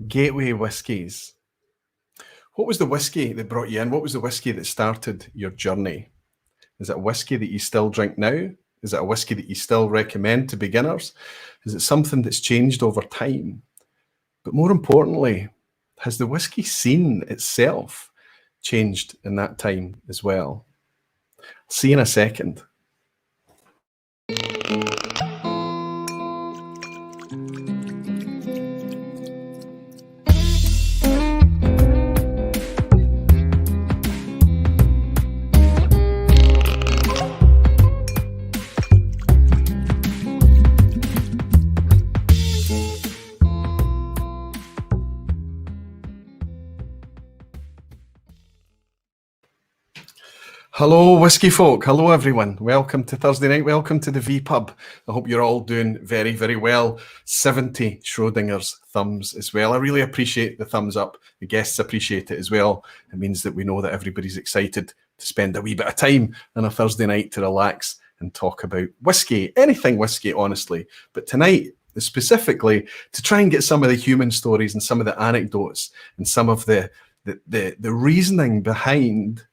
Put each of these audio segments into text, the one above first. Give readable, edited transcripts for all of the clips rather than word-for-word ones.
Gateway whiskies. What was the whiskey that brought you in? What was the whiskey that started your journey? Is it a whiskey that you still drink now? Is it a whiskey that you still recommend to beginners? Is it something that's changed over time? But more importantly, has the whiskey scene itself changed in that time as well? See you in a second. Hello, whiskey folk. Hello, everyone. Welcome to Thursday night. Welcome to the vPub. I hope you're all doing very, very well. 70 Schrodinger's thumbs as well. I really appreciate the thumbs up. The guests appreciate it as well. It means that we know that everybody's excited to spend a wee bit of time on a Thursday night to relax and talk about whiskey, anything whiskey, honestly. But tonight, specifically, to try and get some of the human stories and some of the anecdotes and some of the reasoning behind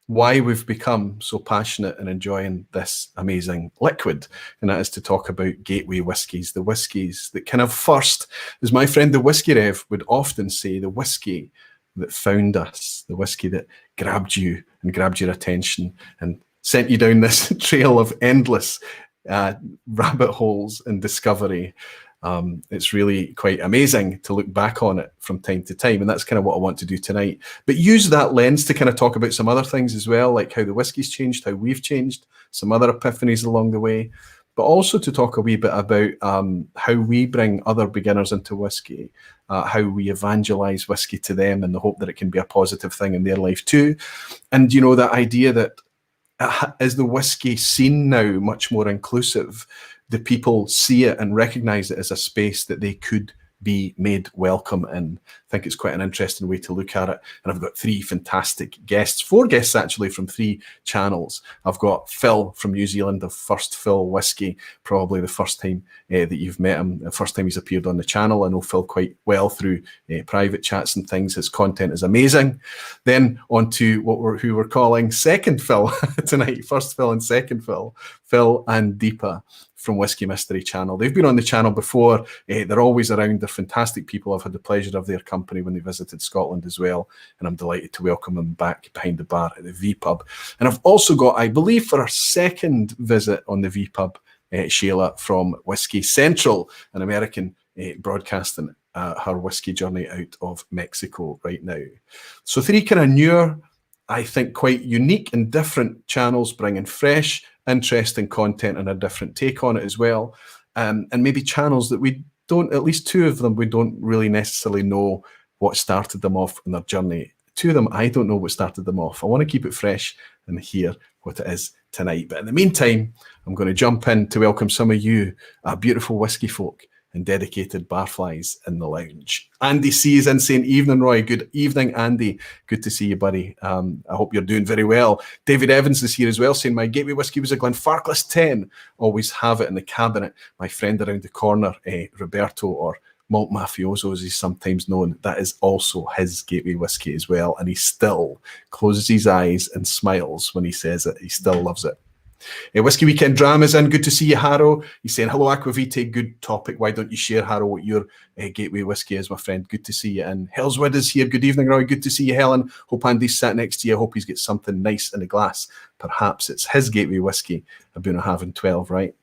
why we've become so passionate and enjoying this amazing liquid, and that is to talk about gateway whiskies, the whiskies that kind of first, as my friend the Whiskey Rev would often say, the whiskey that found us, the whiskey that grabbed you and grabbed your attention and sent you down this trail of endless rabbit holes and discovery. It's really quite amazing to look back on it from time to time, and that's kind of what I want to do tonight. But use that lens to kind of talk about some other things as well, like how the whiskey's changed, how we've changed, some other epiphanies along the way, but also to talk a wee bit about how we bring other beginners into whiskey, how we evangelize whiskey to them in the hope that it can be a positive thing in their life too. And, you know, that idea that is the whiskey scene now much more inclusive? The people see it and recognize it as a space that they could be made welcome in. I think it's quite an interesting way to look at it. And I've got three fantastic guests, four guests actually from three channels. I've got Phil from New Zealand, the first Phil Whiskey, probably the first time that you've met him, the first time he's appeared on the channel. I know Phil quite well through private chats and things. His content is amazing. Then on to who we're calling second Phil tonight, first Phil and second Phil, Phil and Deepa from Whiskey Mystery Channel. They've been on the channel before. They're always around. They're fantastic people. I've had the pleasure of their company when they visited Scotland as well, and I'm delighted to welcome them back behind the bar at the vPub. And I've also got, I believe, for our second visit on the vPub, Shayla from Whiskey Central, an American broadcasting her whiskey journey out of Mexico right now. So three kind of newer, I think quite unique and different channels, bringing fresh, interesting content and a different take on it as well. And maybe channels that we don't, at least two of them, we don't really necessarily know what started them off in their journey. Two of them, I don't know what started them off. I want to keep it fresh and hear what it is tonight. But in the meantime, I'm going to jump in to welcome some of you, beautiful whiskey folk and dedicated barflies in the lounge. Andy C is in saying, evening, Roy. Good evening, Andy. Good to see you, buddy. I hope you're doing very well. David Evans is here as well, saying, my gateway whiskey was a Glenfarclas 10. Always have it in the cabinet. My friend around the corner, Roberto, or Malt Mafioso, as he's sometimes known, that is also his gateway whiskey as well. And he still closes his eyes and smiles when he says it. He still loves it. Whiskey Weekend Drama's in. Good to see you, Harrow. He's saying, hello, Aquavite. Good topic. Why don't you share, Harrow, what your gateway whiskey is, my friend? Good to see you. And Hellswood is here. Good evening, Roy. Good to see you, Helen. Hope Andy's sat next to you. I hope he's got something nice in a glass. Perhaps it's his gateway whiskey. I've been having 12, right?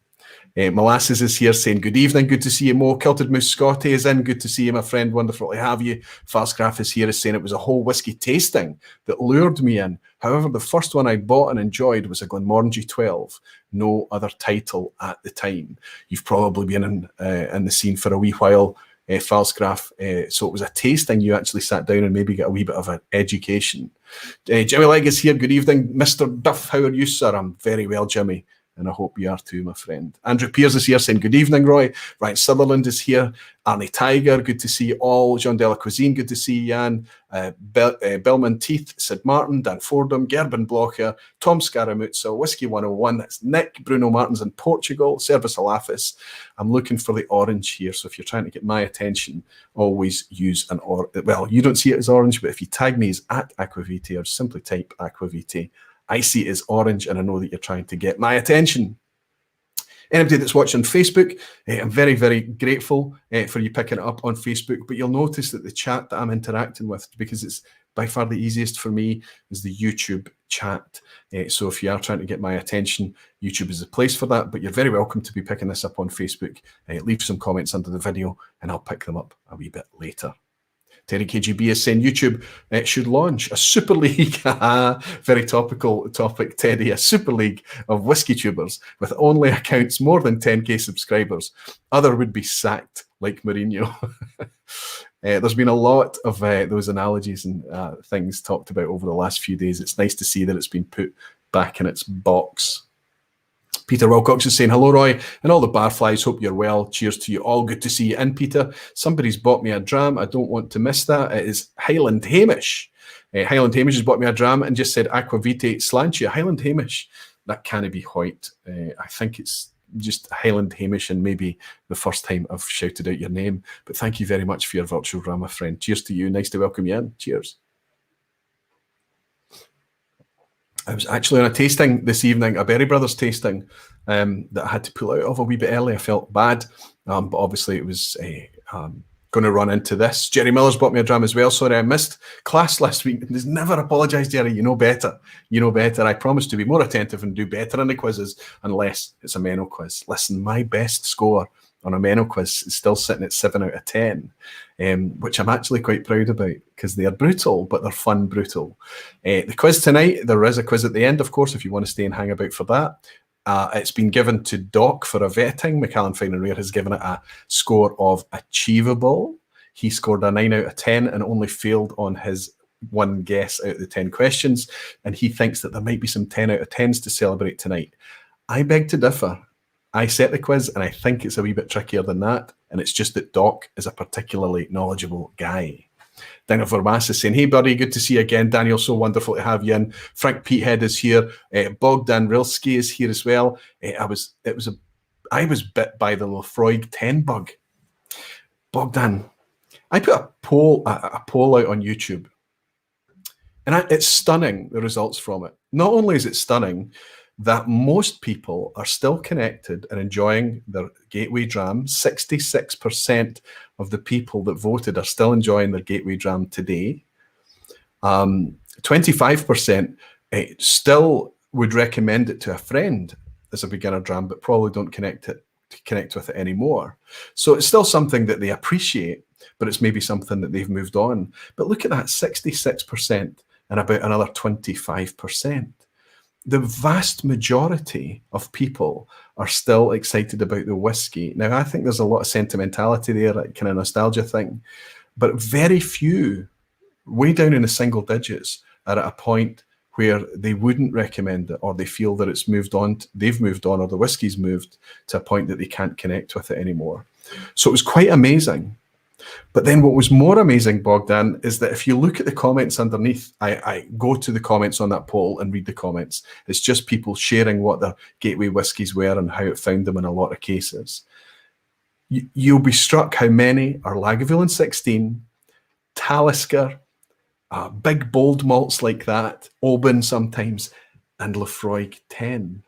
Molasses is here saying, good evening, good to see you, Mo. Kilted Moose Scotty is in, good to see you, my friend, wonderful to have you. Falsgraph is here, is saying it was a whole whiskey tasting that lured me in. However, the first one I bought and enjoyed was a Glenmorangie 12, no other title at the time. You've probably been in the scene for a wee while, Falsgraph, so it was a tasting. You actually sat down and maybe get a wee bit of an education. Jimmy Legg is here, good evening. Mr. Duff, how are you, sir? I'm very well, Jimmy. and I hope you are too, my friend. Andrew Pears is here saying, good evening, Roy. Ryan Sutherland is here. Arnie Tiger, good to see you all. Jean de la Cuisine, good to see you, Jan. Bellman Teeth, Sid Martin, Dan Fordham, Gerben Blocher, Tom Scaramuzzo, Whiskey 101, that's Nick, Bruno Martins in Portugal, Service Alafis. I'm looking for the orange here, so if you're trying to get my attention, always use an orange. Well, you don't see it as orange, but if you tag me as at Aquavite or simply type Aquavite, I see it as orange and I know that you're trying to get my attention. Anybody that's watching Facebook, I'm very, very grateful for you picking it up on Facebook, but you'll notice that the chat that I'm interacting with, because it's by far the easiest for me, is the YouTube chat. So if you are trying to get my attention, YouTube is the place for that, but you're very welcome to be picking this up on Facebook. Leave some comments under the video and I'll pick them up a wee bit later. Terry KGB is saying YouTube should launch a super league. Very topical topic, Teddy. A super league of whiskey tubers with only accounts more than 10k subscribers. Other would be sacked like Mourinho. There's been a lot of those analogies and things talked about over the last few days. It's nice to see that it's been put back in its box. Peter Wilcox is saying, hello, Roy, and all the barflies. Hope you're well. Cheers to you all. Good to see you in, Peter. Somebody's bought me a dram. I don't want to miss that. It is Highland Hamish. Highland Hamish has bought me a dram and just said Aquavite Slantia. Highland Hamish, that can't be white. I think it's just Highland Hamish and maybe the first time I've shouted out your name. But thank you very much for your virtual dram, my friend. Cheers to you. Nice to welcome you in. Cheers. I was actually on a tasting this evening, a Berry Brothers tasting that I had to pull out of a wee bit early. I felt bad, but obviously it was going to run into this. Jerry Miller's bought me a dram as well. Sorry, I missed class last week. There's never apologise, Jerry. You know better. You know better. I promise to be more attentive and do better in the quizzes unless it's a Menno quiz. Listen, my best score on a Menno quiz is still sitting at 7 out of 10, which I'm actually quite proud about because they are brutal, but they're fun brutal. The quiz tonight, there is a quiz at the end, of course, if you want to stay and hang about for that. It's been given to Doc for a vetting. Macallan Fine and Rare has given it a score of achievable. He scored a 9 out of 10 and only failed on his one guess out of the 10 questions. And he thinks that there might be some 10 out of 10s to celebrate tonight. I beg to differ. I set the quiz and I think it's a wee bit trickier than that. And it's just that Doc is a particularly knowledgeable guy. Daniel Vermas is saying, hey, buddy, good to see you again. Daniel, so wonderful to have you in. Frank Peathead is here. Bogdan Rilski is here as well. I was bit by the Lefroy 10 bug. Bogdan, I put a poll out on YouTube. And it's stunning, the results from it. Not only is it stunning that most people are still connected and enjoying their Gateway Dram. 66% of the people that voted are still enjoying their Gateway Dram today. 25% still would recommend it to a friend as a beginner dram, but probably don't connect with it anymore. So it's still something that they appreciate, but it's maybe something that they've moved on. But look at that, 66% and about another 25%. The vast majority of people are still excited about the whiskey. Now, I think there's a lot of sentimentality there, like kind of nostalgia thing, but very few, way down in the single digits, are at a point where they wouldn't recommend it or they feel that it's moved on, they've moved on, or the whiskey's moved to a point that they can't connect with it anymore. So it was quite amazing. But then what was more amazing, Bogdan, is that if you look at the comments underneath, I go to the comments on that poll and read the comments. It's just people sharing what their gateway whiskies were and how it found them in a lot of cases. You'll be struck how many are Lagavulin 16, Talisker, big bold malts like that, Oban sometimes, and Lefroy 10.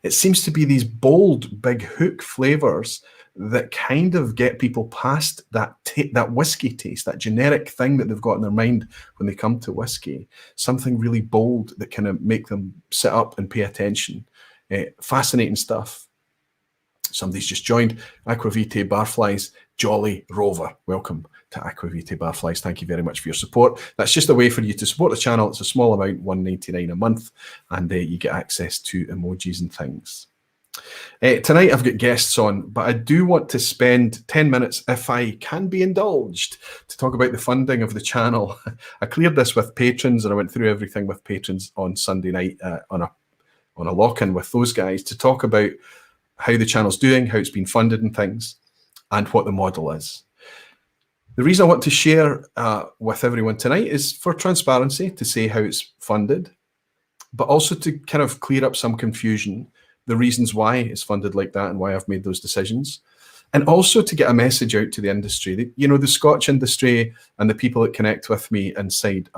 It seems to be these bold, big hook flavours that kind of get people past that whiskey taste, that generic thing that they've got in their mind when they come to whiskey. Something really bold that kind of make them sit up and pay attention. Fascinating stuff. Somebody's just joined. Aquavite Barflies, Jolly Rover. Welcome to Aquavite Barflies. Thank you very much for your support. That's just a way for you to support the channel. It's a small amount, $1.99 a month, and you get access to emojis and things. Tonight I've got guests on, but I do want to spend 10 minutes, if I can be indulged, to talk about the funding of the channel. I cleared this with patrons and I went through everything with patrons on Sunday night on a on a lock-in with those guys to talk about how the channel's doing, how it's been funded and things, and what the model is. The reason I want to share with everyone tonight is for transparency, to say how it's funded, but also to kind of clear up some confusion, the reasons why it's funded like that and why I've made those decisions. And also to get a message out to the industry. You know, the Scotch industry and the people that connect with me inside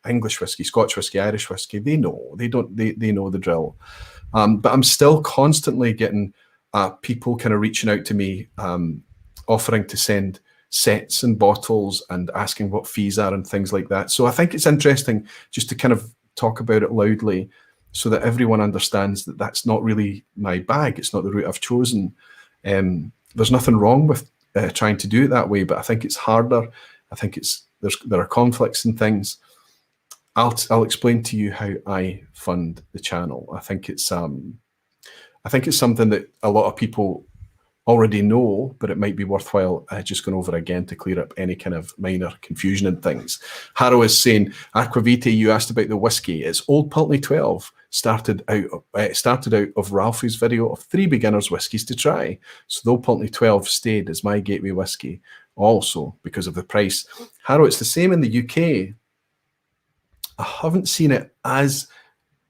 English whiskey, Scotch whiskey, Irish whiskey, they know. They know the drill. But I'm still constantly getting people kind of reaching out to me, offering to send sets and bottles and asking what fees are and things like that. So I think it's interesting just to kind of talk about it loudly so that everyone understands that that's not really my bag. It's not the route I've chosen. There's nothing wrong with trying to do it that way, but I think it's harder. I think there are conflicts and things. I'll explain to you how I fund the channel. I think it's something that a lot of people already know, but it might be worthwhile just going over again to clear up any kind of minor confusion and things. Harrow is saying, Aquavite, you asked about the whiskey. It's Old Pulteney 12. Started out of Ralphie's video of 3 beginners whiskies to try. So the Old Pulteney 12 stayed as my gateway whiskey, also because of the price. Harrow, it's the same in the UK. I haven't seen it as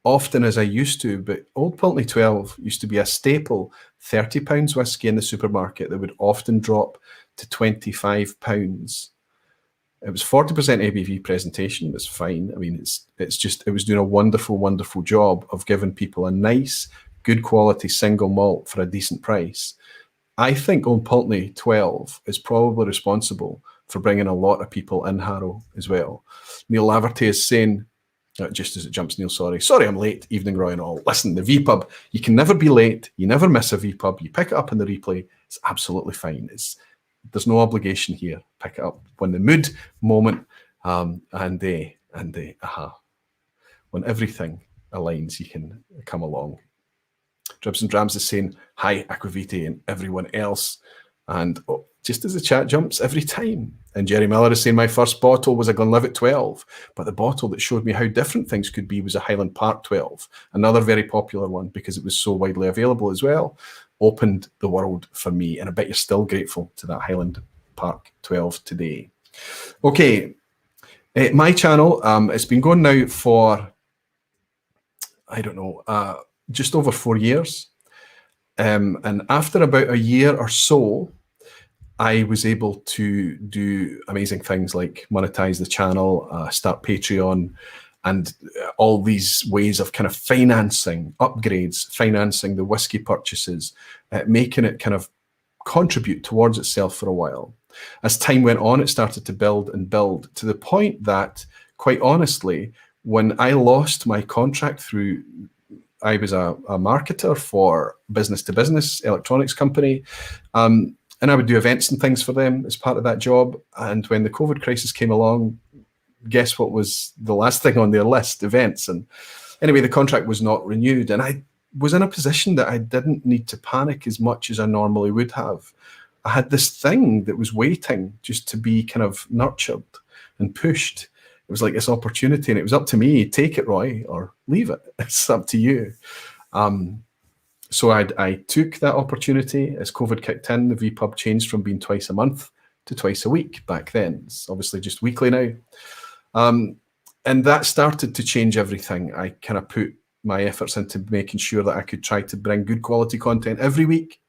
often as I used to, but Old Pulteney 12 used to be a staple £30 whiskey in the supermarket that would often drop to £25. It was 40% ABV presentation. It was fine. I mean, it was doing a wonderful, wonderful job of giving people a nice, good quality single malt for a decent price. I think Old Pulteney 12 is probably responsible for bringing a lot of people in Harrow as well. Neil Laverty is saying, just as it jumps, Neil, sorry I'm late, evening Roy and all. Listen, the vPub, you can never be late. You never miss a vPub. You pick it up in the replay. It's absolutely fine. There's no obligation here. Pick it up when the mood, moment, when everything aligns, you can come along. Dribs and Drams is saying, hi, Aquavite and everyone else. And just as the chat jumps every time. And Jerry Miller is saying, my first bottle was a Glenlivet 12, but the bottle that showed me how different things could be was a Highland Park 12, another very popular one because it was so widely available as well. Opened the world for me, and I bet you're still grateful to that Highland Park 12 today. Okay, my channel, it's been going now for, I don't know, just over 4 years. And after about a year or so, I was able to do amazing things like monetize the channel, start Patreon, and all these ways of kind of financing upgrades, financing the whiskey purchases, making it kind of contribute towards itself for a while. As time went on, it started to build and build to the point that, quite honestly, when I lost my contract through, I was a marketer for business-to-business electronics company, and I would do events and things for them as part of that job. And when the COVID crisis came along, guess what was the last thing on their list? Events. And anyway, the contract was not renewed. And I was in a position that I didn't need to panic as much as I normally would have. I had this thing that was waiting just to be kind of nurtured and pushed. It was like this opportunity, and it was up to me. Take it, Roy, or leave it. It's up to you. So I took that opportunity. As COVID kicked in, the vPub changed from being twice a month to twice a week back then. It's obviously just weekly now. And that started to change everything. I kind of put my efforts into making sure that I could try to bring good quality content every week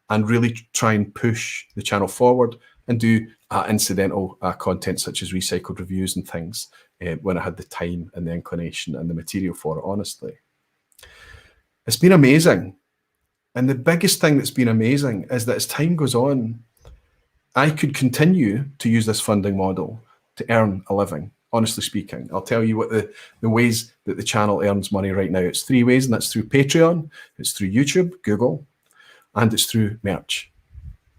and really try and push the channel forward and do incidental content such as recycled reviews and things when I had the time and the inclination and the material for it, honestly. It's been amazing. And the biggest thing that's been amazing is that as time goes on, I could continue to use this funding model to earn a living, honestly speaking. I'll tell you what the ways that the channel earns money right now. It's 3 ways, and that's through Patreon, it's through YouTube, Google, and it's through merch.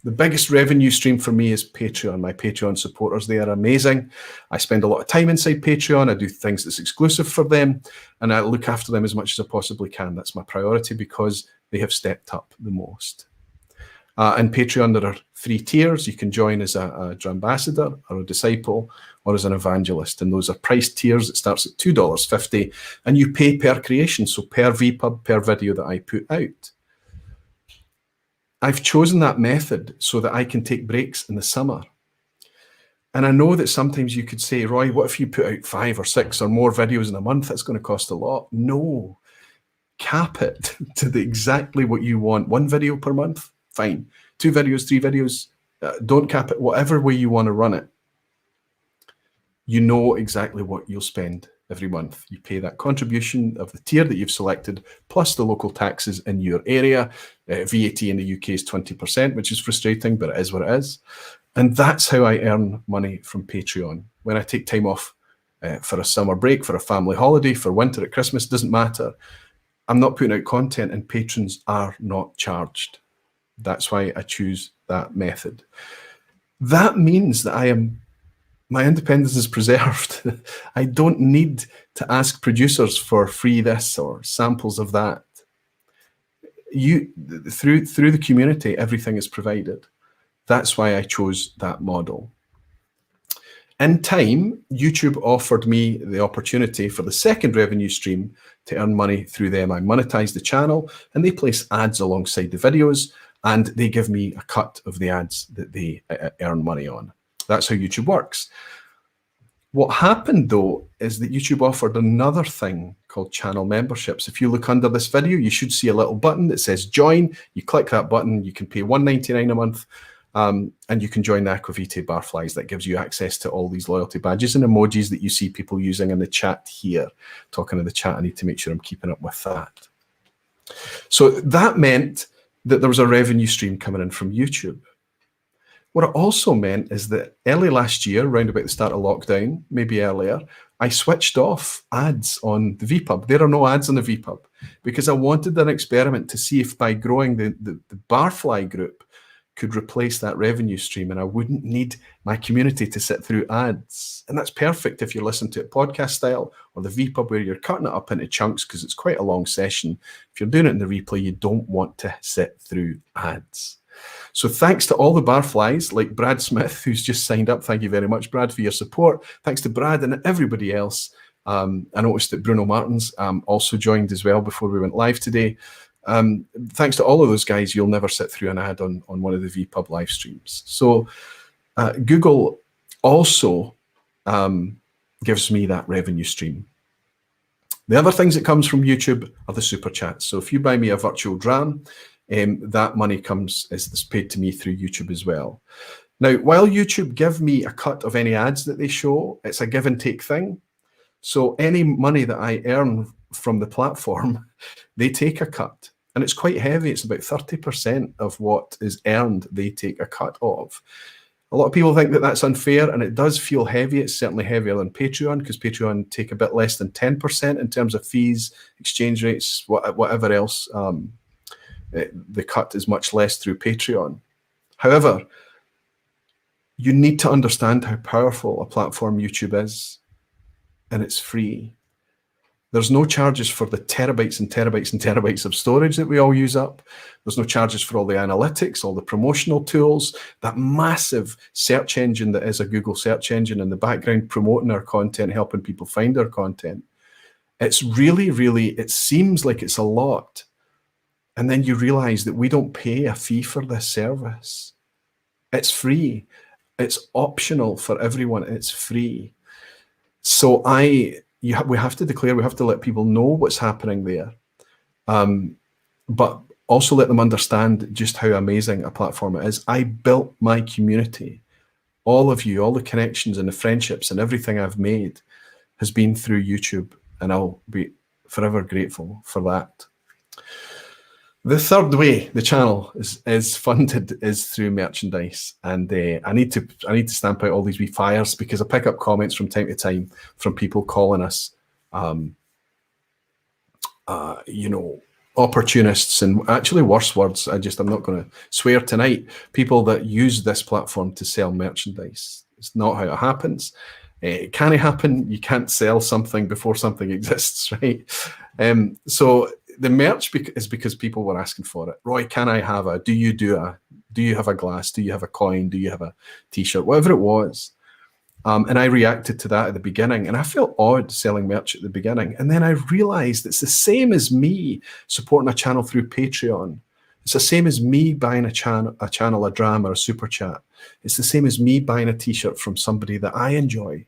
The biggest revenue stream for me is Patreon. My Patreon supporters, they are amazing. I spend a lot of time inside Patreon. I do things that's exclusive for them, and I look after them as much as I possibly can. That's my priority because they have stepped up the most. And Patreon, there are 3 tiers. You can join as a ambassador or a disciple or as an evangelist. And those are priced tiers. It starts at $2.50 and you pay per creation. So per vPub, per video that I put out. I've chosen that method so that I can take breaks in the summer. And I know that sometimes you could say, Roy, what if you put out 5 or 6 or more videos in a month? That's going to cost a lot. No, cap it to exactly what you want. 1 video per month, fine. 2 videos, 3 videos, don't cap it. Whatever way you want to run it, you know exactly what you'll spend every month. You pay that contribution of the tier that you've selected, plus the local taxes in your area. VAT in the UK is 20%, which is frustrating, but it is what it is. And that's how I earn money from Patreon. When I take time off for a summer break, for a family holiday, for winter, at Christmas, doesn't matter. I'm not putting out content and patrons are not charged. That's why I choose that method. That means that my independence is preserved. I don't need to ask producers for free this or samples of that. Through the community, everything is provided. That's why I chose that model. In time, YouTube offered me the opportunity for the second revenue stream to earn money through them. I monetize the channel and they place ads alongside the videos and they give me a cut of the ads that they earn money on. That's how YouTube works. What happened though is that YouTube offered another thing called channel memberships. If you look under this video, you should see a little button that says join. You click that button, you can pay $1.99 a month. And you can join the Aquavitae Barflies. That gives you access to all these loyalty badges and emojis that you see people using in the chat here. Talking in the chat, I need to make sure I'm keeping up with that. So that meant that there was a revenue stream coming in from YouTube. What it also meant is that early last year, around about the start of lockdown, maybe earlier, I switched off ads on the vPub. There are no ads on the vPub because I wanted an experiment to see if by growing the Barfly group could replace that revenue stream and I wouldn't need my community to sit through ads. And that's perfect if you're listening to it podcast style or the vPub where you're cutting it up into chunks because it's quite a long session. If you're doing it in the replay, you don't want to sit through ads. So thanks to all the Barflies like Brad Smith, who's just signed up. Thank you very much, Brad, for your support. Thanks to Brad and everybody else. I noticed that Bruno Martins also joined as well before we went live today. Thanks to all of those guys, you'll never sit through an ad on one of the vPub live streams. So Google also gives me that revenue stream. The other things that comes from YouTube are the super chats. So if you buy me a virtual dram, that money is paid to me through YouTube as well. Now, while YouTube give me a cut of any ads that they show, it's a give and take thing. So any money that I earn from the platform, they take a cut. And it's quite heavy. It's about 30% of what is earned, they take a cut of. A lot of people think that that's unfair, and it does feel heavy. It's certainly heavier than Patreon, because Patreon take a bit less than 10% in terms of fees, exchange rates, whatever else. The cut is much less through Patreon. However, you need to understand how powerful a platform YouTube is, and it's free. There's no charges for the terabytes and terabytes and terabytes of storage that we all use up. There's no charges for all the analytics, all the promotional tools, that massive search engine that is a Google search engine in the background promoting our content, helping people find our content. It's really, really, it seems like it's a lot. And then you realize that we don't pay a fee for this service. It's free. It's optional for everyone. It's free. So we have to declare, we have to let people know what's happening there, but also let them understand just how amazing a platform it is. I built my community. All of you, all the connections and the friendships and everything I've made has been through YouTube, and I'll be forever grateful for that. The third way the channel is funded is through merchandise, and I need to stamp out all these wee fires because I pick up comments from time to time from people calling us, opportunists, and actually worse words. I'm not going to swear tonight. People that use this platform to sell merchandise. It's not how it happens. It can happen. You can't sell something before something exists, right? So the merch is because people were asking for it. Roy, can I have do you do a Do you have a glass? Do you have a coin? Do you have a t-shirt? Whatever it was. And I reacted to that at the beginning, and I felt odd selling merch at the beginning. And then I realized it's the same as me supporting a channel through Patreon. It's the same as me buying a channel, a dram, or a super chat. It's the same as me buying a t-shirt from somebody that I enjoy.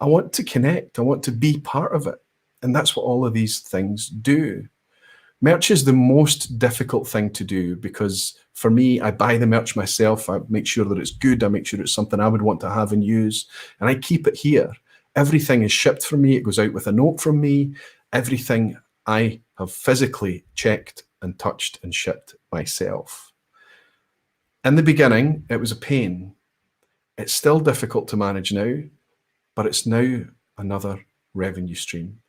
I want to connect. I want to be part of it. And that's what all of these things do. Merch is the most difficult thing to do because for me, I buy the merch myself. I make sure that it's good. I make sure it's something I would want to have and use. And I keep it here. Everything is shipped from me. It goes out with a note from me. Everything I have physically checked and touched and shipped myself. In the beginning, it was a pain. It's still difficult to manage now, but it's now another revenue stream.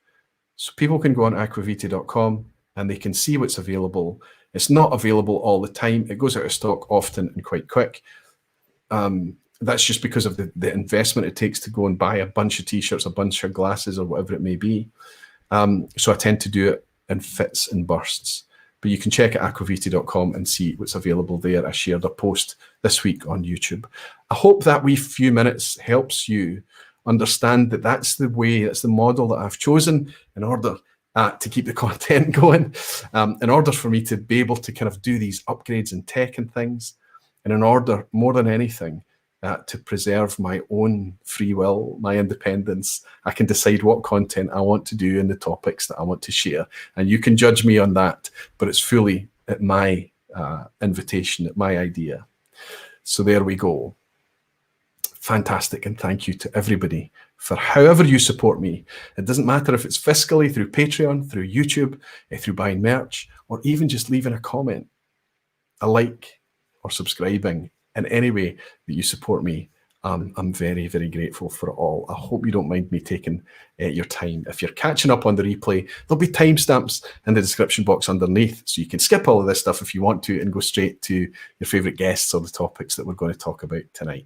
So people can go on aquavitae.com and they can see what's available. It's not available all the time. It goes out of stock often and quite quick. That's just because of the investment it takes to go and buy a bunch of t-shirts, a bunch of glasses, or whatever it may be. So I tend to do it in fits and bursts. But you can check at aquavitae.com and see what's available there. I shared a post this week on YouTube. I hope that wee few minutes helps you understand that that's the way, that's the model that I've chosen in order to keep the content going, in order for me to be able to kind of do these upgrades in tech and things, and in order, more than anything, to preserve my own free will, my independence. I can decide what content I want to do and the topics that I want to share. And you can judge me on that, but it's fully at my invitation, at my idea. So there we go. Fantastic. And thank you to everybody for however you support me. It doesn't matter if it's fiscally, through Patreon, through YouTube, through buying merch, or even just leaving a comment, a like, or subscribing. In any way that you support me, I'm very, very grateful for it all. I hope you don't mind me taking your time. If you're catching up on the replay, there'll be timestamps in the description box underneath, so you can skip all of this stuff if you want to and go straight to your favourite guests or the topics that we're going to talk about tonight.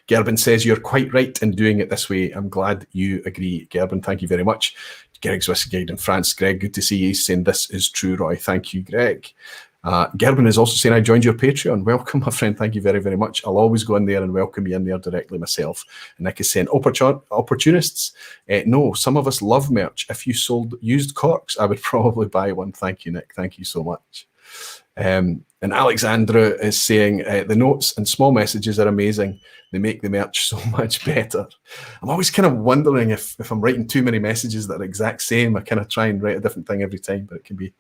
Gerben says, you're quite right in doing it this way. I'm glad you agree, Gerben. Thank you very much. Greg's Whisky Guide in France. Greg, good to see you. He's saying, this is true, Roy. Thank you, Greg. Gerben is also saying, I joined your Patreon. Welcome, my friend. Thank you very, very much. I'll always go in there and welcome you in there directly myself. And Nick is saying, opportunists? No, some of us love merch. If you sold used corks, I would probably buy one. Thank you, Nick. Thank you so much. And Alexandra is saying, the notes and small messages are amazing. They make the merch so much better. I'm always kind of wondering if I'm writing too many messages that are exact same. I kind of try and write a different thing every time, but it can be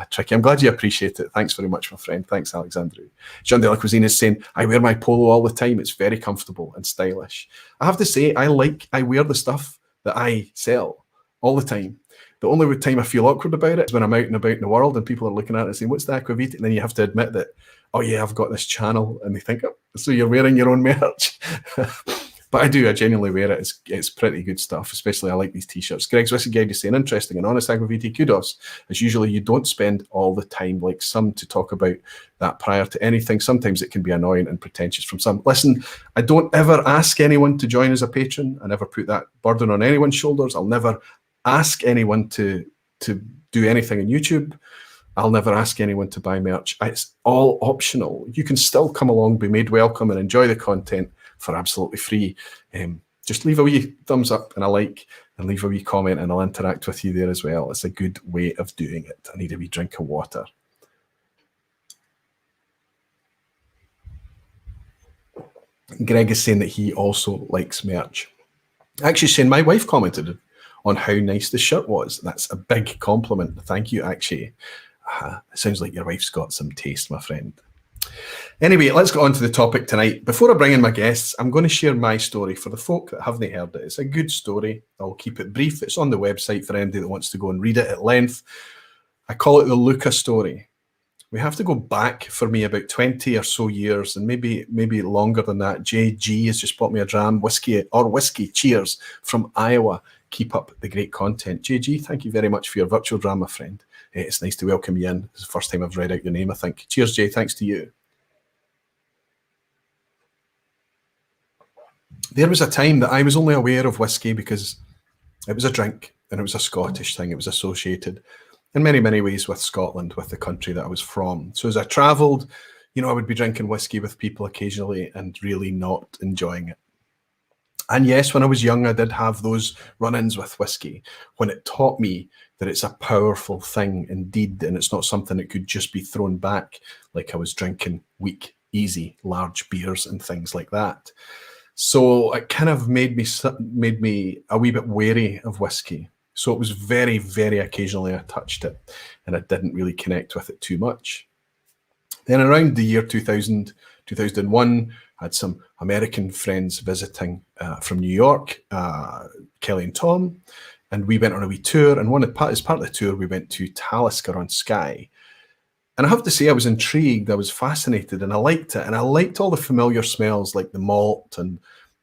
tricky. I'm glad you appreciate it. Thanks very much, my friend. Thanks, Alexandru. Jean de la Cuisine is saying, I wear my polo all the time. It's very comfortable and stylish. I have to say, I wear the stuff that I sell all the time. The only time I feel awkward about it is when I'm out and about in the world and people are looking at it and saying, what's the Aquavitae? And then you have to admit that, oh yeah, I've got this channel. And they think, oh, so you're wearing your own merch. But I genuinely wear it. It's pretty good stuff, especially I like these t-shirts. Greg's Whisky Guide is saying, interesting and honest Aquavitae, kudos. As usually you don't spend all the time like some to talk about that prior to anything. Sometimes it can be annoying and pretentious from some. Listen, I don't ever ask anyone to join as a patron. I never put that burden on anyone's shoulders. I'll never ask anyone to do anything on YouTube. I'll never ask anyone to buy merch. It's all optional. You can still come along, be made welcome, and enjoy the content for absolutely free. Just leave a wee thumbs up and a like, and leave a wee comment, and I'll interact with you there as well. It's a good way of doing it. I need a wee drink of water. Greg is saying that he also likes merch. Actually saying my wife commented on how nice the shirt was. That's a big compliment. Thank you, actually. It sounds like your wife's got some taste, my friend. Anyway, let's get on to the topic tonight. Before I bring in my guests, I'm going to share my story for the folk that haven't heard it. It's a good story. I'll keep it brief. It's on the website for anybody that wants to go and read it at length. I call it the Luca story. We have to go back for me about 20 or so years, and maybe longer than that. JG has just bought me a dram, whiskey. Cheers from Iowa. Keep up the great content. JG, thank you very much for your virtual dram, my friend. It's nice to welcome you in. It's the first time I've read out your name, I think. Cheers, Jay. Thanks to you. There was a time that I was only aware of whiskey because it was a drink and it was a Scottish thing. It was associated in many, many ways with Scotland, with the country that I was from. So as I travelled You know, I would be drinking whiskey with people occasionally and really not enjoying it. And yes, when I was young, I did have those run-ins with whiskey when it taught me that it's a powerful thing indeed, and it's not something that could just be thrown back like I was drinking weak, easy, large beers and things like that. So it kind of made me a wee bit wary of whiskey. So it was very, very occasionally I touched it, and I didn't really connect with it too much. Then around the year 2000, 2001, I had some American friends visiting from New York, Kelly and Tom, and we went on a wee tour. And as part of the tour, we went to Talisker on Skye. And I have to say, I was intrigued, I was fascinated, and I liked it. And I liked all the familiar smells like the malt and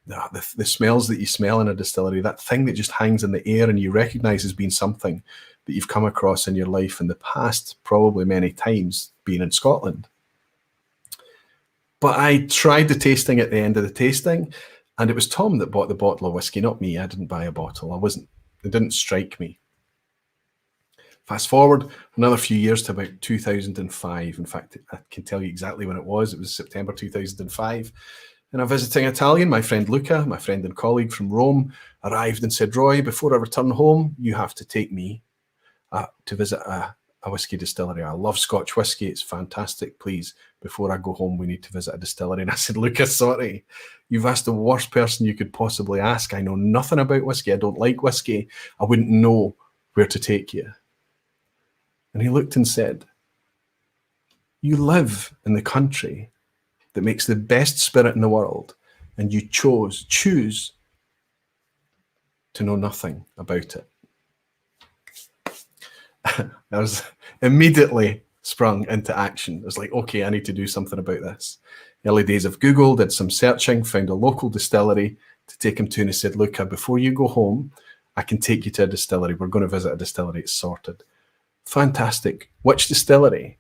the smells that you smell in a distillery, that thing that just hangs in the air and you recognize as being something that you've come across in your life in the past, probably many times being in Scotland. But I tried the tasting at the end of the tasting, and it was Tom that bought the bottle of whiskey, not me. I didn't buy a bottle. It didn't strike me. Fast forward another few years to about 2005. In fact, I can tell you exactly when it was. It was September 2005. And a visiting Italian, my friend Luca, my friend and colleague from Rome, arrived and said, "Roy, before I return home, you have to take me to visit a whiskey distillery. I love Scotch whiskey. It's fantastic. Please, before I go home, we need to visit a distillery." And I said, "Luca, sorry, you've asked the worst person you could possibly ask. I know nothing about whiskey. I don't like whiskey. I wouldn't know where to take you." And he looked and said, "You live in the country that makes the best spirit in the world, and you choose to know nothing about it." I was immediately sprung into action. I was like, okay, I need to do something about this. Early days of Google, did some searching, found a local distillery to take him to, and he said, "Luca, before you go home, I can take you to a distillery. We're going to visit a distillery. It's sorted." Fantastic. Which distillery?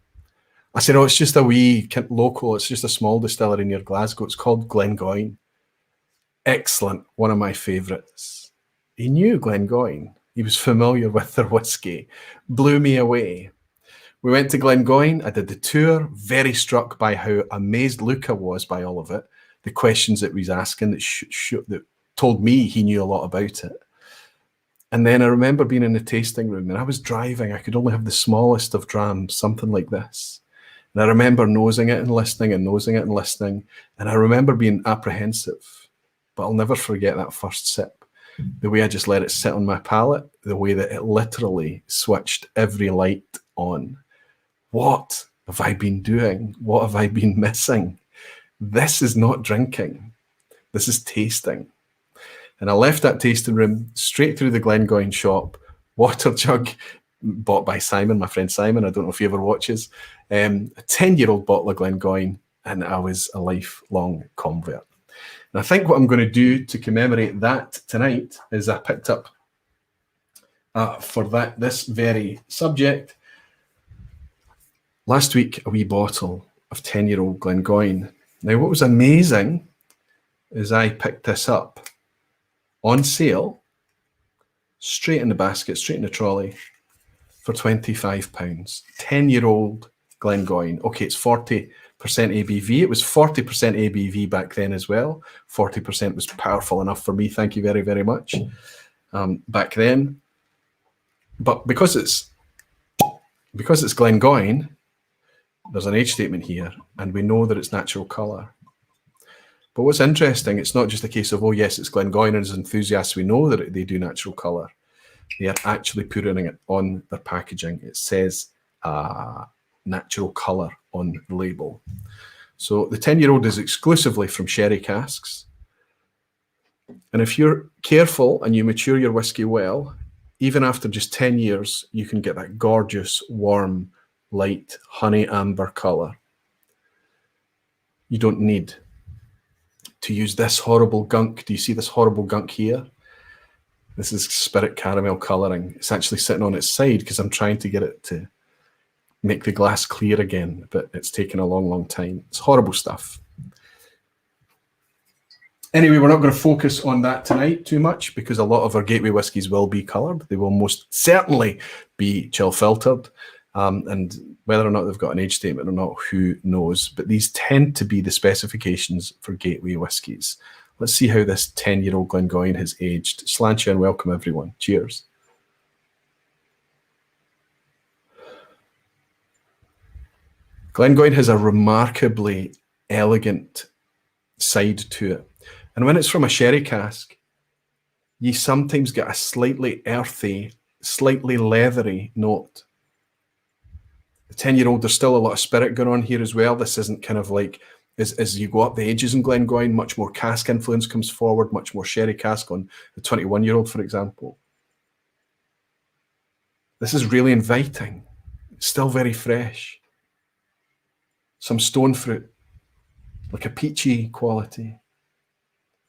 I said, "Oh, it's just a wee local. It's just a small distillery near Glasgow. It's called Glengoyne." Excellent. One of my favourites. He knew Glengoyne. He was familiar with their whiskey. Blew me away. We went to Glengoyne. I did the tour. Very struck by how amazed Luca was by all of it. The questions that he was asking that told me he knew a lot about it. And then I remember being in the tasting room, and I was driving. I could only have the smallest of drams, something like this. And I remember nosing it and listening and nosing it and listening. And I remember being apprehensive, but I'll never forget that first sip. The way I just let it sit on my palate, the way that it literally switched every light on. What have I been doing? What have I been missing? This is not drinking. This is tasting. And I left that tasting room straight through the Glengoyne shop, water jug bought by Simon, my friend Simon. I don't know if he ever watches. A 10-year-old bottle of Glengoyne, and I was a lifelong convert. And I think what I'm going to do to commemorate that tonight is I picked up for this very subject last week a wee bottle of 10-year-old Glengoyne. Now, what was amazing is I picked this up on sale, straight in the basket, straight in the trolley, for £25. 10-year-old Glengoyne. Okay, it's 40% ABV. It was 40% ABV back then as well. 40% was powerful enough for me. Thank you very, very much. Back then. But because it's Glengoyne, there's an age statement here, and we know that it's natural colour. But what's interesting, it's not just a case of, oh yes, it's Glengoyne, and as enthusiasts we know that they do natural colour. They are actually putting it on their packaging. It says natural colour on the label. So the 10-year-old is exclusively from sherry casks. And if you're careful and you mature your whiskey well, even after just 10 years, you can get that gorgeous, warm, light, honey amber colour. You don't need to use this horrible gunk. Do you see this horrible gunk here? This is spirit caramel colouring. It's actually sitting on its side because I'm trying to get it to make the glass clear again, but it's taken a long, long time. It's horrible stuff. Anyway, we're not going to focus on that tonight too much because a lot of our gateway whiskies will be coloured. They will most certainly be chill filtered. And whether or not they've got an age statement or not, who knows? But these tend to be the specifications for gateway whiskies. Let's see how this 10-year-old Glengoyne has aged. Sláinte and welcome everyone. Cheers. Glengoyne has a remarkably elegant side to it. And when it's from a sherry cask, you sometimes get a slightly earthy, slightly leathery note. The 10-year-old, there's still a lot of spirit going on here as well. This isn't kind of like, as you go up the ages in Glengoyne, much more cask influence comes forward, much more sherry cask on the 21-year-old, for example. This is really inviting. It's still very fresh. Some stone fruit, like a peachy quality.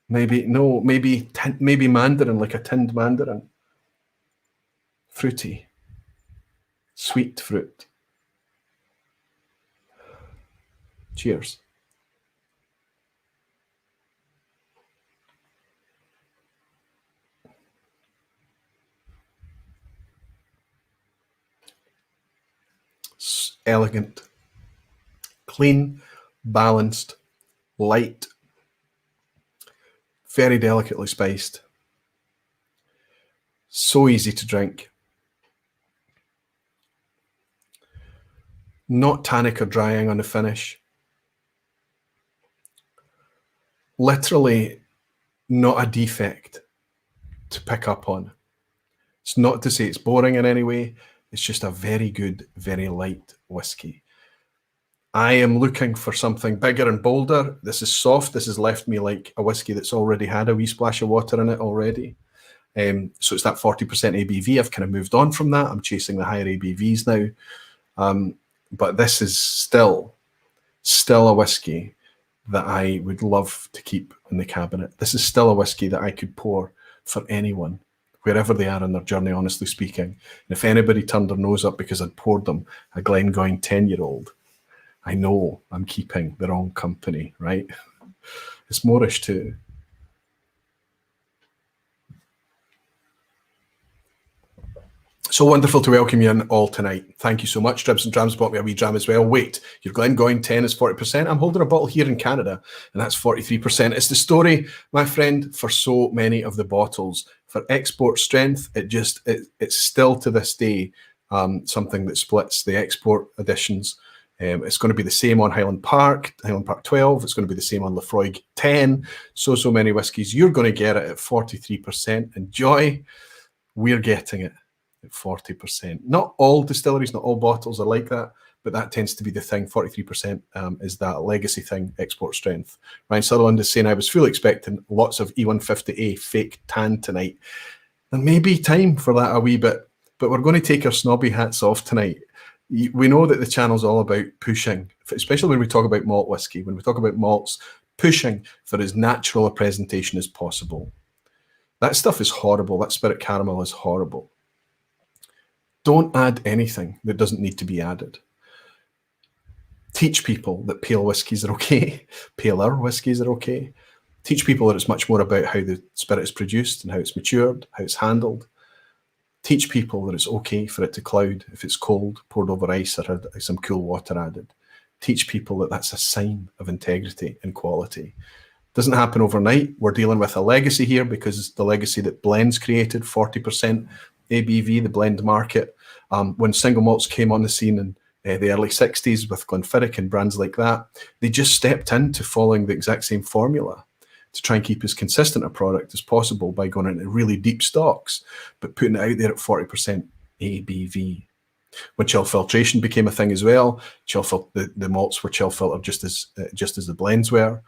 Maybe mandarin, like a tinned mandarin. Fruity. Sweet fruit. Cheers. Elegant, clean, balanced, light, very delicately spiced, so easy to drink, not tannic or drying on the finish, literally not a defect to pick up on. It's not to say it's boring in any way. It's just a very good, very light whiskey. I am looking for something bigger and bolder. This is soft. This has left me like a whiskey that's already had a wee splash of water in it already. So it's that 40% ABV. I've kind of moved on from that. I'm chasing the higher ABVs now. But this is still a whiskey that I would love to keep in the cabinet. This is still a whiskey that I could pour for anyone, wherever they are in their journey, honestly speaking. And if anybody turned their nose up because I'd poured them a Glengoyne 10-year-old, I know I'm keeping the wrong company, right? It's Moorish too. So wonderful to welcome you in all tonight. Thank you so much. Dribs and Drams bought me a wee dram as well. Wait, your Glengoyne 10 is 40%. I'm holding a bottle here in Canada, and that's 43%. It's the story, my friend, for so many of the bottles. For export strength, it's still to this day something that splits the export editions. It's going to be the same on Highland Park 12. It's going to be the same on Lafroig 10. So many whiskies. You're going to get it at 43%. Enjoy. We're getting it at 40%. Not all distilleries, not all bottles are like that, but that tends to be the thing. 43% is that legacy thing, export strength. Ryan Sutherland is saying, I was fully expecting lots of E150A fake tan tonight. There may be time for that a wee bit, but we're going to take our snobby hats off tonight. We know that the channel's all about pushing, especially when we talk about malt whiskey, when we talk about malts, pushing for as natural a presentation as possible. That stuff is horrible. That spirit caramel is horrible. Don't add anything that doesn't need to be added. Teach people that pale whiskies are okay, paler whiskies are okay. Teach people that it's much more about how the spirit is produced and how it's matured, how it's handled. Teach people that it's okay for it to cloud if it's cold, poured over ice, or had some cool water added. Teach people that that's a sign of integrity and quality. Doesn't happen overnight. We're dealing with a legacy here because it's the legacy that blends created, 40% ABV, the blend market. When single malts came on the scene in the early 60s with Glenfiddich and brands like that, they just stepped into following the exact same formula to try and keep as consistent a product as possible by going into really deep stocks, but putting it out there at 40% ABV. When chill filtration became a thing as well, the malts were chill filtered just as the blends were.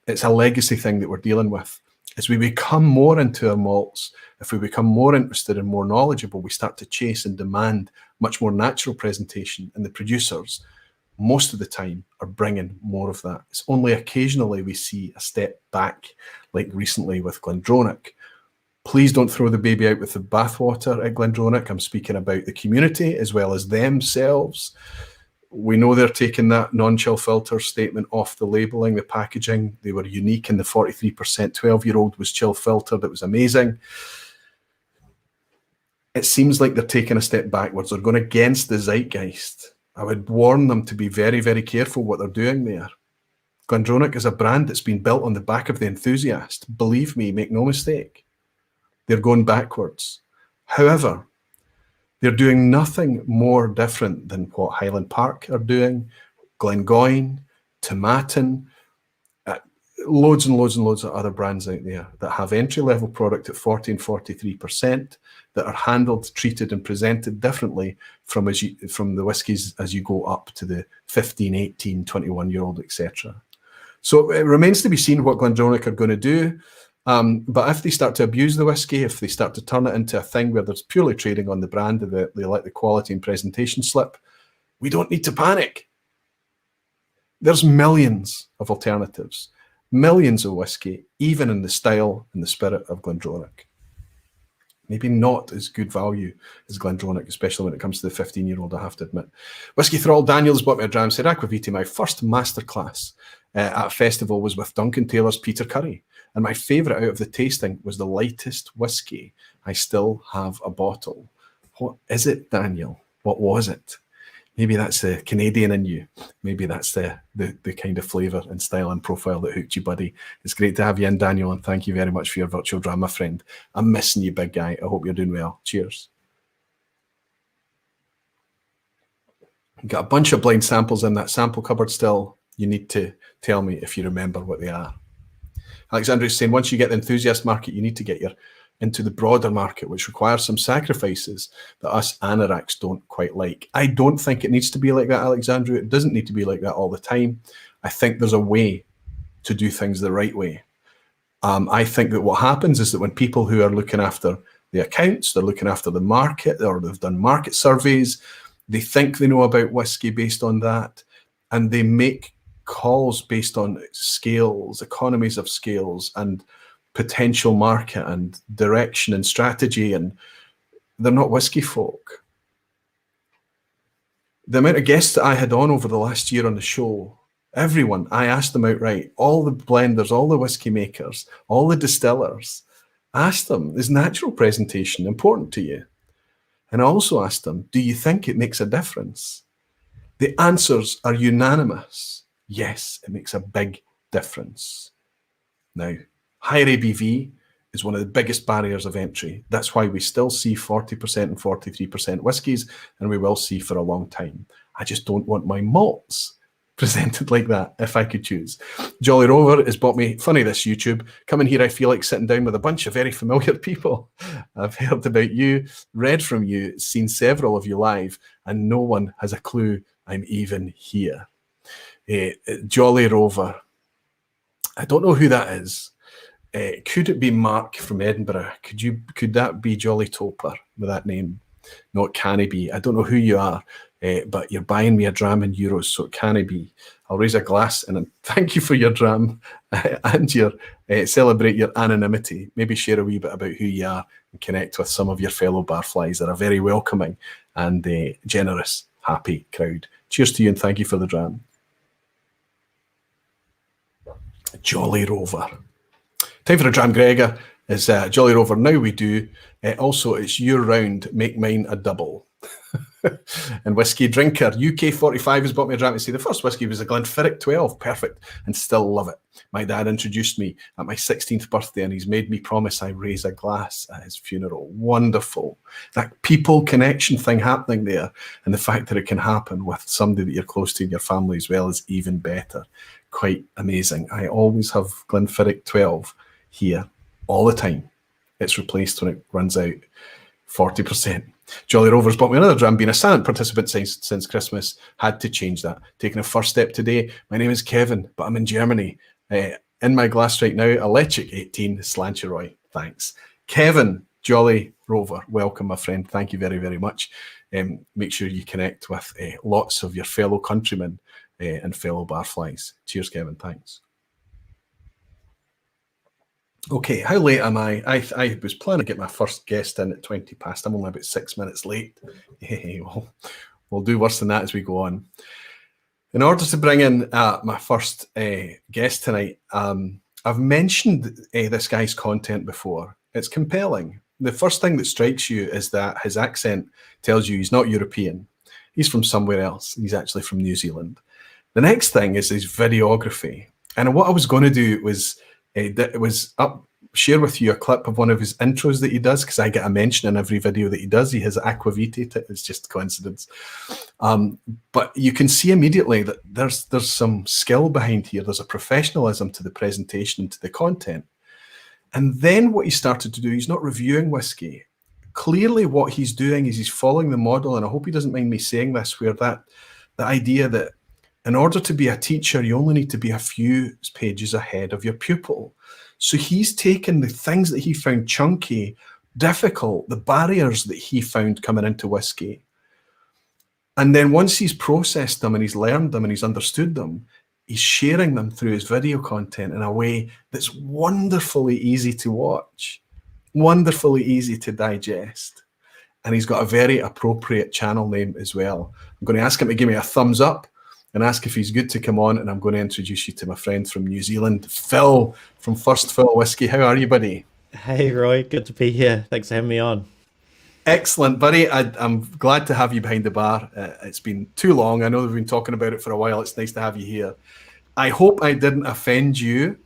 It's a legacy thing that we're dealing with. As we become more into our malts, if we become more interested and more knowledgeable, we start to chase and demand much more natural presentation, and the producers, most of the time, are bringing more of that. It's only occasionally we see a step back, like recently with Glendronach. Please don't throw the baby out with the bathwater at Glendronach. I'm speaking about the community as well as themselves. We know they're taking that non-chill filter statement off the labeling, the packaging. They were unique in the 43% 12-year-old was chill filtered. It was amazing. it seems like they're taking a step backwards. They're going against the zeitgeist. I would warn them to be very, very careful what they're doing there. Glendronach is a brand that's been built on the back of the enthusiast. Believe me, make no mistake. They're going backwards. However, they're doing nothing more different than what Highland Park are doing, Glengoyne, Tomatin, loads and loads and loads of other brands out there that have entry-level product at 40 and 43%, that are handled, treated and presented differently from the whiskies as you go up to the 15, 18, 21-year-old, etc. So it remains to be seen what Glendronach are going to do. But if they start to abuse the whiskey, if they start to turn it into a thing where there's purely trading on the brand, they let the quality and presentation slip, we don't need to panic. There's millions of alternatives, millions of whiskey, even in the style and the spirit of Glendronach. Maybe not as good value as Glendronach, especially when it comes to the 15-year-old, I have to admit. Whiskey Thrall Daniels bought me a dram, said, Aquaviti, my first masterclass at a festival was with Duncan Taylor's Peter Curry. And my favourite out of the tasting was the lightest whiskey. I still have a bottle. What is it, Daniel? What was it? Maybe that's the Canadian in you. Maybe that's the kind of flavour and style and profile that hooked you, buddy. It's great to have you in, Daniel, and thank you very much for your virtual drama, friend. I'm missing you, big guy. I hope you're doing well. Cheers. Got a bunch of blind samples in that sample cupboard still. You need to tell me if you remember what they are. Alexandra is saying, once you get the enthusiast market, you need to get into the broader market, which requires some sacrifices that us anoraks don't quite like. I don't think it needs to be like that, Alexandra. It doesn't need to be like that all the time. I think there's a way to do things the right way. I think that what happens is that when people who are looking after the accounts, they're looking after the market, or they've done market surveys, they think they know about whiskey based on that, and they make calls based on scales, economies of scales, and potential market and direction and strategy, and they're not whiskey folk. The amount of guests that I had on over the last year on the show, everyone, I asked them outright, all the blenders, all the whiskey makers, all the distillers, asked them, is natural presentation important to you? And I also asked them, do you think it makes a difference? The answers are unanimous. Yes, it makes a big difference. Now, higher ABV is one of the biggest barriers of entry. That's why we still see 40% and 43% whiskies, and we will see for a long time. I just don't want my malts presented like that if I could choose. Jolly Rover has bought me, funny this YouTube, coming here I feel like sitting down with a bunch of very familiar people. I've heard about you, read from you, seen several of you live, and no one has a clue I'm even here. Jolly Rover, I don't know who that is. Could it be Mark from Edinburgh? Could that be Jolly Toper with that name? No, it can't be. I don't know who you are, but you're buying me a dram in euros, so it can't be. I'll raise a glass and thank you for your dram and your celebrate your anonymity. Maybe share a wee bit about who you are and connect with some of your fellow barflies that are very welcoming and generous, happy crowd. Cheers to you and thank you for the dram. Jolly Rover. Time for a dram, Gregor. Is Jolly Rover. Now we do. Also, it's year round. Make mine a double. And Whiskey Drinker. UK 45 has bought me a dram to say the first whiskey was a Glenfiddich 12. Perfect. And still love it. My dad introduced me at my 16th birthday and he's made me promise I raise a glass at his funeral. Wonderful. That people connection thing happening there, and the fact that it can happen with somebody that you're close to in your family as well is even better. Quite amazing. I always have Glenfiddich 12 here all the time. It's replaced when it runs out. 40%. Jolly Rover's bought me another dram. Being a silent participant since Christmas, had to change that. Taking a first step today. My name is Kevin, but I'm in Germany. In my glass right now, Electric 18 Slancheroy. Thanks. Kevin, Jolly Rover, welcome, my friend. Thank you very, very much. Make sure you connect with lots of your fellow countrymen and fellow barflies. Cheers, Kevin. Thanks. Okay, how late am I? I was planning to get my first guest in at 20 past. I'm only about 6 minutes late. We'll do worse than that as we go on. In order to bring in my first guest tonight, I've mentioned this guy's content before. It's compelling. the first thing that strikes you is that his accent tells you he's not European. He's from somewhere else. He's actually from New Zealand. The next thing is his videography. And what I was going to do was share with you a clip of one of his intros that he does, because I get a mention in every video that he does. He has aquavitae. It's just coincidence. But you can see immediately that there's some skill behind here. There's a professionalism to the presentation and to the content. And then what he started to do, he's not reviewing whiskey. Clearly what he's doing is he's following the model, and I hope he doesn't mind me saying this, where the idea that in order to be a teacher, you only need to be a few pages ahead of your pupil. So he's taken the things that he found chunky, difficult, the barriers that he found coming into whiskey. And then once he's processed them and he's learned them and he's understood them, he's sharing them through his video content in a way that's wonderfully easy to watch, wonderfully easy to digest. And he's got a very appropriate channel name as well. I'm going to ask him to give me a thumbs up and ask if he's good to come on, and I'm going to introduce you to my friend from New Zealand, Phil, from First Phil Whisky. How are you, buddy? Hey, Roy. Good to be here. Thanks for having me on. Excellent, buddy. I'm glad to have you behind the bar. It's been too long. I know we've been talking about it for a while. It's nice to have you here. I hope I didn't offend you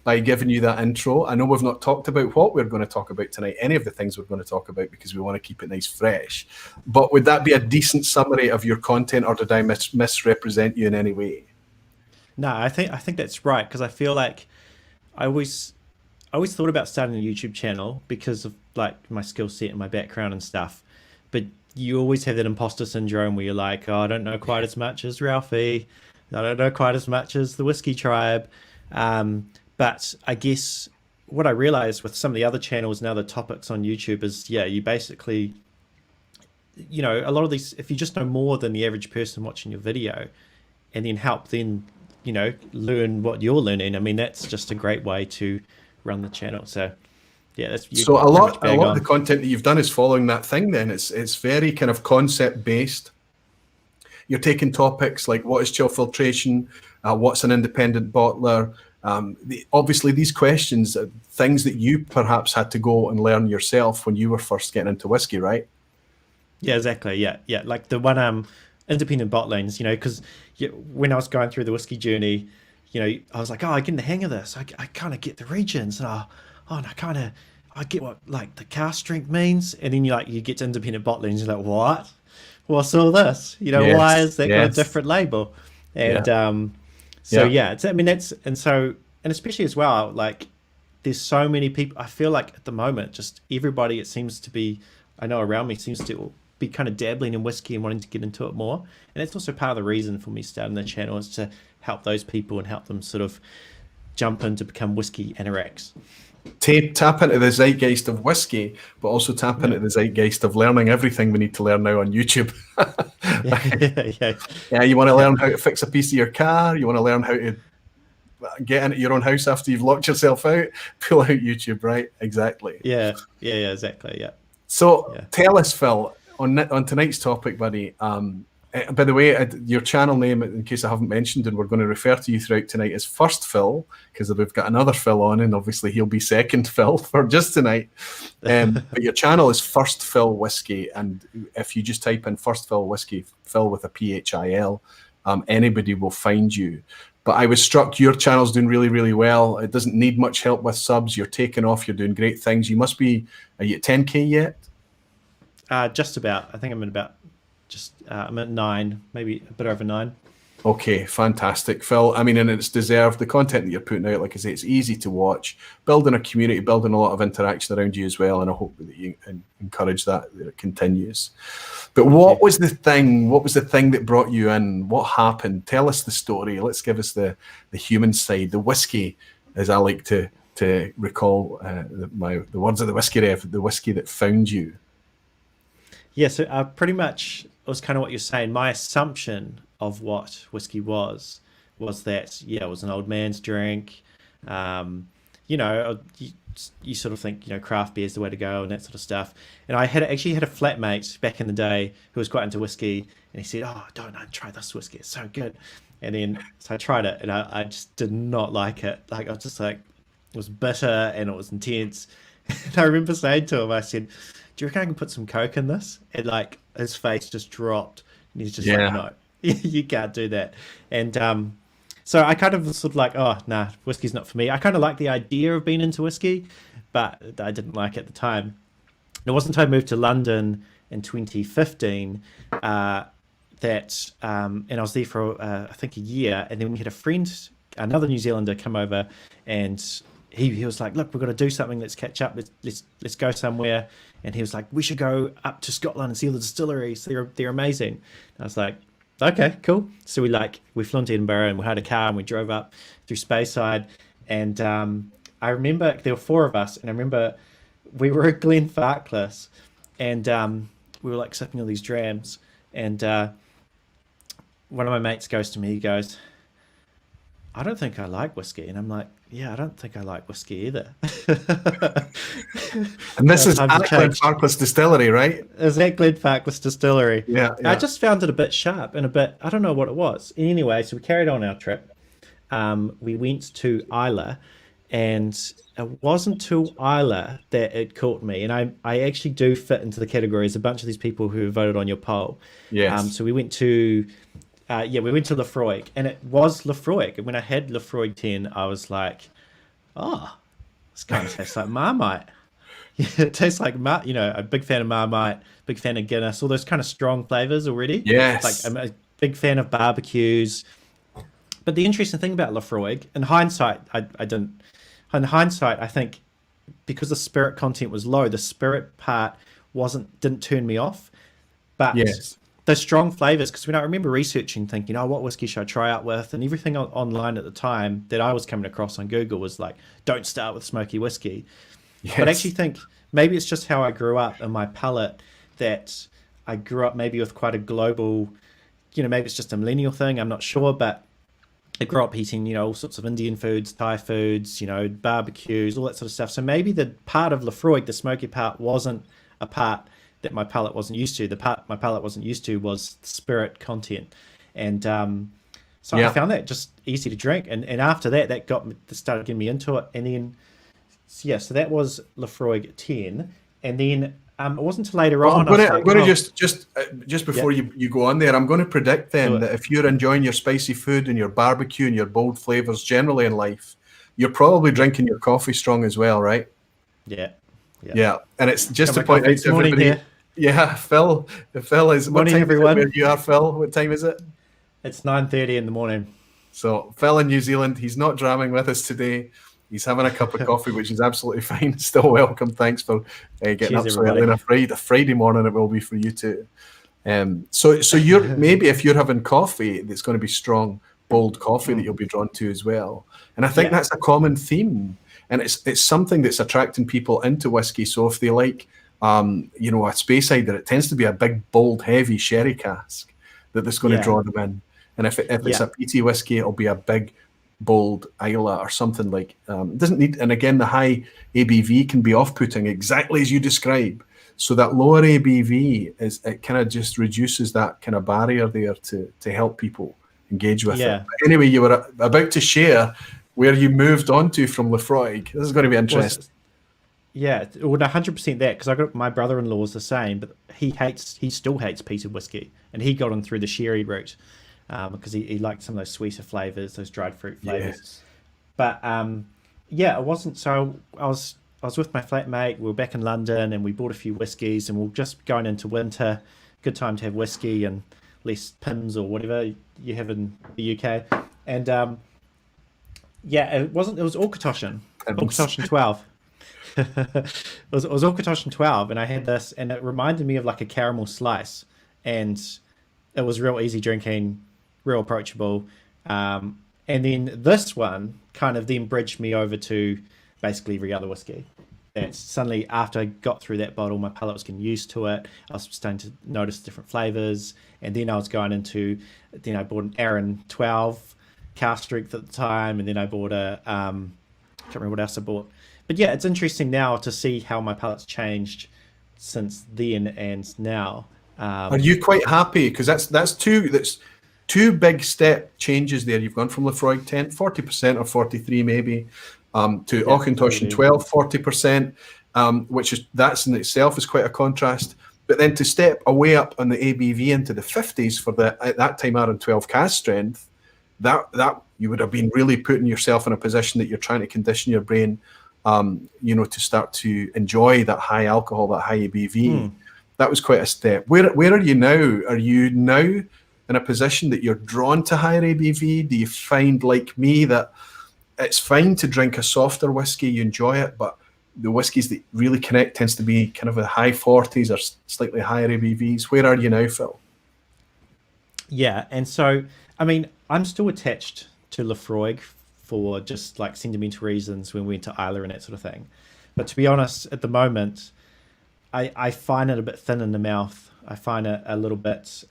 by giving you that intro. I know we've not talked about what we're going to talk about tonight, any of the things we're going to talk about, because we want to keep it nice fresh. But would that be a decent summary of your content, or did I misrepresent you in any way? No, I think that's right, because I feel like I always thought about starting a YouTube channel because of like my skill set and my background and stuff. But you always have that imposter syndrome where you're like, oh, I don't know quite as much as Ralphie. I don't know quite as much as the Whiskey Tribe. But I guess what I realized with some of the other channels and other topics on YouTube is, yeah, you basically, you know, a lot of these, if you just know more than the average person watching your video and then help them, you know, learn what you're learning, I mean, that's just a great way to run the channel. So yeah, that's so a lot of the content that you've done is following that thing. Then it's very kind of concept based. You're taking topics like what is chill filtration, what's an independent bottler. Obviously, these questions are things that you perhaps had to go and learn yourself when you were first getting into whiskey, right? Yeah, exactly. Yeah. Like the one independent bottlings, you know, because when I was going through the whiskey journey, you know, I was like, oh, I get the hang of this. I kind of get the regions, and I get what like the cask strength means, and then you get to independent bottlings, you're like, what? What's all this? You know, yes, why is that got a different label? And it's, I mean, and especially as well, like there's so many people. I feel like at the moment, just everybody, it seems to be, I know around me, seems to be kind of dabbling in whiskey and wanting to get into it more. And that's also part of the reason for me starting the channel, is to help those people and help them sort of jump in to become whiskey anoraks. Tap into the zeitgeist of whiskey, but also tap into the zeitgeist of learning everything we need to learn now on YouTube. Yeah, you want to learn how to fix a piece of your car, you want to learn how to get into your own house after you've locked yourself out, pull out YouTube, right? Exactly. Yeah, exactly, yeah. So tell us, Phil, on tonight's topic, buddy, by the way, your channel name, in case I haven't mentioned, and we're going to refer to you throughout tonight, is First Phil, because we've got another Phil on, and obviously he'll be second Phil for just tonight. But your channel is First Phil Whisky, and if you just type in First Phil Whisky, Phil with a PHIL, anybody will find you. But I was struck your channel's doing really, really well. It doesn't need much help with subs. You're taking off. You're doing great things. You must be, are you at 10K yet? Just about. I think I'm at about, I'm at 9, maybe a bit over 9. Okay, fantastic, Phil. I mean, and it's deserved. The content that you're putting out, like I say, it's easy to watch, building a community, building a lot of interaction around you as well, and I hope that you encourage that it continues. But what was the thing? What was the thing that brought you in? What happened? Tell us the story. Let's give us the human side, the whiskey, as I like to recall the words of the Whiskey Rev, the whiskey that found you. Yeah, so pretty much it was kind of what you're saying. My assumption of what whiskey was that, yeah, it was an old man's drink. You know, you sort of think, you know, craft beer is the way to go and that sort of stuff. And I actually had a flatmate back in the day who was quite into whiskey, and he said, oh, don't try this whiskey, it's so good. And then so I tried it, and I just did not like it. Like I was just like, it was bitter and it was intense. And I remember saying to him, I said, "Do you reckon I can put some Coke in this?" And like his face just dropped, and he's just like, Yeah. "No, you can't do that." And so I kind of was sort of like, "Oh, nah, whiskey's not for me." I kind of like the idea of being into whiskey, but I didn't like it at the time. It wasn't until I moved to London in 2015 and I was there for I think a year, and then we had a friend, another New Zealander, come over, and he was like, "Look, we've got to do something. Let's catch up. Let's go somewhere." And he was like, "We should go up to Scotland and see all the distilleries. They're amazing." And I was like, "Okay, cool." So we flew into Edinburgh and we had a car and we drove up through Speyside, and I remember there were four of us, and I remember we were at Glenfarclas, and we were like sipping all these drams, and one of my mates goes to me, he goes, "I don't think I like whiskey." And I'm like, "Yeah, I don't think I like whiskey either." And this is Time to at change. Glenfarclas Distillery, right? Is that Glenfarclas Distillery? Yeah, I yeah. just found it a bit sharp and a bit, I don't know what it was. Anyway, so we carried on our trip. We went to Isla, and it wasn't till Isla that it caught me. And I actually do fit into the category as a bunch of these people who voted on your poll. Yes. So we went to, we went to Lafroig, and it was Lafroig. And when I had Lafroig 10, I was like, "Oh, this kind of tastes like Marmite." Yeah, it tastes like a big fan of Marmite, big fan of Guinness, all those kind of strong flavors already. Yes. Like I'm a big fan of barbecues. But the interesting thing about Lafroig, in hindsight, I didn't. In hindsight, I think because the spirit content was low, the spirit part didn't turn me off. But Yes. the strong flavors, because when I remember researching, thinking, "Oh, what whiskey should I try out with?" And everything online at the time that I was coming across on Google was like, "Don't start with smoky whiskey." But I Yes. actually think maybe it's just how I grew up in my palate, that I grew up maybe with quite a global, maybe it's just a millennial thing, I'm not sure, but I grew up eating, all sorts of Indian foods, Thai foods, barbecues, all that sort of stuff. So maybe the part of Lafroig, the smoky part, wasn't a part that my palate wasn't used to. The part my palate wasn't used to was spirit content. And so I Yeah. found that just easy to drink. And after that, started getting me into it. And then, so that was Lafroig 10. And then it wasn't until later Well, on. I'm going to just before Yeah. you go on there, I'm going to predict Do then it. that if you're enjoying your spicy food and your barbecue and your bold flavors generally in life, you're probably drinking your coffee strong as well, right? Yeah. Yeah. And it's just Got to my point coffee out this to morning everybody. here. Yeah, Phil is, what Morning, time is it everyone. where you are, Phil? What time is it? It's 9:30 in the morning. So Phil in New Zealand, he's not dramming with us today. He's having a cup of coffee, which is absolutely fine. Still welcome. Thanks for getting Cheers, up so early everybody. on a Friday morning. It will be for you too. So you're maybe if you're having coffee, that's going to be strong, bold coffee that you'll be drawn to as well. And I think Yeah. that's a common theme, and it's something that's attracting people into whiskey. So if they like, a Speyside, it tends to be a big, bold, heavy sherry cask that's going to Yeah. draw them in. And if it's a peaty whiskey, it'll be a big, bold Isla or something like. It doesn't need, and again, the high ABV can be off-putting, exactly as you describe. So that lower ABV it kind of just reduces that kind of barrier there to help people engage with it. But anyway, you were about to share where you moved on to from Lafroig. This is going to be interesting. Yeah, well, 100% that, because I got my brother-in-law is the same, but he still hates peated whiskey, and he got on through the sherry route because he liked some of those sweeter flavors, those dried fruit flavors. Yes. But it wasn't. So I was with my flatmate. We were back in London, and we bought a few whiskies, and we we're just going into winter. Good time to have whiskey and less Pims or whatever you have in the UK. And it wasn't. It was Auchentoshan. Auchentoshan 12. It was Auchentoshan 12, and I had this, and it reminded me of like a caramel slice, and it was real easy drinking, real approachable. And then this one kind of then bridged me over to basically every other whiskey. And suddenly, after I got through that bottle, my palate was getting used to it. I was starting to notice different flavors, and then I was going into. Then I bought an Aaron 12 cask strength at the time, and then I bought a I can't remember what else I bought. But yeah, it's interesting now to see how my palate's changed since then and now. Are you quite happy? Because that's two big step changes there. You've gone from Lafroig 10, 40% or 43 maybe, to Auchentoshan 12, 40%. which is that's in itself is quite a contrast. But then to step away up on the ABV into the 50s for the at that time R12 cask strength, that you would have been really putting yourself in a position that you're trying to condition your brain, to start to enjoy that high alcohol, that high ABV. That was quite a step. Where are you now? Are you now in a position that you're drawn to higher ABV? Do you find, like me, that it's fine to drink a softer whiskey, you enjoy it, but the whiskies that really connect tends to be kind of a high 40s or slightly higher ABVs? Where are you now, Phil? Yeah, and so, I mean, I'm still attached to Lefroy for just like sentimental reasons when we went to Isla and that sort of thing. But to be honest, at the moment, I find it a bit thin in the mouth. I find it a little bit,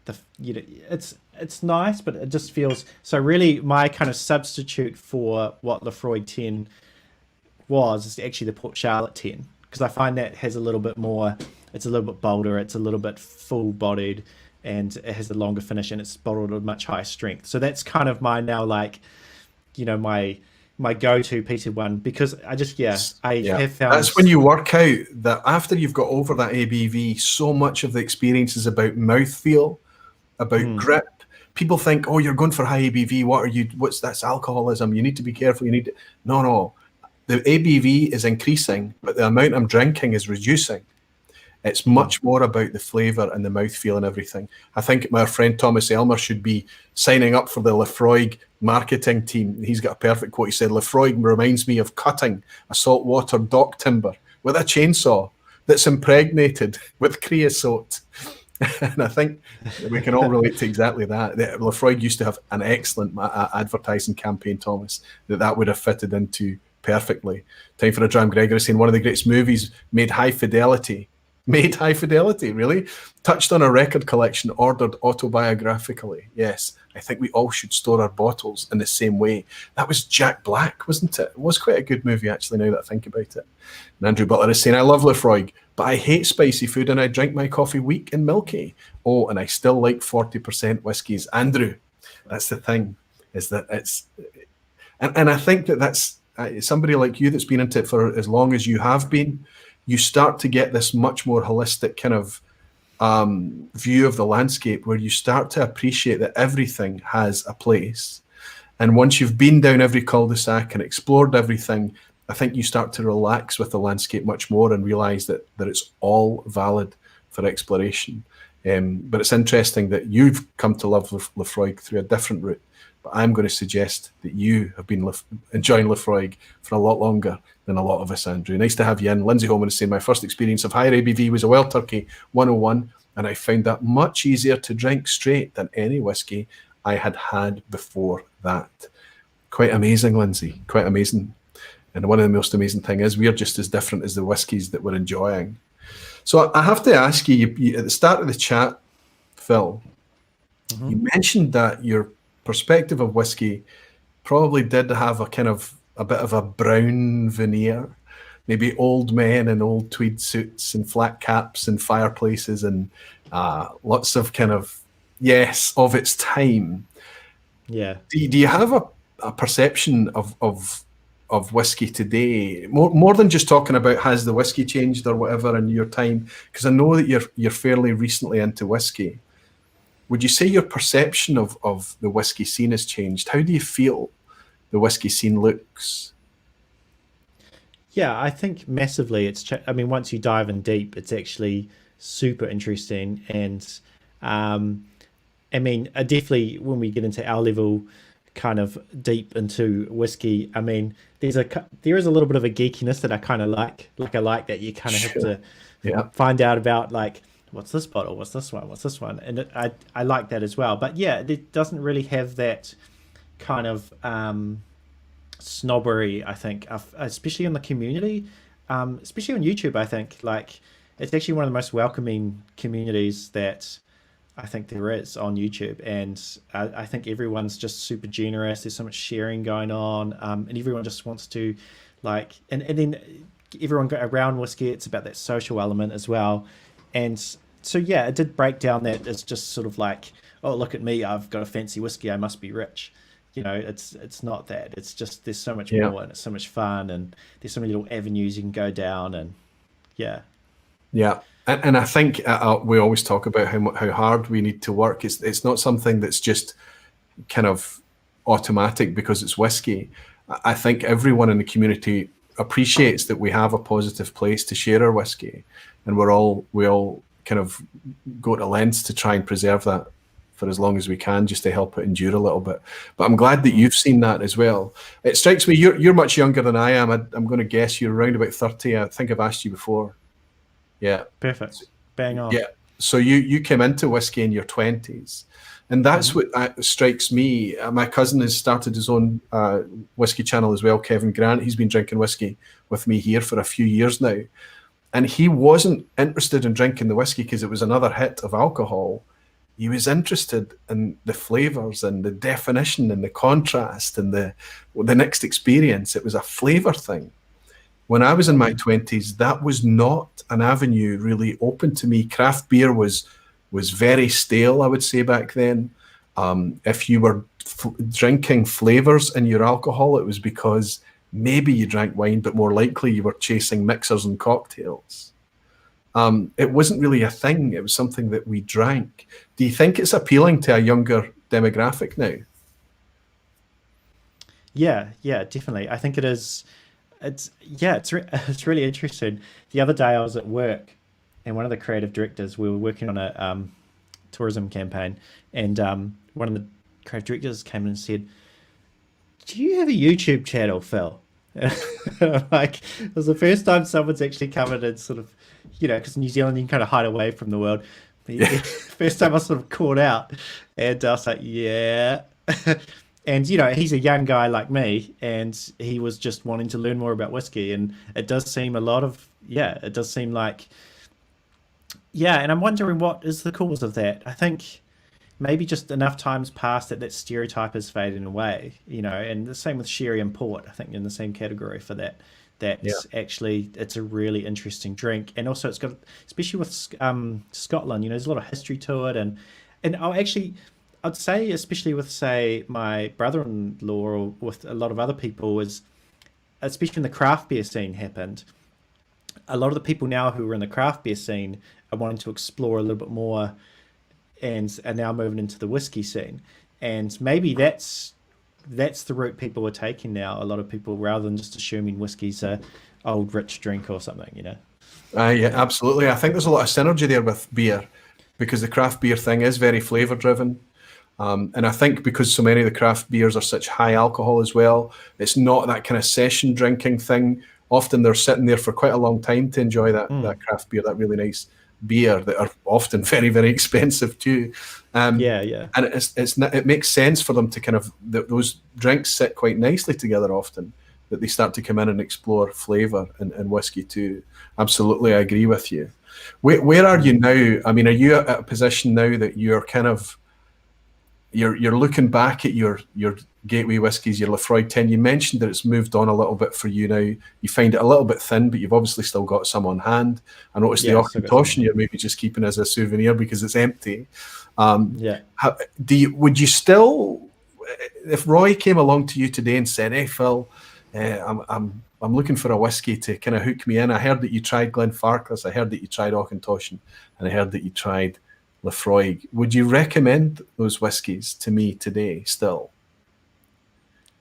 it's nice, but it just feels, so really my kind of substitute for what Lefroy 10 was is actually the Port Charlotte 10, because I find that has a little bit more, it's a little bit bolder, it's a little bit full bodied, and it has a longer finish, and it's bottled at a much higher strength. So that's kind of my now, like, my go-to peated one, because I have found that's when you work out that after you've got over that ABV, so much of the experience is about mouthfeel, about grip. People think, oh, you're going for high ABV. That's alcoholism. You need to be careful. No. The ABV is increasing, but the amount I'm drinking is reducing. It's much more about the flavour and the mouthfeel and everything. I think my friend Thomas Elmer should be signing up for the Lefroy marketing team. He's got a perfect quote. He said, Lefroy reminds me of cutting a saltwater dock timber with a chainsaw that's impregnated with creosote. And I think we can all relate to exactly that. Lefroy used to have an excellent advertising campaign, Thomas, that would have fitted into perfectly. Time for a Dram Gregory saying one of the greatest movies made high fidelity, really? Touched on a record collection ordered autobiographically. Yes, I think we all should store our bottles in the same way. That was Jack Black, wasn't it? It was quite a good movie, actually, now that I think about it. And Andrew Butler is saying, I love Lefroy, but I hate spicy food and I drink my coffee weak and milky. Oh, and I still like 40% whiskies. Andrew, that's the thing, is that it's... And I think that's somebody like you that's been into it for as long as you have been, you start to get this much more holistic kind of view of the landscape, where you start to appreciate that everything has a place. And once you've been down every cul-de-sac and explored everything, I think you start to relax with the landscape much more and realize that it's all valid for exploration. But it's interesting that you've come to love Lefroy through a different route. But I'm going to suggest that you have been enjoying Lefroy for a lot longer than a lot of us, Andrew. Nice to have you in. Lindsay Holman is saying, my first experience of higher ABV was a Wild Turkey 101, and I found that much easier to drink straight than any whiskey I had before that. Quite amazing, Lindsay. Quite amazing. And one of the most amazing thing is we're just as different as the whiskies that we're enjoying. So I have to ask you at the start of the chat, Phil, you mentioned that your perspective of whiskey probably did have a kind of a bit of a brown veneer, maybe old men in old tweed suits and flat caps and fireplaces and lots of kind of, of its time. Yeah. Do you have a perception of whiskey today, more than just talking about has the whiskey changed or whatever in your time? Because I know that you're fairly recently into whiskey. Would you say your perception of the whiskey scene has changed? How do you feel the whiskey scene looks? Yeah, I think massively. I mean, once you dive in deep, it's actually super interesting. And I mean, definitely when we get into our level, kind of deep into whiskey, I mean, there is a little bit of a geekiness that I kind of like. Like I like that you kind of have to find out about, like, what's this bottle? What's this one? What's this one? And I like that as well. But yeah, it doesn't really have that kind of snobbery, I think, especially in the community, especially on YouTube. I think like it's actually one of the most welcoming communities that I think there is on YouTube. And I think everyone's just super generous. There's so much sharing going on, and everyone just wants to like, and then everyone around whiskey, it's about that social element as well. And so, yeah, it did break down that it's just sort of like, oh, look at me, I've got a fancy whiskey, I must be rich. it's not that. It's just there's so much Yeah. more, and it's so much fun, and there's so many little avenues you can go down, and yeah. Yeah, and I think we always talk about how hard we need to work. It's not something that's just kind of automatic because it's whiskey. I think everyone in the community appreciates that we have a positive place to share our whiskey, and we all kind of go to lengths to try and preserve that for as long as we can, just to help it endure a little bit. But I'm glad that you've seen that as well. It strikes me you're much younger than I am. I'm going to guess you're around about 30. I think I've asked you before. Yeah. Perfect. Bang on. Yeah. So you came into whiskey in your 20s. And that's what strikes me. My cousin has started his own whiskey channel as well, Kevin Grant. He's been drinking whiskey with me here for a few years now. And he wasn't interested in drinking the whiskey because it was another hit of alcohol. He was interested in the flavors and the definition and the contrast and the next experience. It was a flavor thing. When I was in my 20s, that was not an avenue really open to me. Craft beer was very stale, I would say, back then. If you were drinking flavors in your alcohol, it was because maybe you drank wine, but more likely you were chasing mixers and cocktails. It wasn't really a thing. It was something that we drank. Do you think it's appealing to a younger demographic now? Yeah, definitely. I think it is. It's really interesting. The other day I was at work, and one of the creative directors, we were working on a tourism campaign, and one of the creative directors came in and said, "Do you have a YouTube channel, Phil?" Like, it was the first time someone's actually come in and sort of, because in New Zealand you can kind of hide away from the world. First time I sort of caught out, and I was like, yeah. And he's a young guy like me, and he was just wanting to learn more about whiskey, and it does seem like, and I'm wondering what is the cause of that. I think maybe just enough time's passed that stereotype is fading away, and the same with sherry and port, I think in the same category for that. Actually, it's a really interesting drink, and also it's got, especially with Scotland, there's a lot of history to it, and I'd say, especially with, say, my brother-in-law or with a lot of other people, is especially when the craft beer scene happened, a lot of the people now who are in the craft beer scene are wanting to explore a little bit more and are now moving into the whiskey scene. And maybe that's the route people are taking now, a lot of people, rather than just assuming whiskey's a old rich drink or something, Yeah, absolutely. I think there's a lot of synergy there with beer, because the craft beer thing is very flavour driven. And I think because so many of the craft beers are such high alcohol as well, it's not that kind of session drinking thing. Often they're sitting there for quite a long time to enjoy that craft beer, that really nice beer that are often very, very expensive too. And it makes sense for them to kind of, those drinks sit quite nicely together often, that they start to come in and explore flavour and whiskey too. Absolutely, I agree with you. Where are you now? I mean, are you at a position now that you're kind of, you're looking back at your gateway whiskies, your Lefroy 10. You mentioned that it's moved on a little bit for you now. You find it a little bit thin, but you've obviously still got some on hand. I noticed the Auchentoshan you're maybe just keeping as a souvenir because it's empty. Would you still, if Roy came along to you today and said, "Hey Phil, I'm looking for a whiskey to kind of hook me in. I heard that you tried Glenfarclas, I heard that you tried Auchentoshan, and I heard that you tried Lefroy," would you recommend those whiskies to me today still?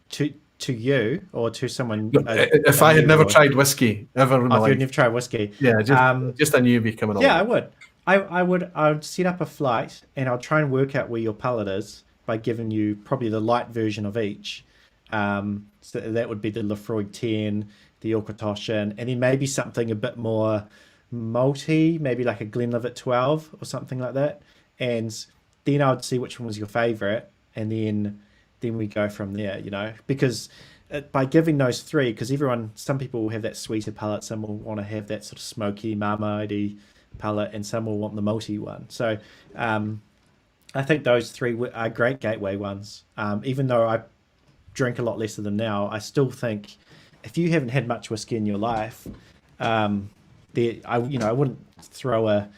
To you or to someone? If I had never tried whiskey ever in my life. If you'd never tried whiskey. Yeah, just a newbie coming along. Yeah, I would. I would set up a flight and I'll try and work out where your palate is by giving you probably the light version of each. So that would be the Lefroy 10, the Auchentoshan, and then maybe something a bit more malty, maybe like a Glenlivet 12 or something like that. And then I would see which one was your favorite, and then we go from there, because by giving those three, because some people will have that sweeter palate, some will want to have that sort of smoky, marmite palate, and some will want the malty one. So I think those three are great gateway ones. Even though I drink a lot less of them now, I still think if you haven't had much whiskey in your life, I wouldn't throw a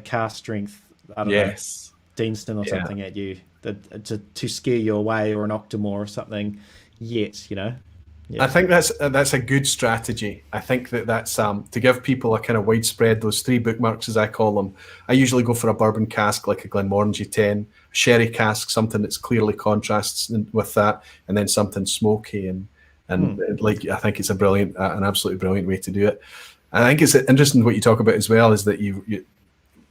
cask strength. I don't know. Deanston or Yeah. something at you to scare you away, or an Octomore or something. Yet, Yeah. I think that's a good strategy. I think that's to give people a kind of widespread, those 3 bookmarks as I call them. I usually go for a bourbon cask like a Glenmorangie 10, a sherry cask, something that's clearly contrasts with that, and then something smoky and like I think it's an absolutely brilliant way to do it. I think it's interesting what you talk about as well is that you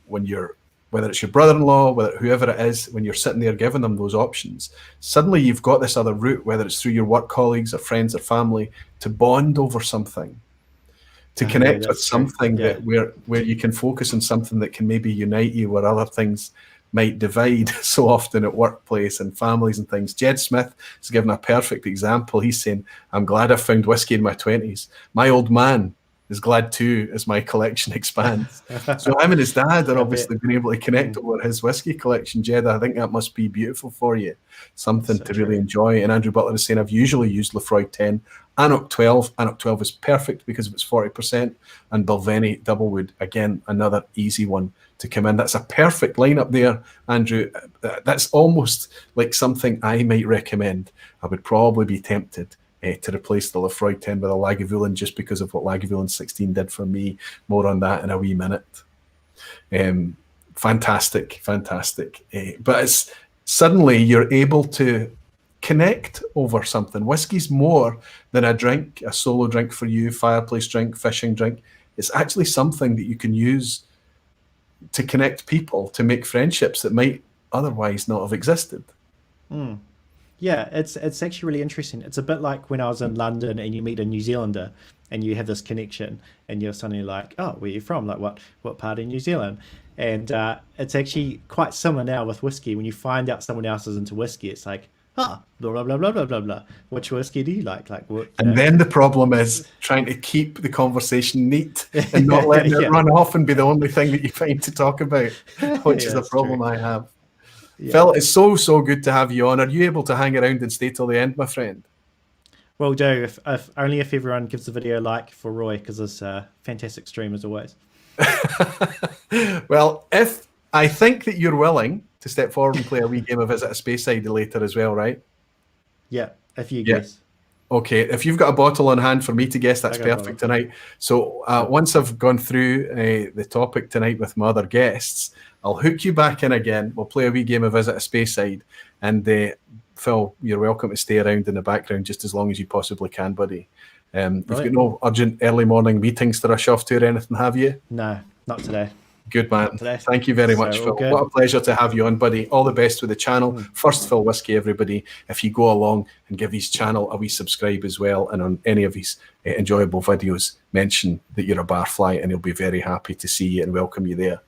when you're, whether it's your brother-in-law, whoever it is, when you're sitting there giving them those options, suddenly you've got this other route, whether it's through your work colleagues or friends or family, to bond over something, to connect with something that where you can focus on something that can maybe unite you where other things might divide so often at workplace and families and things. Jed Smith has given a perfect example. He's saying, I'm glad I found whiskey in my 20s. My old man is glad too as my collection expands. So him and his dad are obviously been able to connect over his whiskey collection. Jed, I think that must be beautiful for you. Something to really enjoy. And Andrew Butler is saying, I've usually used Lefroy 10. Annock 12. Annock 12 is perfect because of its 40%. And Balvenie Doublewood, again, another easy one to come in. That's a perfect lineup there, Andrew. That's almost like something I might recommend. I would probably be tempted to replace the Lefroy 10 with a Lagavulin just because of what Lagavulin 16 did for me. More on that in a wee minute. Fantastic. But it's suddenly you're able to connect over something. Whiskey's more than a drink, a solo drink for you, fireplace drink, fishing drink. It's actually something that you can use to connect people, to make friendships that might otherwise not have existed. Yeah, it's actually really interesting. It's a bit like when I was in London and you meet a New Zealander and you have this connection and you're suddenly like, oh, where are you from? Like what part of New Zealand? And it's actually quite similar now with whiskey. When you find out someone else is into whiskey, it's like, blah, blah, blah, blah, blah, blah, blah. Which whiskey do you like? Then the problem is trying to keep the conversation neat and not letting it run off and be the only thing that you find to talk about, which is the problem I have. Yeah. Phil, it's so good to have you on. Are you able to hang around and stay till the end, my friend? Well, Joe, if everyone gives the video a like for Roy, because it's a fantastic stream as always. Well, if I think that you're willing to step forward and play a wee game of Visit a Speyside later as well, right? Yeah, if you guess. Okay, if you've got a bottle on hand for me to guess, that's perfect tonight. So once I've gone through the topic tonight with my other guests, I'll hook you back in again. We'll play a wee game of Visit a Speyside. And Phil, you're welcome to stay around in the background just as long as you possibly can, buddy. You've got no urgent early morning meetings to rush off to or anything, have you? No, not today. Good man. Thank you very much, Phil. What a pleasure to have you on, buddy. All the best with the channel. First Phil Whiskey, everybody. If you go along and give his channel a wee subscribe as well, and on any of his enjoyable videos, mention that you're a barfly, and he'll be very happy to see you and welcome you there.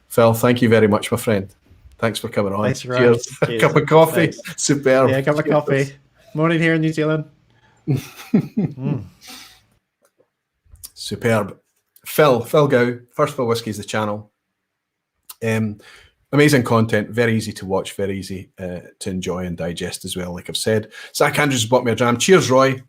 Phil, thank you very much, my friend. Thanks for coming on. Thanks, Cheers. A cup of coffee. Thanks. Superb. Yeah, a cup of coffee. Morning here in New Zealand. Superb. Phil Gow, First Phil Whiskey is the channel. Amazing content, very easy to watch, very easy to enjoy and digest as well, like I've said. Zach Andrews bought me a dram. Cheers, Roy.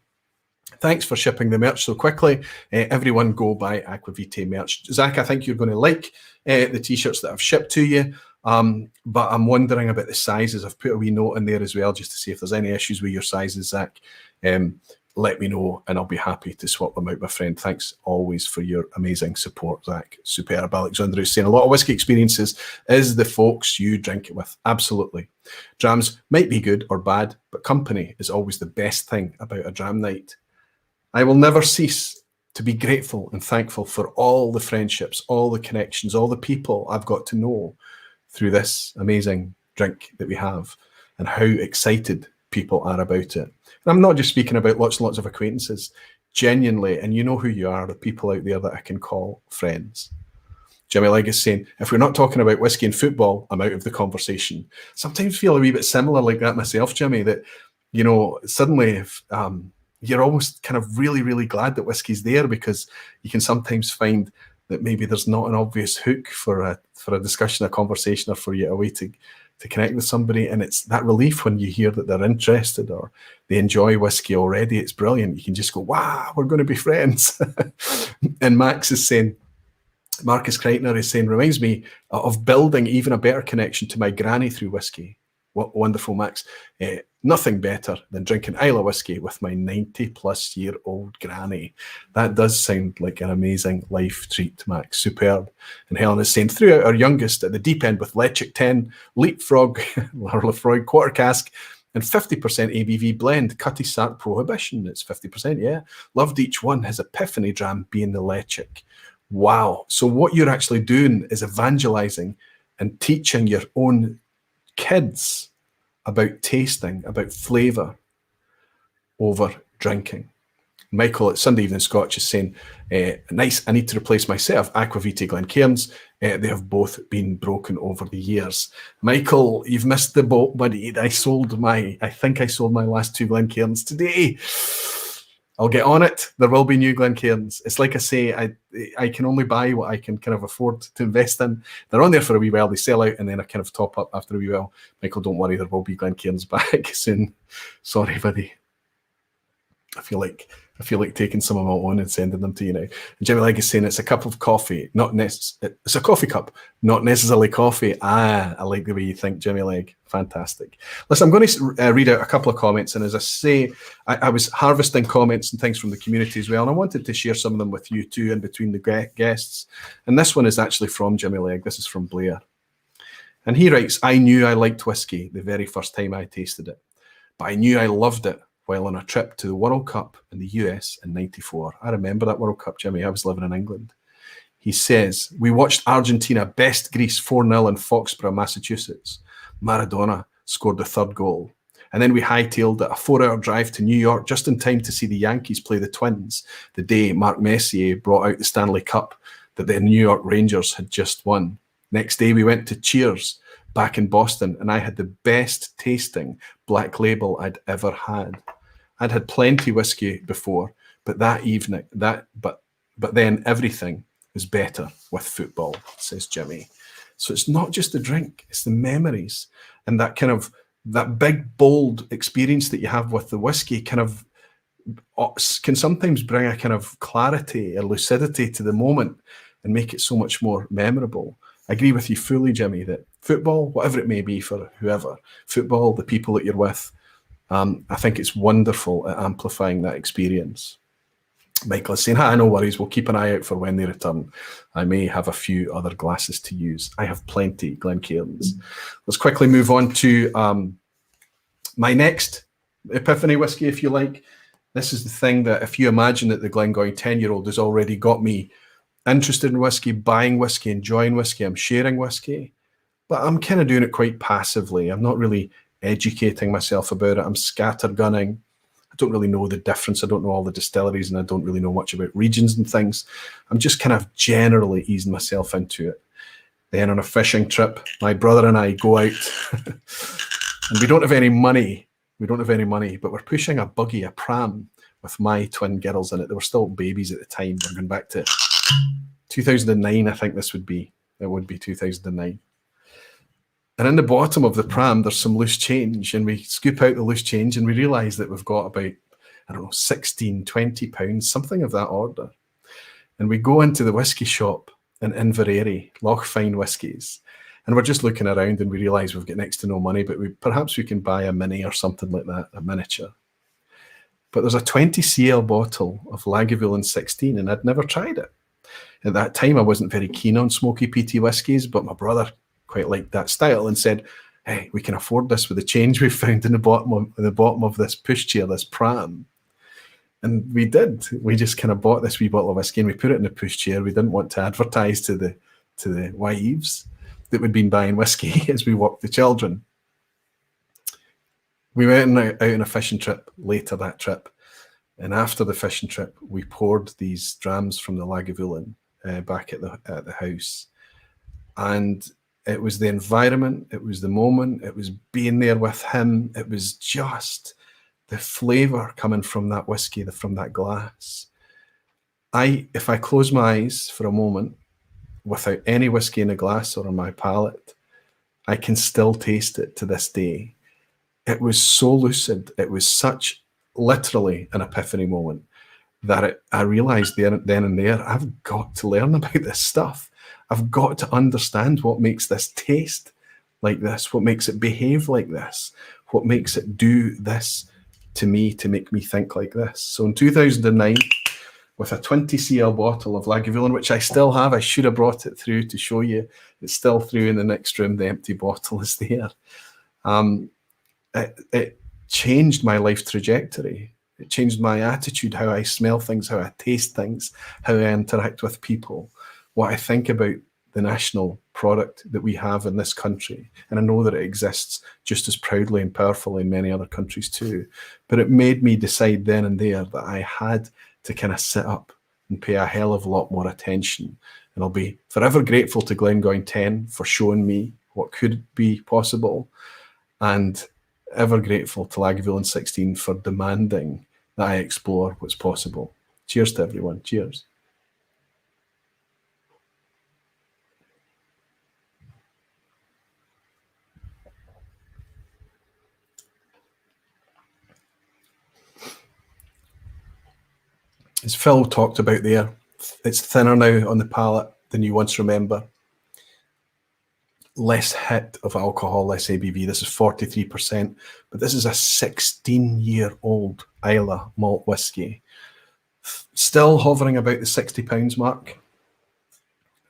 Thanks for shipping the merch so quickly. Everyone go buy Aquavitae merch. Zach, I think you're going to like the t-shirts that I've shipped to you, but I'm wondering about the sizes. I've put a wee note in there as well just to see if there's any issues with your sizes, Zach. Let me know and I'll be happy to swap them out, my friend. Thanks always for your amazing support, Zach. Superb. Alexander is saying a lot of whiskey experiences is the folks you drink it with. Absolutely. Drams might be good or bad, but company is always the best thing about a dram night. I will never cease to be grateful and thankful for all the friendships, all the connections, all the people I've got to know through this amazing drink that we have and how excited people are about it. And I'm not just speaking about lots and lots of acquaintances, genuinely, and you know who you are, the people out there that I can call friends. Jimmy Legg is saying, if we're not talking about whiskey and football, I'm out of the conversation. Sometimes feel a wee bit similar like that myself, Jimmy, that, you know, suddenly if, you're almost kind of really, really glad that whiskey's there because you can sometimes find that maybe there's not an obvious hook for a discussion, a conversation, or for you a way to connect with somebody. And it's that relief when you hear that they're interested or they enjoy whiskey already. It's brilliant. You can just go, wow, we're going to be friends. And Max is saying, Marcus Kreitner is saying, reminds me of building even a better connection to my granny through whiskey. What wonderful, Max. Nothing better than drinking Isla whiskey with my 90-plus-year-old granny. That does sound like an amazing life treat, Max. Superb. And Helen is saying, throughout our youngest at the deep end with Lechic 10, Leapfrog, Lafroig quarter cask, and 50% ABV blend, Cutty Sark Prohibition. It's 50%, yeah. Loved each one, his epiphany dram being the Lechic. Wow. So what you're actually doing is evangelizing and teaching your own kids about tasting, about flavour over drinking. Michael at Sunday Evening Scotch is saying, nice, I need to replace my set of Aquavitae Glencairns. They have both been broken over the years. Michael, you've missed the boat, buddy. I think I sold my last 2 Glencairns today. I'll get on it. There will be new Glencairns. It's like I say, I can only buy what I can kind of afford to invest in. They're on there for a wee while. They sell out and then I kind of top up after a wee while. Michael, don't worry. There will be Glencairns back soon. Sorry, buddy. I feel like taking some of my own and sending them to you now. And Jimmy Legg is saying it's a cup of coffee, it's a coffee cup, not necessarily coffee. I like the way you think, Jimmy Legg. Fantastic. Listen, I'm going to read out a couple of comments, and as I say, I was harvesting comments and things from the community as well, and I wanted to share some of them with you too in between the guests. And this one is actually from Jimmy Legg. This is from Blair. And he writes, I knew I liked whiskey the very first time I tasted it, but I knew I loved it while on a trip to the World Cup in the US in '94. I remember that World Cup, Jimmy. I was living in England. He says, we watched Argentina best Greece 4-0 in Foxborough, Massachusetts. Maradona scored the 3rd goal. And then we hightailed it a 4-hour drive to New York just in time to see the Yankees play the Twins the day Mark Messier brought out the Stanley Cup that the New York Rangers had just won. Next day we went to Cheers back in Boston, and I had the best tasting Black Label I'd ever had. I'd had plenty whiskey before, but that evening, but then everything was better with football, says Jimmy. So it's not just the drink, it's the memories and that kind of that big, bold experience that you have with the whiskey kind of can sometimes bring a kind of clarity or lucidity to the moment and make it so much more memorable. I agree with you fully, Jimmy, that football, whatever it may be for whoever, football, the people that you're with, I think it's wonderful at amplifying that experience. Michael is saying, hi, no worries. We'll keep an eye out for when they return. I may have a few other glasses to use. I have plenty, Glencairns. Let's quickly move on to my next epiphany whiskey, if you like. This is the thing that if you imagine that the Glengoyne 10-year-old has already got me interested in whiskey, buying whiskey, enjoying whiskey, I'm sharing whiskey, but I'm kind of doing it quite passively. I'm not really educating myself about it. I'm scattergunning. I don't really know the difference. I don't know all the distilleries, and I don't really know much about regions and things. I'm just kind of generally easing myself into it. Then on a fishing trip, my brother and I go out and we don't have any money. But we're pushing a buggy, a pram with my twin girls in it. They were still babies at the time. We're going back to 2009, I think this would be. It would be 2009. And in the bottom of the pram, there's some loose change, and we scoop out the loose change and we realise that we've got about, 16, 20 pounds, something of that order. And we go into the whiskey shop in Inverary, Lochfine Whiskies, and we're just looking around and we realise we've got next to no money, but perhaps we can buy a mini or something like that, a miniature. But there's a 20 cl bottle of Lagavulin 16, and I'd never tried it. At that time, I wasn't very keen on smoky peaty whiskies, but my brother quite liked that style and said, hey, we can afford this with the change we've found in the bottom of this pushchair, this pram. And we did. We just kind of bought this wee bottle of whiskey and we put it in the pushchair. We didn't want to advertise to the wives that we'd been buying whiskey as we walked the children. We went out on a fishing trip later that trip. And after the fishing trip, we poured these drams from the Lagavulin back at the house. And it was the environment, it was the moment, it was being there with him. It was just the flavour coming from that whiskey, from that glass. If I close my eyes for a moment, without any whiskey in the glass or on my palate, I can still taste it to this day. It was so lucid. It was such literally an epiphany moment that I realized then and there, I've got to learn about this stuff. I've got to understand what makes this taste like this, what makes it behave like this, what makes it do this to me to make me think like this. So in 2009, with a 20 cl bottle of Lagavulin, which I still have, I should have brought it through to show you. It's still through in the next room. The empty bottle is there. It changed my life trajectory. It changed my attitude, how I smell things, how I taste things, how I interact with people, what I think about the national product that we have in this country. And I know that it exists just as proudly and powerfully in many other countries too. But it made me decide then and there that I had to kind of sit up and pay a hell of a lot more attention. And I'll be forever grateful to Glengoyne 10 for showing me what could be possible, and ever grateful to Lagavulin 16 for demanding that I explore what's possible. Cheers to everyone. Cheers. As Phil talked about there, it's thinner now on the palate than you once remember. Less hit of alcohol, less ABV. This is 43%, but this is a 16-year-old Islay malt whiskey. Still hovering about the £60 mark.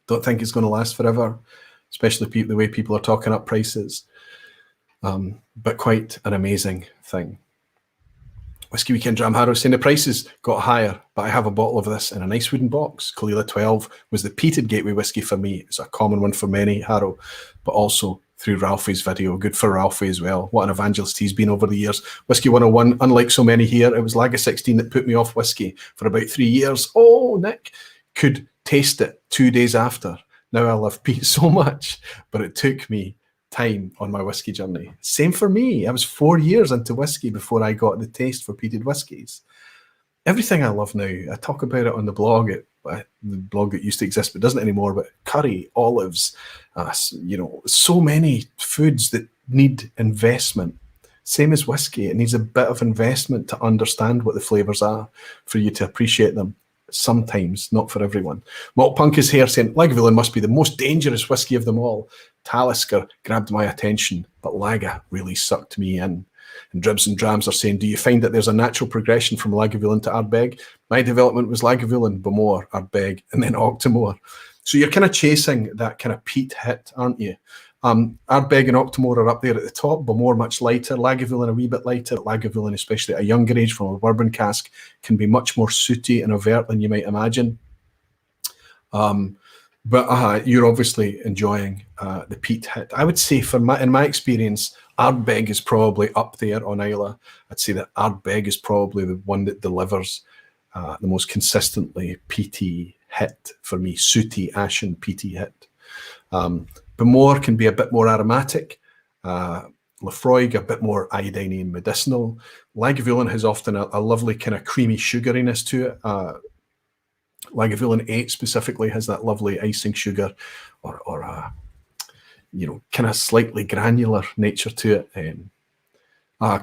Don't think it's going to last forever, especially the way people are talking up prices. But quite an amazing thing. Whiskey Weekend Dram Harrow saying the prices got higher, but I have a bottle of this in a nice wooden box. Kalila 12 was the peated gateway whiskey for me. It's a common one for many, Harrow, but also through Ralphie's video. Good for Ralphie as well. What an evangelist he's been over the years. Whiskey 101, unlike so many here, it was Lager 16 that put me off whiskey for about 3 years. Oh, Nick, could taste it 2 days after. Now I love peat so much, but it took me time on my whiskey journey. Same for me. I was 4 years into whiskey before I got the taste for peated whiskies. Everything I love now, I talk about it on the blog. The blog that used to exist but doesn't anymore, but curry, olives, so many foods that need investment. Same as whiskey. It needs a bit of investment to understand what the flavors are for you to appreciate them. Sometimes, not for everyone. Malt Punk is here saying Lagavulin must be the most dangerous whiskey of them all. Talisker grabbed my attention, but Lager really sucked me in. And Dribs and Drams are saying, do you find that there's a natural progression from Lagavulin to Ardbeg? My development was Lagavulin, Bowmore, Ardbeg, and then Octomore. So you're kind of chasing that kind of peat hit, aren't you? Ardbeg and Octomore are up there at the top, Bowmore much lighter, Lagavulin a wee bit lighter. Lagavulin, especially at a younger age from a bourbon cask, can be much more sooty and overt than you might imagine. But you're obviously enjoying the peat hit. I would say, in my experience, Ardbeg is probably up there on Islay. I'd say that Ardbeg is probably the one that delivers the most consistently peaty hit for me, sooty, ashen, peaty hit. Bowmore can be a bit more aromatic. Lefroy a bit more iodine and medicinal. Lagavulin has often a lovely kind of creamy sugariness to it. Lagavulin 8 specifically has that lovely icing sugar or kind of slightly granular nature to it.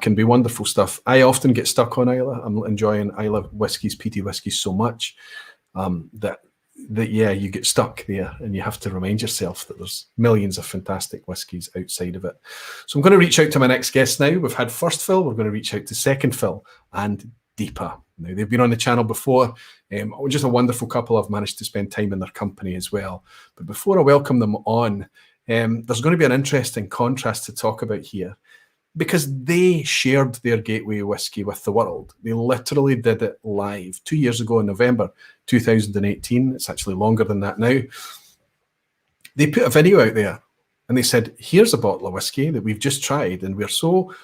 Can be wonderful stuff. I often get stuck on Islay. I'm enjoying Islay whiskies, peaty whiskies so much that you get stuck there and you have to remind yourself that there's millions of fantastic whiskies outside of it. So I'm going to reach out to my next guest now. We've had first Phil, we're going to reach out to second Phil and Deepa. Now, they've been on the channel before. Just a wonderful couple. I've managed to spend time in their company as well. But before I welcome them on, there's going to be an interesting contrast to talk about here, because they shared their gateway whiskey with the world. They literally did it live 2 years ago in November 2018. It's actually longer than that now. They put a video out there and they said, here's a bottle of whiskey that we've just tried, and we're so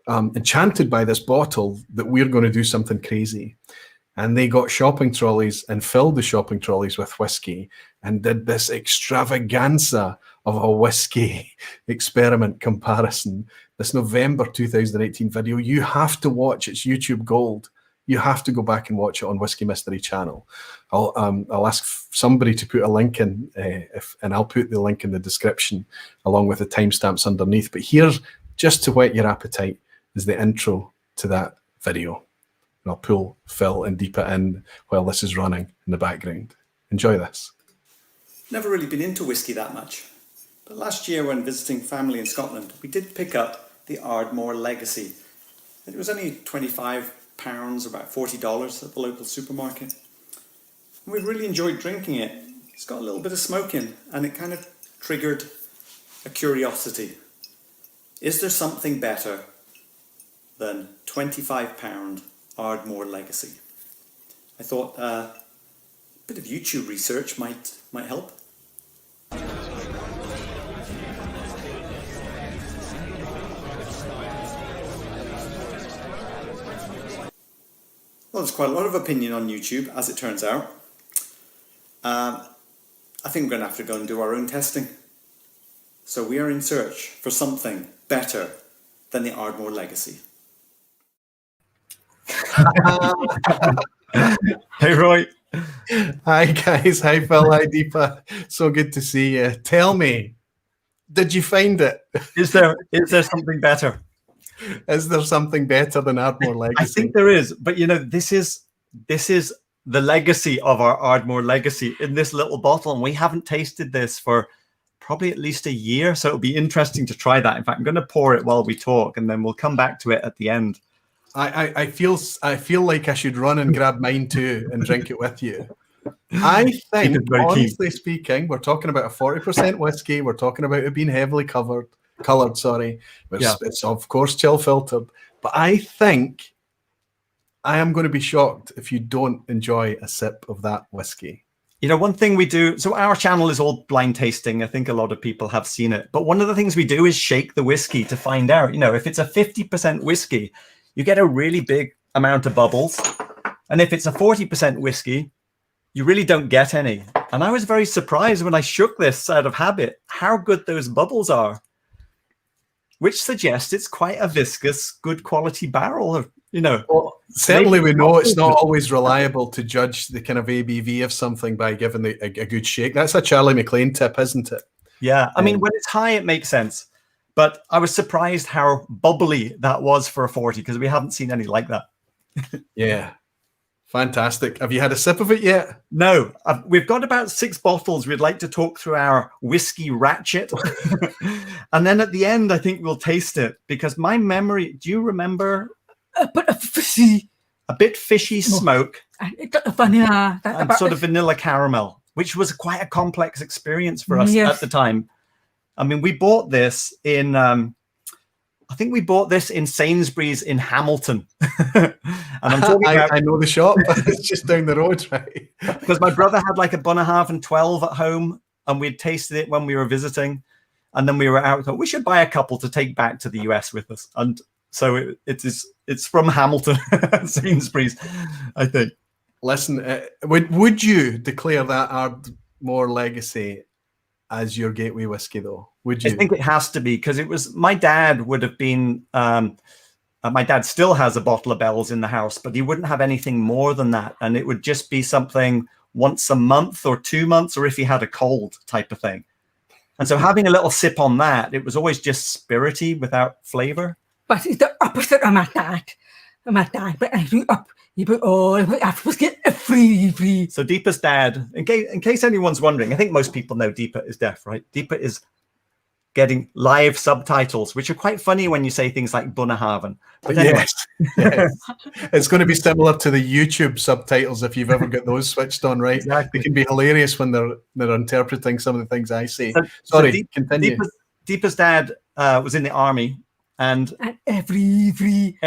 enchanted by this bottle that we're going to do something crazy. And they got shopping trolleys and filled the shopping trolleys with whiskey and did this extravaganza of a whiskey experiment comparison. This November 2018 video, you have to watch. It's YouTube gold. You have to go back and watch it on Whiskey Mystery channel. I'll ask somebody to put a link in, and I'll put the link in the description along with the timestamps underneath. But here's, just to whet your appetite, is the intro to that video. And I'll pull Phil and Deepa in while this is running in the background. Enjoy this. Never really been into whiskey that much. But last year when visiting family in Scotland, we did pick up the Ardmore Legacy. It was only £25, about $40 at the local supermarket. And we really enjoyed drinking it. It's got a little bit of smoke in, and it kind of triggered a curiosity. Is there something better than £25 Ardmore Legacy? I thought a bit of YouTube research might help. Well, there's quite a lot of opinion on YouTube, as it turns out. I think we're going to have to go and do our own testing. So we are in search for something better than the Ardmore Legacy. Hey, Roy. Hi, guys. Hi, Phil. Hi, Deepa. So good to see you. Tell me, did you find it? Is there something better? Is there something better than Ardmore Legacy? I think there is, but this is the legacy of our Ardmore Legacy in this little bottle, and we haven't tasted this for probably at least a year, so it'll be interesting to try that. In fact, I'm going to pour it while we talk, and then we'll come back to it at the end. I feel like I should run and grab mine too and drink it with you. I think, honestly speaking, we're talking about a 40% whiskey. We're talking about it being heavily colored. It's of course chill filtered, but I think I am going to be shocked if you don't enjoy a sip of that whiskey. One thing we do, so our channel is all blind tasting. I think a lot of people have seen it, but one of the things we do is shake the whiskey to find out, if it's a 50% whiskey, you get a really big amount of bubbles. And if it's a 40% whiskey, you really don't get any. And I was very surprised when I shook this out of habit, how good those bubbles are, which suggests it's quite a viscous, good quality barrel. Well, certainly we know it's not always reliable to judge the kind of ABV of something by giving a good shake. That's a Charlie McLean tip, isn't it? Yeah, I mean, when it's high, it makes sense. But I was surprised how bubbly that was for a 40, because we haven't seen any like that. Yeah. Fantastic. Have you had a sip of it yet? No. We've got about 6 bottles. We'd like to talk through our whiskey ratchet. And then at the end, I think we'll taste it, because my memory, do you remember? A bit fishy smoke vanilla, and sort of vanilla caramel, which was quite a complex experience for us at the time. I mean, we bought this in, I think we bought this in Sainsbury's in Hamilton. And I'm talking about, I know the shop. It's just down the road, right? Because my brother had like a Bunnahabhain 12 at home, and we'd tasted it when we were visiting. And then we were out, thought we should buy a couple to take back to the US with us. And so it's from Hamilton, Sainsbury's, I think. Listen, would you declare that Ardmore Legacy as your gateway whiskey, though? Would you? I think it has to be, because it was, my dad would have been, my dad still has a bottle of Bell's in the house, but he wouldn't have anything more than that. And it would just be something once a month or 2 months, or if he had a cold type of thing. And so having a little sip on that, it was always just spirity without flavor. But it's the opposite of my dad. But I grew up, whiskey free. So Deepa's dad, in case anyone's wondering, I think most people know Deepa is deaf, right? Deepa is getting live subtitles, which are quite funny when you say things like Bunnahabhain. But anyway. Yes. It's going to be similar to the YouTube subtitles if you've ever got those switched on, right? Exactly. They can be hilarious when they're interpreting some of the things I say. Sorry, continue. Deepa's dad was in the army. And every evening,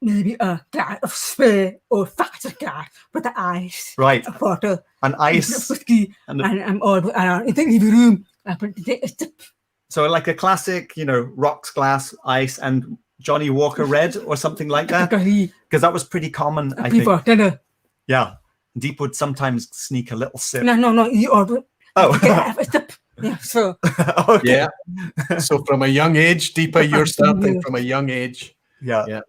maybe a glass of Spey or faster glass with the ice, right? Water and ice, whiskey, and I'm all around in the living room. I put a sip. So like a classic, rocks glass, ice, and Johnny Walker Red or something like that, because that was pretty common. I think. Dinner. Yeah, Deep would sometimes sneak a little sip. No, you order. Oh. A sip. Yeah, so okay. Yeah. So from a young age, Deepa, you're starting from a young age. Yeah.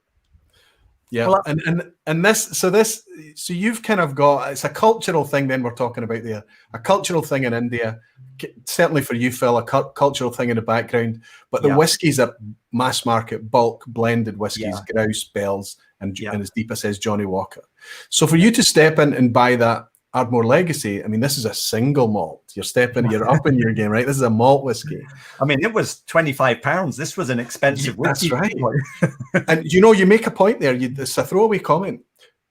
Yeah, Well, and so you've kind of got, it's a cultural thing. Then we're talking about there, a cultural thing in India. Certainly for you, Phil, a cultural thing in the background. But the whiskies are mass market, bulk blended whiskies, Grouse, Bells, and as Deepa says, Johnny Walker. So for you to step in and buy that Ardmore Legacy, I mean, this is a single malt. You're up in your game, right? This is a malt whiskey. I mean, it was £25. This was an expensive whiskey. That's right. And you make a point there. It's a throwaway comment,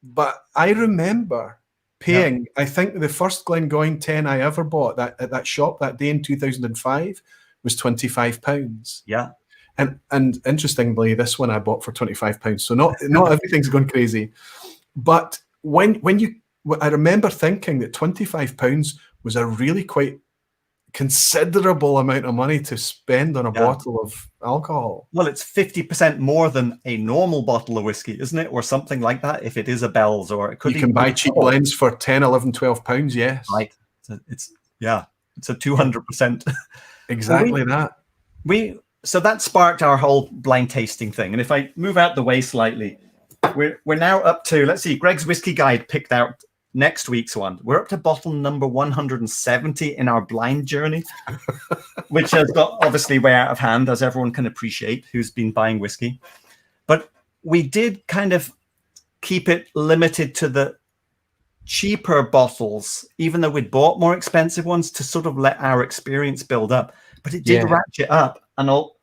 but I remember paying. I think the first Glengoyne 10 I ever bought at that shop that day in 2005 was £25. Yeah. And interestingly, this one I bought for £25. So not everything's gone crazy, but I remember thinking that £25 was a really quite considerable amount of money to spend on a bottle of alcohol. Well, it's 50% more than a normal bottle of whiskey, isn't it? Or something like that, if it is a Bell's, or it could. You can buy cheap blends for 10, 11, 12 pounds, yes. Right. It's a 200%. Exactly that. So that sparked our whole blind tasting thing. And if I move out the way slightly, we're now up to, let's see, Greg's Whiskey Guide picked out next week's one. We're up to bottle number 170 in our blind journey, which has got obviously way out of hand, as everyone can appreciate who's been buying whiskey. But we did kind of keep it limited to the cheaper bottles, even though we'd bought more expensive ones, to sort of let our experience build up. But it did ratchet up, and I'll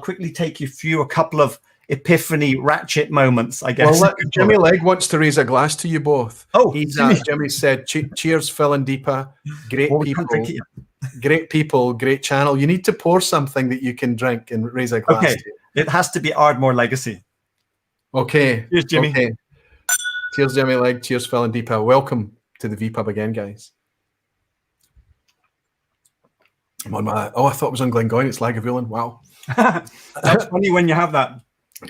quickly take you through a couple of epiphany ratchet moments, I guess. Well, look, Jimmy Legg wants to raise a glass to you both. Oh, Jimmy said, cheers, Phil and Deepa. Great people, great channel. You need to pour something that you can drink and raise a glass to. It has to be Ardmore Legacy. Okay. Cheers, Jimmy. Okay. Cheers, Jimmy Legg. Cheers, Phil and Deepa. Welcome to the vPub again, guys. I'm on I thought it was on Glengoyne. It's Lagavulin. Wow. That's funny when you have that.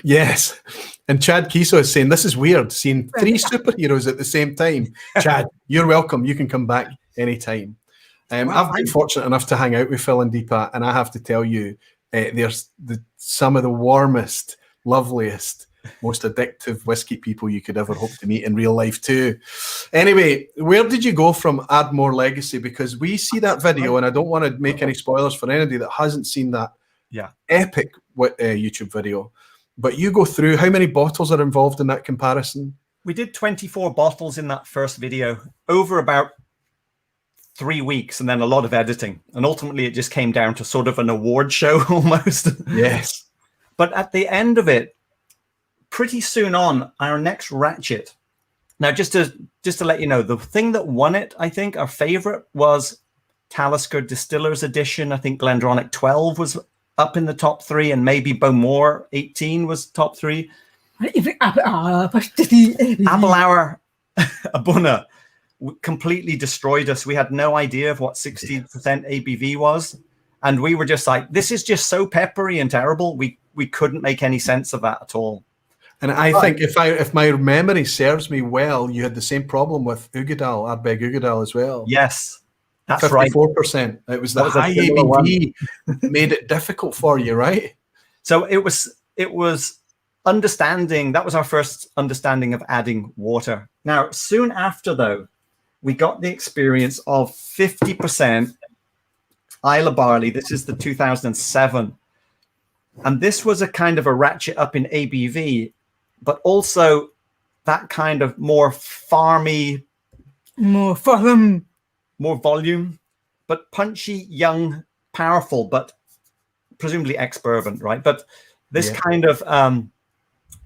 Yes. And Chad Kiso is saying, this is weird, seeing 3 superheroes at the same time. Chad, you're welcome. You can come back anytime. I've been fortunate enough to hang out with Phil and Deepa, and I have to tell you, they're some of the warmest, loveliest, most addictive whiskey people you could ever hope to meet in real life too. Anyway, where did you go from Ardmore Legacy? Because we see that video, and I don't want to make any spoilers for anybody that hasn't seen that epic YouTube video. But you go through, how many bottles are involved in that comparison? We did 24 bottles in that first video over about 3 weeks, and then a lot of editing. And ultimately, it just came down to sort of an award show almost. Yes. But at the end of it, pretty soon on, our next ratchet. Now, just to let you know, the thing that won it, I think, our favorite was Talisker Distillers Edition. I think Glendronach 12 was up in the top 3, and maybe Bowmore 18 was top 3. Abelauer Abuna completely destroyed us. We had no idea of what 60% ABV was, and we were just like, this is just so peppery and terrible. We couldn't make any sense of that at all. And I think if my memory serves me well, you had the same problem with Ugadal, Ardbeg Ugadal as well. Yes. That's 54%. It was the high ABV made it difficult for you, right? So it was understanding. That was our first understanding of adding water. Now, soon after, though, we got the experience of 50% Isla barley. This is the 2007. And this was a kind of a ratchet up in ABV, but also that kind of more farmy, more volume, but punchy, young, powerful, but presumably ex-bourbon, right? But this kind of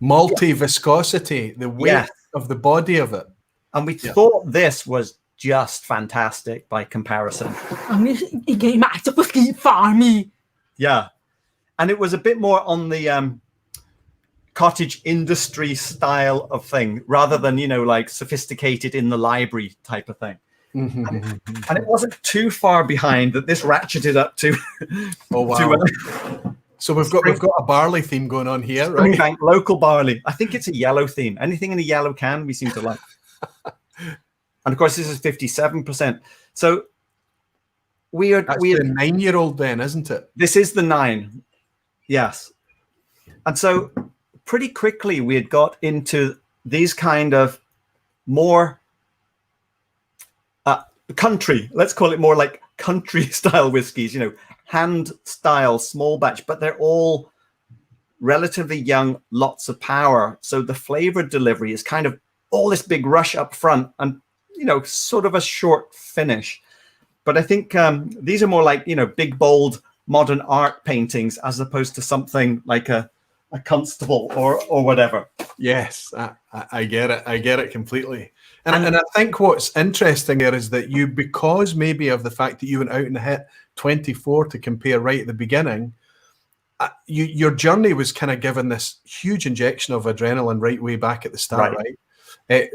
malty viscosity, the weight of the body of it. And we thought this was just fantastic by comparison. Yeah. And it was a bit more on the cottage industry style of thing, rather than, like sophisticated in the library type of thing. And it wasn't too far behind that this ratcheted up to. Oh wow! So we've got a barley theme going on here, right? Springbank local barley. I think it's a yellow theme. Anything in a yellow can, we seem to like. And of course, this is 57%. So that's the 9-year-old, then, isn't it? This is the 9. Yes. And so pretty quickly we had got into these kind of more country, let's call it more like country style whiskies, you know, hand style, small batch, but they're all relatively young, lots of power. So the flavor delivery is kind of all this big rush up front and, you know, sort of a short finish. But I think these are more like, you know, big, bold, modern art paintings as opposed to something like a constable or whatever. Yes, I get it. I get it completely. And I think what's interesting there is that you, because maybe of the fact that you went out and hit 24 to compare right at the beginning, your journey was kind of given this huge injection of adrenaline right way back at the start, right?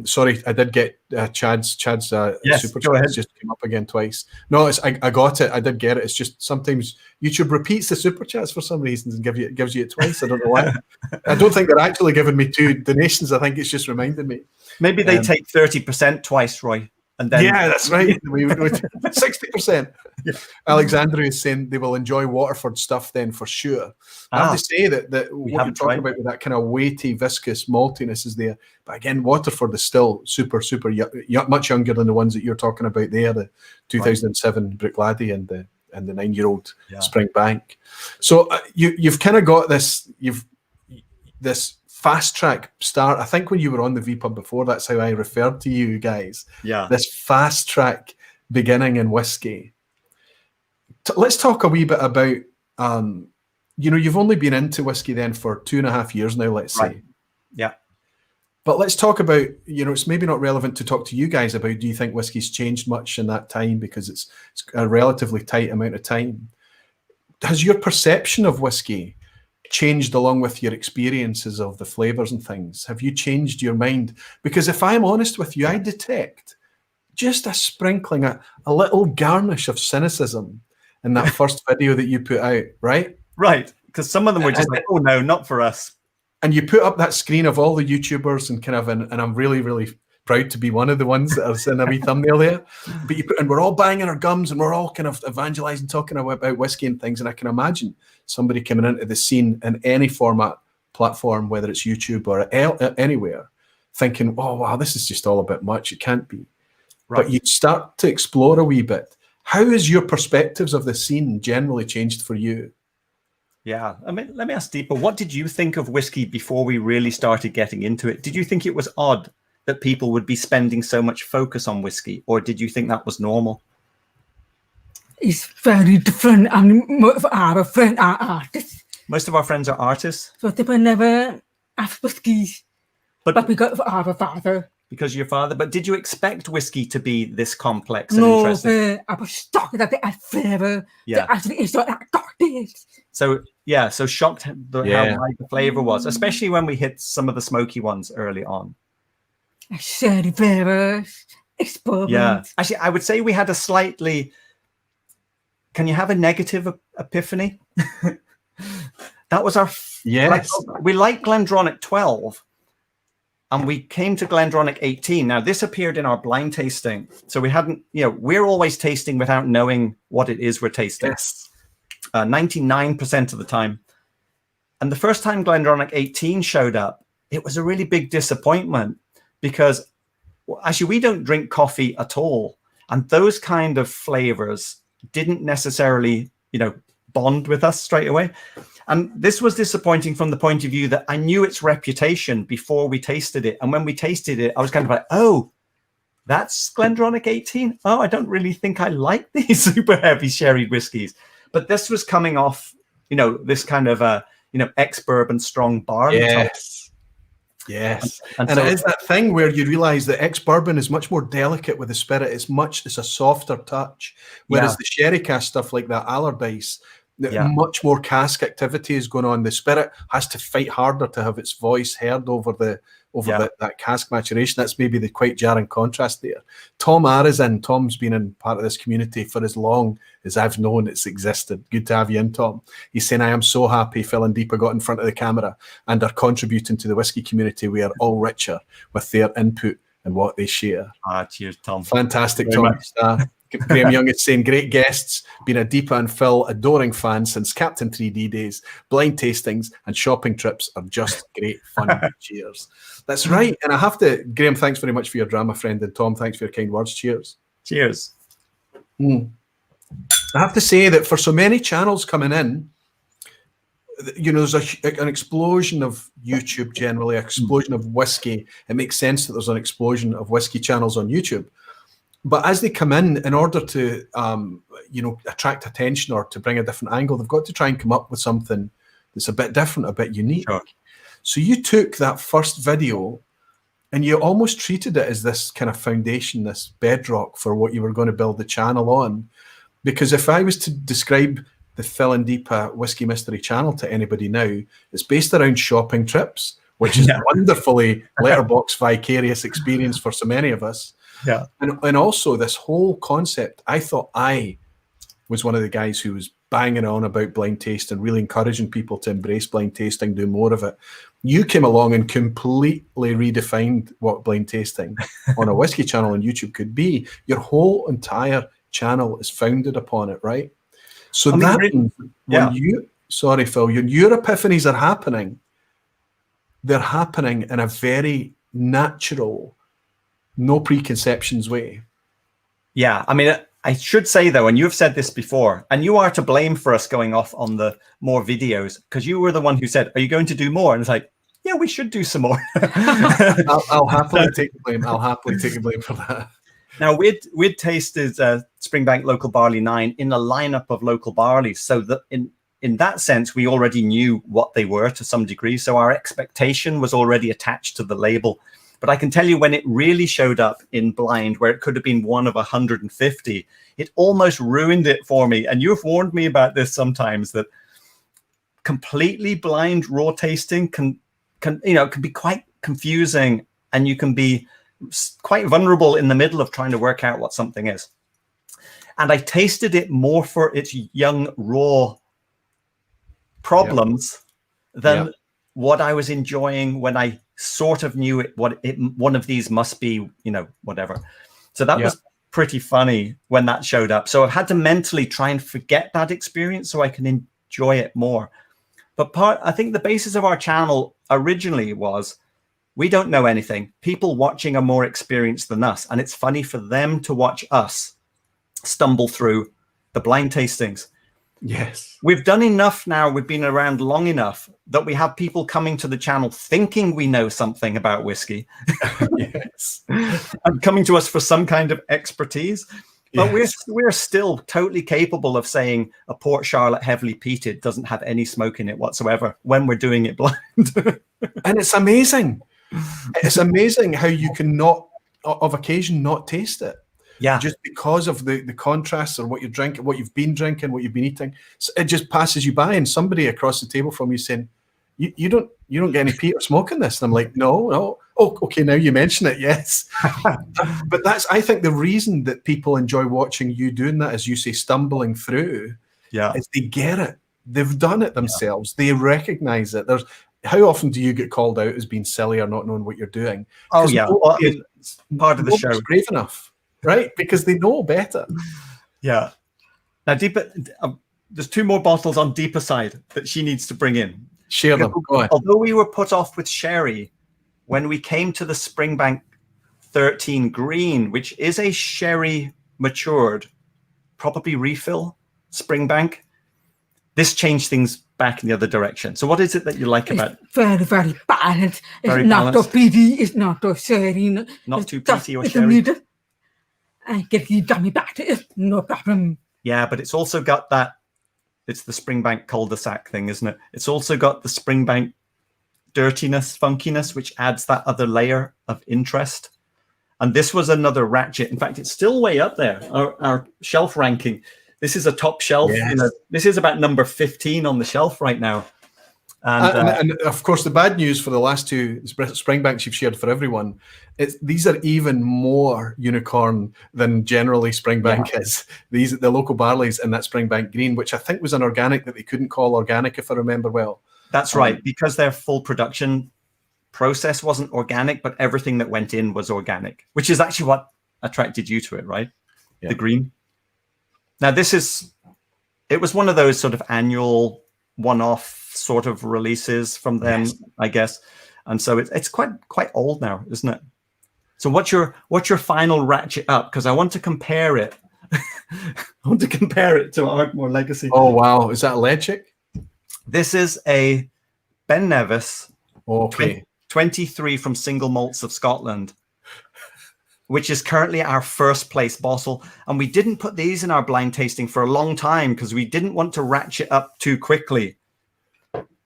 Sorry, I did get Chad's yes, super chat just came up again twice. No, I got it. I did get it. It's just sometimes YouTube repeats the super chats for some reason and gives you it twice. I don't know why. I don't think they're actually giving me 2 donations. I think it's just reminding me. Maybe they take 30% twice, Roy. And then that's right. We would 60%. Alexandra is saying they will enjoy Waterford stuff then for sure. I have to say that what you're talking about with that kind of weighty, viscous maltiness is there. But again, Waterford is still super, super much younger than the ones that you're talking about there, the 2007 Brooklady and the 9-year-old Springbank. So you've kind of got this fast track start. I think when you were on the vPub before, that's how I referred to you guys. Yeah. This fast track beginning in whiskey. Let's talk a wee bit about, you know, you've only been into whiskey then for 2.5 years now, let's say. Yeah. But let's talk about, you know, it's maybe not relevant to talk to you guys about, do you think whiskey's changed much in that time? Because it's a relatively tight amount of time. Has your perception of whiskey changed along with your experiences of the flavors and things? Have you changed your mind? Because if I'm honest with you, I detect just a sprinkling, a little garnish of cynicism in that first video that you put out, right? Right, because some of them were just like, oh no, not for us. And you put up that screen of all the YouTubers and kind of, and I'm really, really proud to be one of the ones that are in a wee thumbnail there. But you put, and we're all banging our gums and we're all kind of evangelizing, talking about whiskey and things. And I can imagine somebody coming into the scene in any format platform, whether it's YouTube or anywhere, thinking, oh, wow, this is just all a bit much. It can't be. Right. But you start to explore a wee bit. How has your perspectives of the scene generally changed for you? Yeah, I mean, let me ask Deepa, what did you think of whiskey before we really started getting into it? Did you think it was odd that people would be spending so much focus on whiskey, or did you think that was normal? It's very different. I mean, most of our friends are artists. Most of our friends are artists? So they will never have whiskeys, but because of our father. Because of your father? But did you expect whiskey to be this complex and interesting? I was shocked that they had flavor. Yeah. They actually is not that cocktails. So, yeah, so shocked how light the flavor was, especially when we hit some of the smoky ones early on. Sherry flavors, experiments. Yeah, actually, I would say we had a slightly. Can you have a negative epiphany? That was our. Yes. We liked Glendronach 12, and we came to Glendronach 18. Now, this appeared in our blind tasting, so we hadn't. You know, we're always tasting without knowing what it is we're tasting. Yes. 99% of the time, and the first time Glendronach 18 showed up, it was a really big disappointment. Because actually, we don't drink coffee at all. And those kind of flavors didn't necessarily, you know, bond with us straight away. And this was disappointing from the point of view that I knew its reputation before we tasted it. And when we tasted it, I was kind of like, oh, that's Glendronach 18? Oh, I don't really think I like these super heavy sherry whiskies. But this was coming off, you know, this kind of, you know, ex-bourbon strong bar. Yes. Yes, and so, it is that thing where you realise that ex-bourbon is much more delicate with the spirit. It's a softer touch, whereas the sherry cask stuff like that Allardyce, much more cask activity is going on. The spirit has to fight harder to have its voice heard over that cask maturation. That's maybe the quite jarring contrast there. Tom R is in. Tom's been in part of this community for as long as I've known it's existed. Good to have you in, Tom. He's saying, I am so happy Phil and Deepa got in front of the camera and are contributing to the whiskey community. We are all richer with their input and what they share. Cheers, Tom. Fantastic, Tom. Graham Young is saying, great guests, been a Deepa and Phil adoring fan since Captain 3D days. Blind tastings and shopping trips are just great fun. Cheers. That's right. And I have to, Graham, thanks very much for your drama friend. And Tom, thanks for your kind words. Cheers. Cheers. I have to say that for so many channels coming in, you know, there's an explosion of YouTube generally, an explosion of whiskey. It makes sense that there's an explosion of whiskey channels on YouTube. But as they come in order to, you know, attract attention or to bring a different angle, they've got to try and come up with something that's a bit different, a bit unique. Sure. So you took that first video and you almost treated it as this kind of foundation, this bedrock for what you were going to build the channel on. Because if I was to describe the Phil and Deepa Whiskey Mystery channel to anybody now, it's based around shopping trips, which is wonderfully letterbox vicarious experience for so many of us. Yeah. And also this whole concept, I thought I was one of the guys who was banging on about blind taste and really encouraging people to embrace blind tasting, do more of it. You came along and completely redefined what blind tasting on a whiskey channel on YouTube could be. Your whole entire channel is founded upon it, right? So that means when you, sorry, Phil, when your epiphanies are happening, they're happening in a very natural, no preconceptions way. Yeah, I mean, I should say though, and you've said this before, and you are to blame for us going off on the more videos, because you were the one who said, are you going to do more? And it's like, yeah, we should do some more. I'll happily take the blame. I'll happily take the blame for that. Now, we'd tasted Springbank Local Barley 9 in a lineup of local barleys. So that in that sense, we already knew what they were to some degree. So our expectation was already attached to the label. But I can tell you when it really showed up in blind, where it could have been one of 150, it almost ruined it for me. And you've warned me about this sometimes, that completely blind raw tasting can be quite confusing, and you can be quite vulnerable in the middle of trying to work out what something is. And I tasted it more for its young raw problems than what I was enjoying when I sort of knew one of these must be, you know, whatever. So that was pretty funny when that showed up. So I've had to mentally try and forget that experience so I can enjoy it more. But I think the basis of our channel originally was, we don't know anything. People watching are more experienced than us. And it's funny for them to watch us stumble through the blind tastings. Yes. We've done enough now. We've been around long enough that we have people coming to the channel thinking we know something about whiskey. Yes. And coming to us for some kind of expertise. But we're still totally capable of saying a Port Charlotte heavily peated doesn't have any smoke in it whatsoever when we're doing it blind. And it's amazing. It's amazing how you can not, of occasion, not taste it. Yeah. Just because of the contrasts or what you're drinking, what you've been drinking, what you've been eating. So it just passes you by, and somebody across the table from you saying, you don't get any peat or smoke in this. And I'm like, no. Oh, okay, now you mention it, yes. But that's, I think, the reason that people enjoy watching you doing that, as you say, stumbling through, is they get it. They've done it themselves. They recognize it. How often do you get called out as being silly or not knowing what you're doing? Oh, yeah. Well, it's part of the show. Brave enough, right? Because they know better. Yeah. Now, Deepa, there's 2 more bottles on Deepa's side that she needs to bring in. Share them. Go on. Although we were put off with sherry, when we came to the Springbank 13 Green, which is a sherry matured, probably refill Springbank, this changed things back in the other direction. So what is it that you like about it? Very, very balanced. Very it's not balanced. too peaty, it's not too sherry. Not too just peaty or in the sherry. middle. I get you dummy back to it, no problem. Yeah, but it's also got that, it's the Springbank cul-de-sac thing, isn't it? It's also got the Springbank dirtiness, funkiness, which adds that other layer of interest. And this was another ratchet. In fact, it's still way up there, our shelf ranking. This is a top shelf. Yes. You know, this is about number 15 on the shelf right now. And of course, the bad news for the last 2 Springbanks you've shared for everyone, these are even more unicorn than generally Springbank is. The local barleys in that Springbank Green, which I think was an organic that they couldn't call organic, if I remember well. That's right, because their full production process wasn't organic, but everything that went in was organic, which is actually what attracted you to it, right? Yeah. The green. Now it was one of those sort of annual one-off sort of releases from them, yes. I guess. And so it's quite old now, isn't it? So what's your final ratchet up? Because I want to compare it. I want to compare it to Ardmore Legacy. Oh wow, is that electric? This is a Ben Nevis, okay, 23 from Single Malts of Scotland, which is currently our first place bottle. And we didn't put these in our blind tasting for a long time because we didn't want to ratchet up too quickly.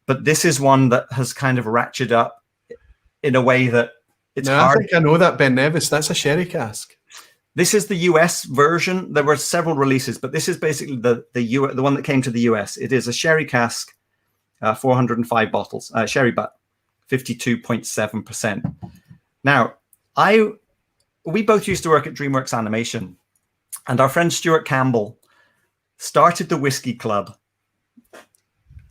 But this is one that has kind of ratcheted up in a way that it's hard. I think I know that Ben Nevis. That's a sherry cask. This is the US version. There were several releases, but this is basically the one that came to the US. It is a sherry cask, 405 bottles, sherry butt, 52.7%. Now, we both used to work at DreamWorks Animation, and our friend Stuart Campbell started the Whiskey Club.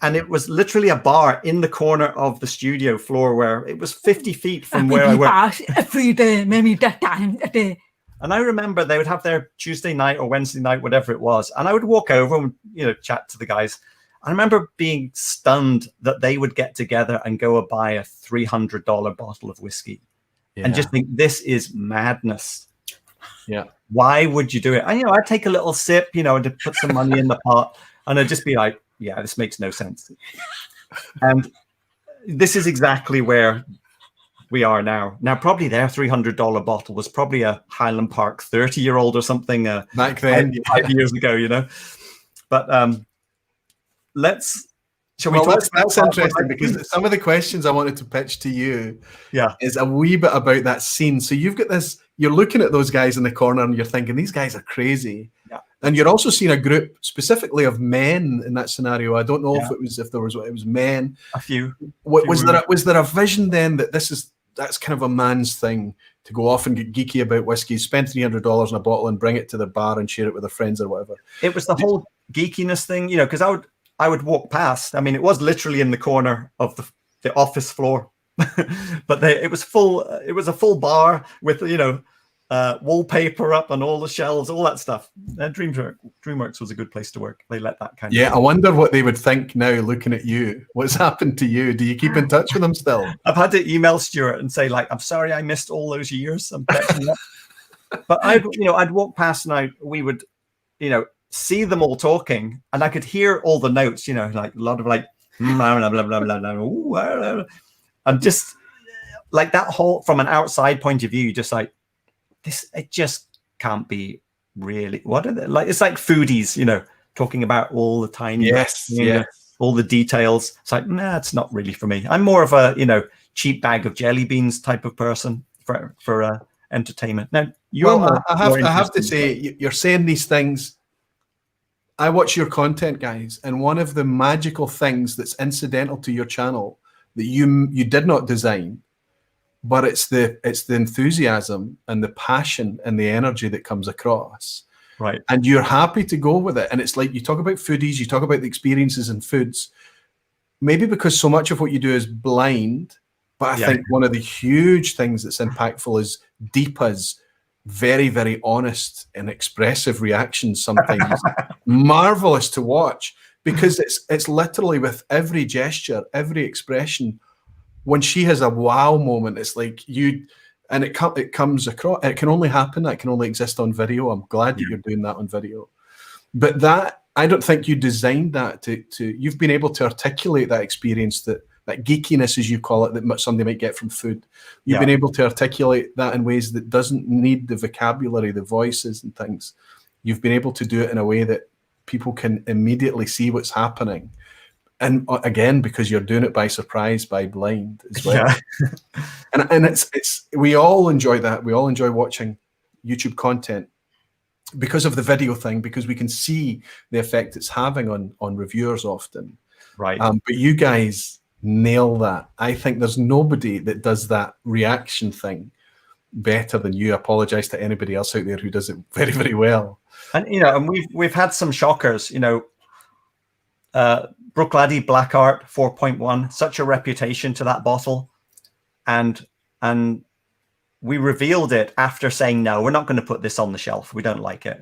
And it was literally a bar in the corner of the studio floor where it was 50 feet from where I worked. Every day, maybe that time a day. And I remember they would have their Tuesday night or Wednesday night, whatever it was. And I would walk over and, chat to the guys. I remember being stunned that they would get together and go and buy a $300 bottle of whiskey. Yeah. And just think, this is madness. Yeah. Why would you do it? And, I'd take a little sip, and to put some money in the pot. And I'd just be like, yeah, this makes no sense. And this is exactly where we are now. Now, probably their $300 bottle was probably a Highland Park 30-year-old or something back then, 5 years ago, But shall we talk? That's interesting because some of the questions I wanted to pitch to you is a wee bit about that scene. So you've got this, you're looking at those guys in the corner and you're thinking, these guys are crazy. Yeah. And you're also seeing a group specifically of men in that scenario. I don't know if it was men. A few. Was there a vision then that that's kind of a man's thing to go off and get geeky about whiskey, spend $300 on a bottle and bring it to the bar and share it with their friends or whatever? It was the whole geekiness thing, because I would walk past. I mean, it was literally in the corner of the office floor, but it was full. It was a full bar with wallpaper up on all the shelves, all that stuff. DreamWorks was a good place to work. They let that kind of I wonder what they would think now looking at you. What's happened to you? Do you keep in touch with them still? I've had to email Stuart and say, I'm sorry I missed all those years. I'm catching up. But I'd walk past and we would, see them all talking, and I could hear all the notes, like a lot of blah, blah, blah, blah, blah, blah, and just like that whole, from an outside point of view, just like, this, it just can't be really. What are they like? It's like foodies, talking about all the tiny, all the details. It's like, nah, it's not really for me. I'm more of a, cheap bag of jelly beans type of person for entertainment. Now, I have to say, you're saying these things. I watch your content, guys, and one of the magical things that's incidental to your channel that you did not design, but it's the enthusiasm and the passion and the energy that comes across. Right. And you're happy to go with it. And it's like, you talk about foodies, you talk about the experiences in foods, maybe because so much of what you do is blind, but I think one of the huge things that's impactful is Deepa's very, very honest and expressive reactions, sometimes marvelous to watch, because it's literally with every gesture, every expression. When she has a wow moment, it's like it comes across. It can only happen. That can only exist on video. I'm glad that you're doing that on video. But that, I don't think you designed that to. You've been able to articulate that experience, that geekiness, as you call it, that somebody might get from food. You've been able to articulate that in ways that doesn't need the vocabulary, the voices and things. You've been able to do it in a way that people can immediately see what's happening. And again, because you're doing it by surprise, by blind as well. Yeah. and it's we all enjoy that. We all enjoy watching YouTube content because of the video thing, because we can see the effect it's having on reviewers often. Right. But you guys nail that. I think there's nobody that does that reaction thing better than you. I apologize to anybody else out there who does it very, very well. And and we've had some shockers. Bruichladdich Black Art 4.1, such a reputation to that bottle, and we revealed it after saying, no, we're not going to put this on the shelf. We don't like it.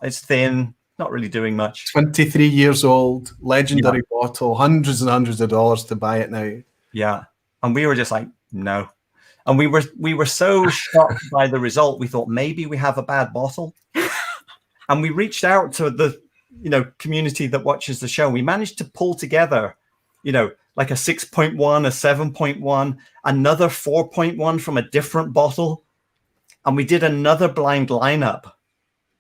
It's thin. not really doing much. 23 years old, legendary bottle, hundreds and hundreds of dollars to buy it now. Yeah. And we were just like, no. And we were so shocked by the result. We thought maybe we have a bad bottle. And we reached out to the, community that watches the show. We managed to pull together, like a 6.1, a 7.1, another 4.1 from a different bottle. And we did another blind lineup.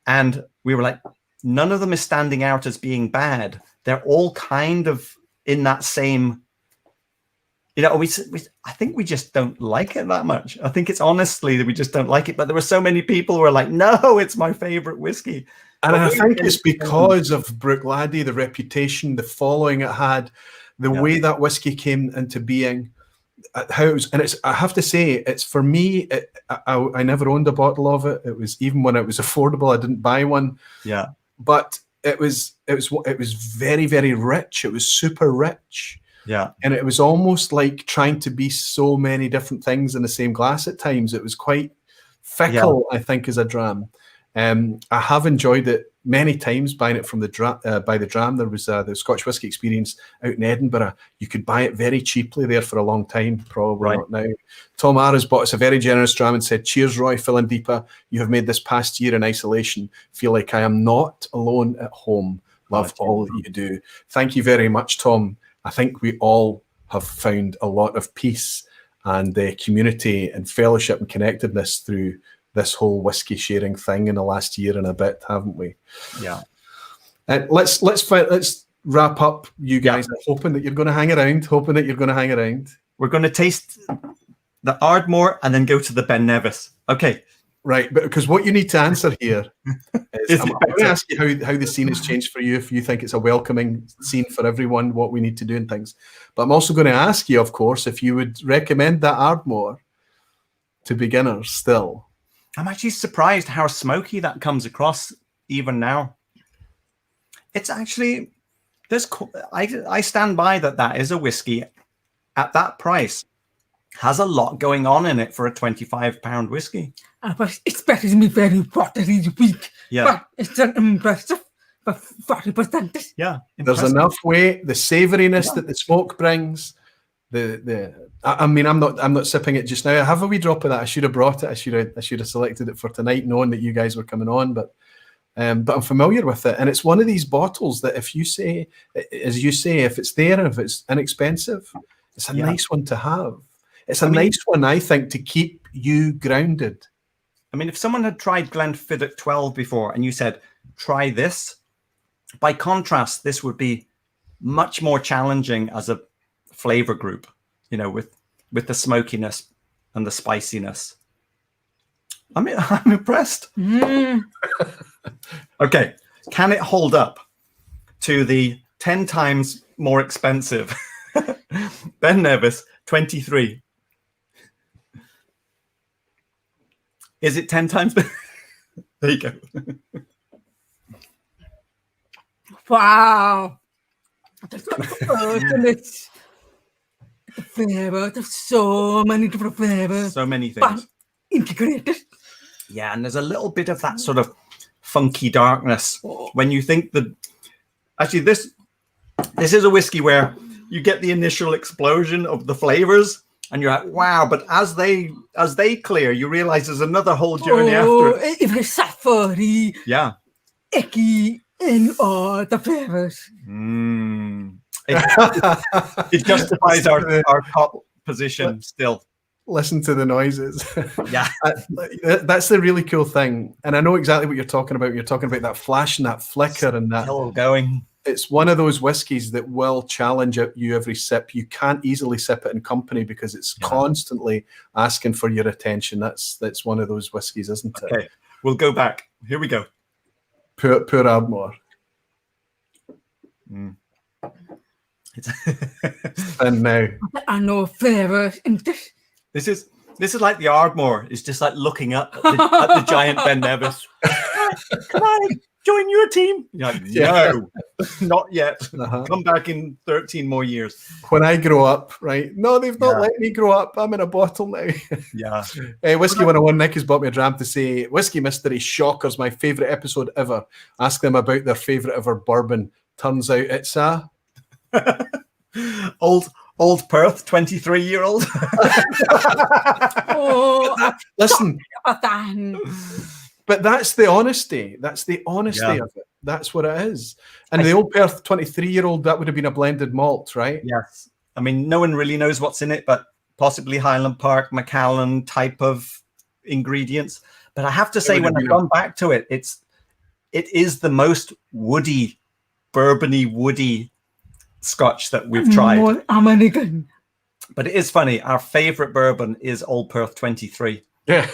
And we were like, none of them is standing out as being bad. They're all kind of in that same, I think we just don't like it that much. I think it's honestly that we just don't like it. But there were so many people who were like, no, it's my favorite whiskey. And I think it's because of Brooklady, the reputation, the following it had, the way that whiskey came into being, how it was, and I have to say, it's for me. I never owned a bottle of it. It was, even when it was affordable, I didn't buy one. Yeah, but it was very, very rich. It was super rich. Yeah, and it was almost like trying to be so many different things in the same glass at times. It was quite fickle, I think, as a dram. I have enjoyed it many times, buying it from by the dram. There was the Scotch Whisky Experience out in Edinburgh. You could buy it very cheaply there for a long time, probably not now. Tom R has bought us a very generous dram and said, cheers, Roy, Phil and Deepa. You have made this past year in isolation feel like I am not alone at home. Love all that you do. Thank you very much, Tom. I think we all have found a lot of peace and community and fellowship and connectedness through this whole whiskey sharing thing in the last year and a bit, haven't we? Yeah. And let's wrap up, you guys. I'm hoping that you're going to hang around. We're going to taste the Ardmore and then go to the Ben Nevis. Okay. Right, but because what you need to answer here is I'm going to ask you how the scene has changed for you, if you think it's a welcoming scene for everyone, what we need to do and things. But I'm also going to ask you, of course, if you would recommend that Ardmore to beginners still. I'm actually surprised how smoky that comes across even now. It's actually, I stand by that is a whiskey at that price. Has a lot going on in it for a £25 whiskey. But it's better than me very watery weak. Yeah. But it's an impressive, but 40%. Yeah. There's enough weight, the savouriness that the smoke brings. I mean, I'm not sipping it just now. I have a wee drop of that. I should have brought it. I should have selected it for tonight, knowing that you guys were coming on. But I'm familiar with it, and it's one of these bottles that if you say, as you say, if it's there and if it's inexpensive, it's a nice one to have. It's a nice one, I think, to keep you grounded. I mean, if someone had tried Glenfiddich 12 before and you said, try this, by contrast, this would be much more challenging as a flavor group, with the smokiness and the spiciness. I'm impressed. Okay. Can it hold up to the 10 times more expensive Ben Nevis 23? Is it 10 times? There you go. Wow. There's flavor. There's so many different flavors. So many things. But integrated. Yeah, and there's a little bit of that sort of funky darkness when you think that actually this is a whiskey where you get the initial explosion of the flavors and you're like, wow, but as they clear, you realize there's another whole journey after it. If it's safari, icky in all the flavors. It justifies our top position still. Listen to the noises. Yeah. That's the really cool thing. And I know exactly what you're talking about. You're talking about that flash and that flicker and that. Still going. It's one of those whiskies that will challenge you every sip. You can't easily sip it in company because it's constantly asking for your attention. That's one of those whiskies, isn't it? Okay, we'll go back. Here we go. Poor Ardmore. And now. I know flavors in this. This is like the Ardmore. It's just like looking up at the giant Ben Nevis. Can I join your team? You're like, no, not yet. Uh-huh. Come back in 13 more years. When I grow up, right? No, they've not Yeah. let me grow up. I'm in a bottle now. Yeah. Whiskey 101, Nick has bought me a dram to say, Whiskey Mystery Shockers, my favourite episode ever. Ask them about their favourite ever bourbon. Turns out it's a... Old Perth, 23-year-old. Oh, Listen, Dan. but that's the honesty. That's the honesty of it. That's what it is. And the Old Perth 23-year-old, that would have been a blended malt, right? Yes. I mean, no one really knows what's in it, but possibly Highland Park, Macallan type of ingredients. But I have to say, when I've gone back to it, it is the most woody, bourbony, woody Scotch that we've tried. More American. But it is funny. Our favorite bourbon is Old Perth 23. Yeah.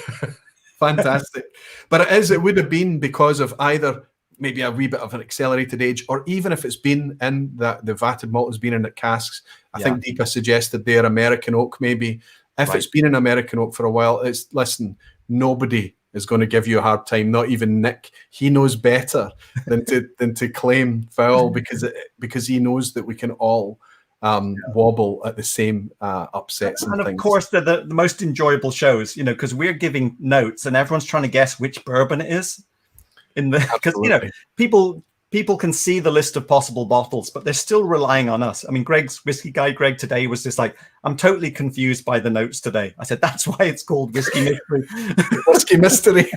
Fantastic. But it would have been because of either maybe a wee bit of an accelerated age, or even if it's been in the vatted malt has been in the casks. I think Deepa suggested they're American oak, maybe. If it's been an American oak for a while, nobody is going to give you a hard time, not even Nick. He knows better than to claim foul because he knows that we can all wobble at the same upsets and of things. Course, they're the most enjoyable shows, because we're giving notes and everyone's trying to guess which bourbon it is. Because people can see the list of possible bottles, but they're still relying on us. I mean, Greg's whiskey guy, Greg, today was just like, I'm totally confused by the notes today. I said, that's why it's called Whiskey Mystery. Whiskey Mystery.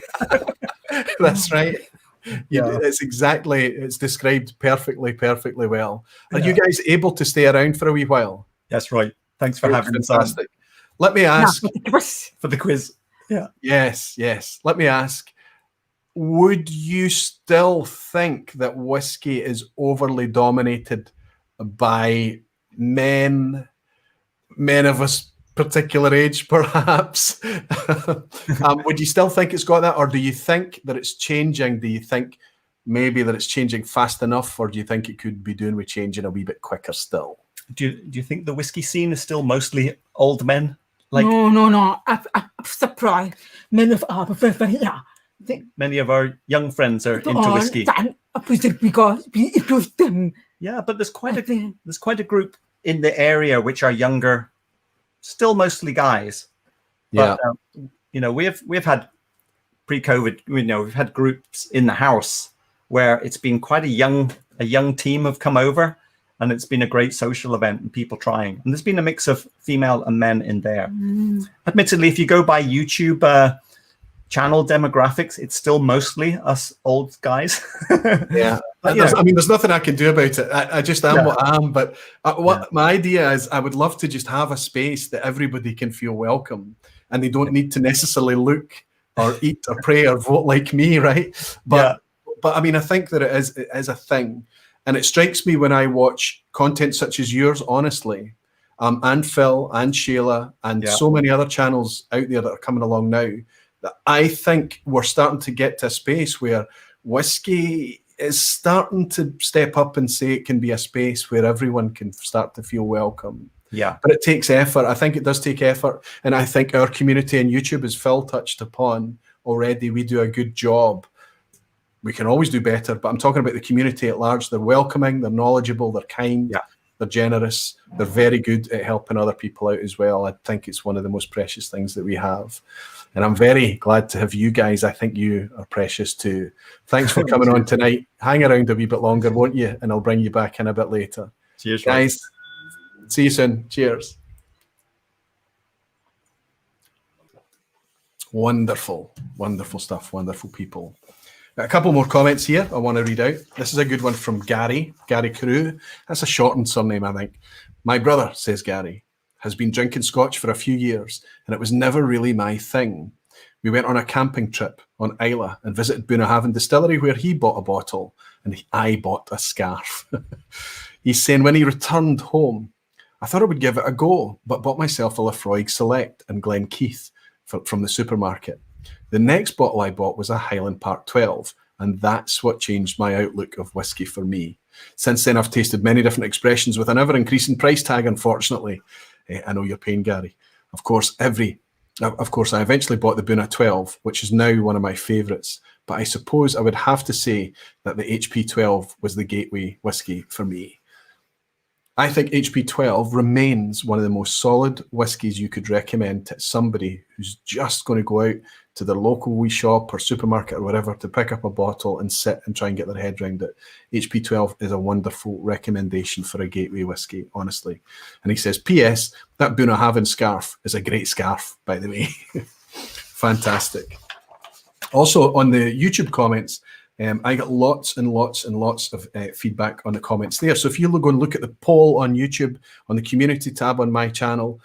That's right. It's described perfectly well. Are you guys able to stay around for a wee while? That's right. Thanks for having us on. Let me ask for the quiz. Yeah. Yes. Let me ask, would you still think that whiskey is overly dominated by men of a particular age, perhaps? Would you still think it's got that, or do you think that it's changing? Do you think maybe that it's changing fast enough, or do you think it could be doing with changing a wee bit quicker still? Do you think the whiskey scene is still mostly old men? No. I'm surprised. Men of our many of our young friends are into whiskey. Because we introduce them. Yeah, but there's quite a group in the area which are younger, still mostly guys. But, we've had pre-COVID. We've had groups in the house where it's been quite a young team have come over, and it's been a great social event and people trying. And there's been a mix of female and men in there. Admittedly, if you go by YouTube channel demographics, it's still mostly us old guys. Yeah. There's nothing I can do about it. I just am what I am. But my idea is, I would love to just have a space that everybody can feel welcome, and they don't need to necessarily look or eat or pray or vote like me, right? But I mean, I think that it is a thing. And it strikes me when I watch content such as yours, honestly, and Phil and Shayla and so many other channels out there that are coming along now, that I think we're starting to get to a space where whiskey is starting to step up and say it can be a space where everyone can start to feel welcome. Yeah. But it takes effort. I think it does take effort. And I think our community on YouTube, as Phil touched upon already, we do a good job. We can always do better, but I'm talking about the community at large. They're welcoming, they're knowledgeable, they're kind, they're generous, they're very good at helping other people out as well. I think it's one of the most precious things that we have. And I'm very glad to have you guys. I think you are precious too. Thanks for coming on tonight. Hang around a wee bit longer, won't you? And I'll bring you back in a bit later. Cheers, guys. See you soon. Cheers. Wonderful stuff. Wonderful people. A couple more comments here I want to read out. This is a good one from Gary Carew. That's a shortened surname, I think. My brother, says Gary, has been drinking Scotch for a few years, and it was never really my thing. We went on a camping trip on Isla and visited Bunnahabhain Distillery, where he bought a bottle and I bought a scarf. He's saying when he returned home, I thought I would give it a go, but bought myself a Lafroig Select and Glenkeith from the supermarket. The next bottle I bought was a Highland Park 12, and that's what changed my outlook of whiskey for me. Since then, I've tasted many different expressions with an ever-increasing price tag, unfortunately. I know your pain, Gary. Of course, every Of course, I eventually bought the Buna 12, which is now one of my favourites. But I suppose I would have to say that the HP 12 was the gateway whiskey for me. I think HP 12 remains one of the most solid whiskies you could recommend to somebody who's just going to go out to their local wee shop or supermarket or whatever to pick up a bottle and sit and try and get their head around it. HP 12 is a wonderful recommendation for a gateway whiskey, honestly. And he says, P.S. that Bunnahabhain scarf is a great scarf, by the way. Fantastic. Also, on the YouTube comments, I got lots and lots and lots of feedback on the comments there. So if you go and look at the poll on YouTube, on the community tab on my channel,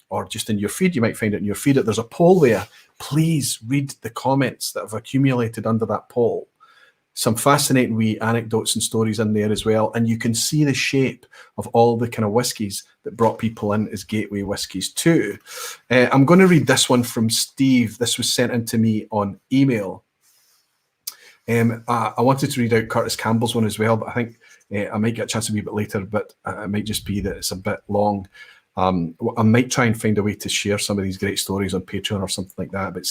or just in your feed, you might find it in your feed, that there's a poll there. Please read the comments that have accumulated under that poll. Some fascinating wee anecdotes and stories in there as well. And you can see the shape of all the kind of whiskies that brought people in as gateway whiskies too. I'm going to read this one from Steve. This was sent in to me on email. I wanted to read out Curtis Campbell's one as well, but I think I might get a chance a wee bit later, but it might just be that it's a bit long. I might try and find a way to share some of these great stories on Patreon or something like that. But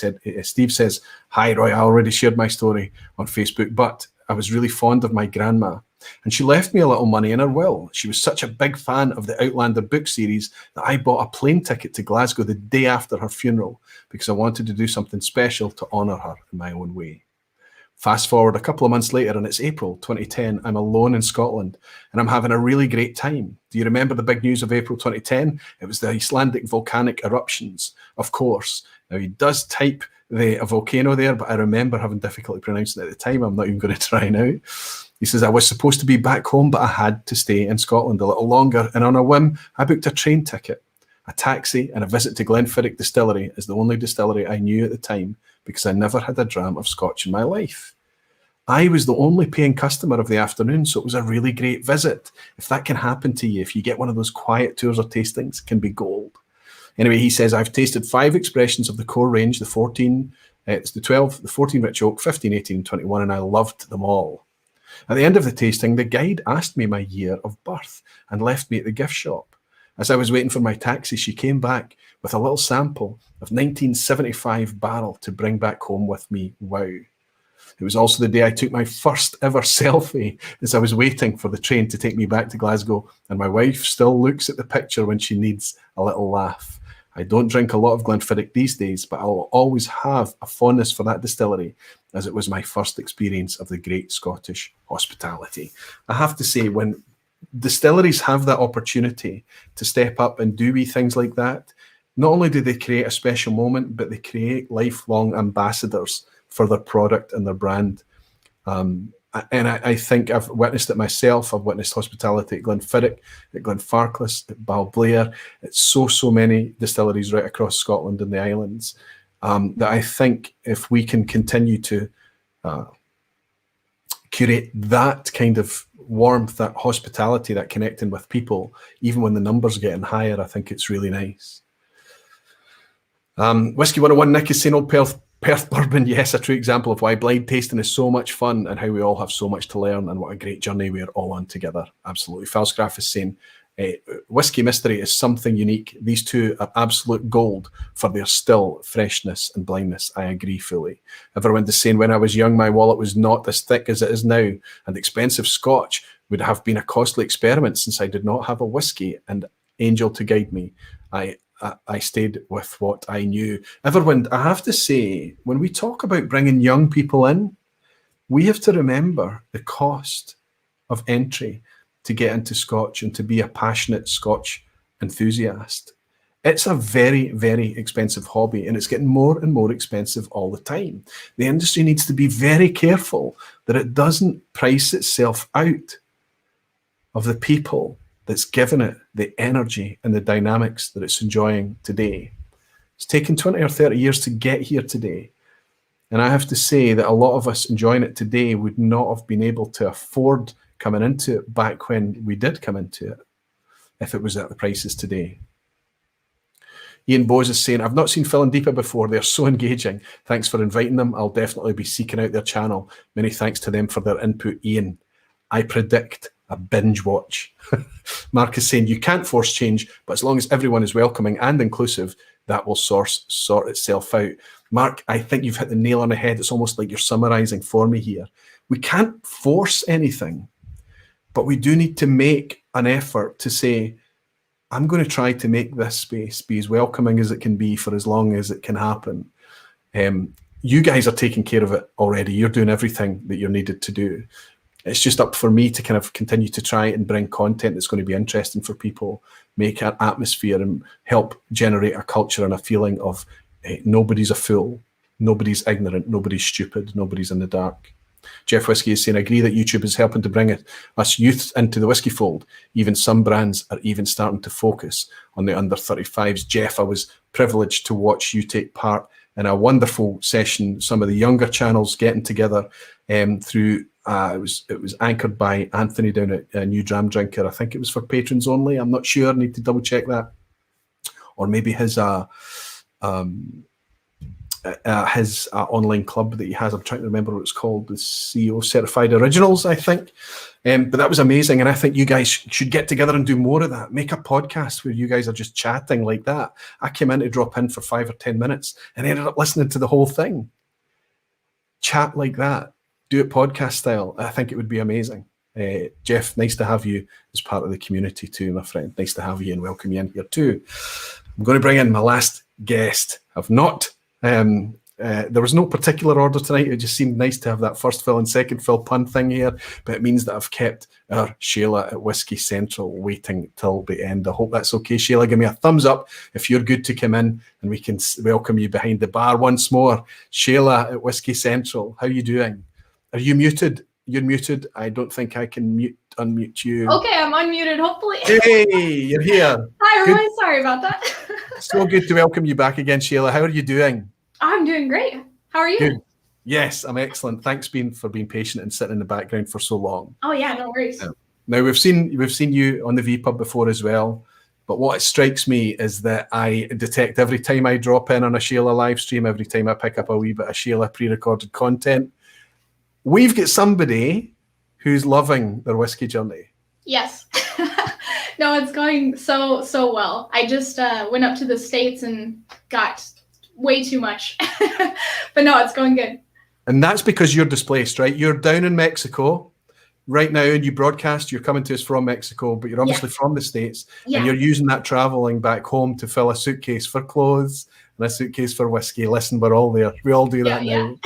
Steve says, hi, Roy, I already shared my story on Facebook, but I was really fond of my grandma, and she left me a little money in her will. She was such a big fan of the Outlander book series that I bought a plane ticket to Glasgow the day after her funeral because I wanted to do something special to honour her in my own way. Fast forward a couple of months later, and it's April 2010. I'm alone in Scotland, and I'm having a really great time. Do you remember the big news of April 2010? It was the Icelandic volcanic eruptions, of course. Now, he does type a volcano there, but I remember having difficulty pronouncing it at the time. I'm not even going to try now. He says, I was supposed to be back home, but I had to stay in Scotland a little longer, and on a whim, I booked a train ticket, a taxi, and a visit to Glenfiddich Distillery as the only distillery I knew at the time, because I never had a dram of scotch in my life. I was the only paying customer of the afternoon, so it was a really great visit. If that can happen to you, if you get one of those quiet tours or tastings, it can be gold. Anyway, he says, I've tasted 5 expressions of the core range, the 14, it's the 12, the 14 Rich Oak, 15, 18, and 21, and I loved them all. At the end of the tasting, the guide asked me my year of birth and left me at the gift shop. As I was waiting for my taxi, she came back with a little sample of 1975 barrel to bring back home with me. Wow. It was also the day I took my first ever selfie as I was waiting for the train to take me back to Glasgow, and my wife still looks at the picture when she needs a little laugh. I don't drink a lot of Glenfiddich these days, but I'll always have a fondness for that distillery, as it was my first experience of the great Scottish hospitality. I have to say, when distilleries have that opportunity to step up and do wee things like that, not only do they create a special moment, but they create lifelong ambassadors for their product and their brand. And I think I've witnessed it myself. I've witnessed hospitality at Glenfiddich, at Glenfarclas, at Balblair. It's so many distilleries right across Scotland and the islands that I think if we can continue to curate that kind of warmth, that hospitality, that connecting with people, even when the numbers are getting higher, I think it's really nice. Whiskey 101, Nick is saying Old Perth Bourbon, yes, a true example of why blind tasting is so much fun and how we all have so much to learn and what a great journey we're all on together. Absolutely. Falsgraf is saying, Whiskey Mystery is something unique. These two are absolute gold for their still freshness and blindness. I agree fully. Everyone is saying, when I was young, my wallet was not as thick as it is now, and expensive scotch would have been a costly experiment since I did not have a whiskey and angel to guide me. I stayed with what I knew. Everwind, I have to say, when we talk about bringing young people in, we have to remember the cost of entry to get into Scotch and to be a passionate Scotch enthusiast. It's a very, very expensive hobby, and it's getting more and more expensive all the time. The industry needs to be very careful that it doesn't price itself out of the people that's given it the energy and the dynamics that it's enjoying today. It's taken 20 or 30 years to get here today. And I have to say that a lot of us enjoying it today would not have been able to afford coming into it back when we did come into it, if it was at the prices today. Ian Bose is saying, I've not seen Phil and Deepa before. They're so engaging. Thanks for inviting them. I'll definitely be seeking out their channel. Many thanks to them for their input, Ian. I predict a binge watch. Mark is saying you can't force change, but as long as everyone is welcoming and inclusive, that will sort itself out. Mark, I think you've hit the nail on the head. It's almost like you're summarizing for me here. We can't force anything, but we do need to make an effort to say, I'm going to try to make this space be as welcoming as it can be for as long as it can happen. You guys are taking care of it already. You're doing everything that you're needed to do. It's just up for me to kind of continue to try and bring content that's going to be interesting for people, make an atmosphere and help generate a culture and a feeling of nobody's a fool, nobody's ignorant, nobody's stupid, nobody's in the dark. Jeff Whisky is saying, I agree that YouTube is helping to bring us youth into the whiskey fold. Even some brands are even starting to focus on the under 35s. Jeff, I was privileged to watch you take part in a wonderful session, some of the younger channels getting together through, it was anchored by Anthony down at New Dram Drinker. I think it was for patrons only. I'm not sure, I need to double check that. Or maybe his online club that he has. I'm trying to remember what it's called, the CEO Certified Originals, I think. But that was amazing, and I think you guys should get together and do more of that. Make a podcast where you guys are just chatting like that. I came in to drop in for 5 or 10 minutes and ended up listening to the whole thing. Chat like that. Do it podcast style. I think it would be amazing. Jeff, nice to have you as part of the community too, my friend. Nice to have you and welcome you in here too. I'm going to bring in my last guest. I've not... there was no particular order tonight. It just seemed nice to have that first fill and second fill pun thing here, but it means that I've kept our Shayla at Whiskey Central waiting till the end. I hope that's okay. Shayla, give me a thumbs up if you're good to come in and we can welcome you behind the bar once more. Shayla at Whiskey Central, how are you doing? Are you muted? You're muted. I don't think I can unmute you. Okay, I'm unmuted, hopefully. Hey, you're here. Hi, everyone. Good. Sorry about that. So good to welcome you back again, Shayla. How are you doing? I'm doing great. How are you? Good. Yes, I'm excellent. Thanks for being patient and sitting in the background for so long. Oh yeah, no worries. Now we've seen you on the vPub before as well, but what strikes me is that I detect every time I drop in on a Shayla live stream, every time I pick up a wee bit of Shayla pre-recorded content, we've got somebody who's loving their whiskey journey. Yes. No, it's going so well. I just went up to the States and got way too much. But no, it's going good. And that's because you're displaced, right? You're down in Mexico right now and you broadcast, you're coming to us from Mexico, but you're obviously from the States and you're using that traveling back home to fill a suitcase for clothes and a suitcase for whiskey. Listen, we're all there. We all do that now.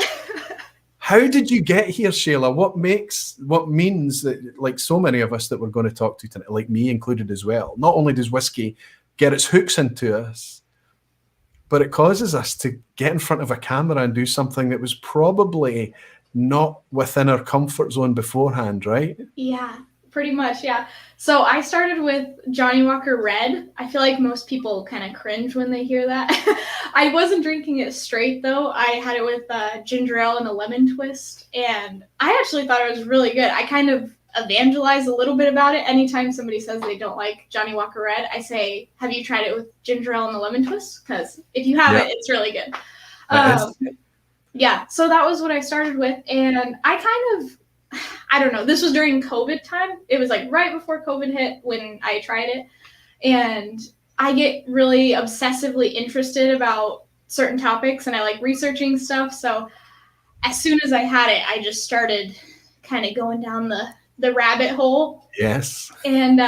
How did you get here, Shayla? What means that, like so many of us that we're going to talk to tonight, like me included as well, not only does whiskey get its hooks into us, but it causes us to get in front of a camera and do something that was probably not within our comfort zone beforehand, right? Yeah, pretty much, yeah. So I started with Johnny Walker Red. I feel like most people kind of cringe when they hear that. I wasn't drinking it straight, though. I had it with ginger ale and a lemon twist, and I actually thought it was really good. I kind of evangelize a little bit about it. Anytime somebody says they don't like Johnny Walker Red, I say, have you tried it with ginger ale and the lemon twist? Because if you haven't, it's really good. Yeah, so that was what I started with, and I don't know, this was during COVID time. It was like right before COVID hit when I tried it, and I get really obsessively interested about certain topics, and I like researching stuff, so as soon as I had it, I just started kind of going down the rabbit hole. Yes. And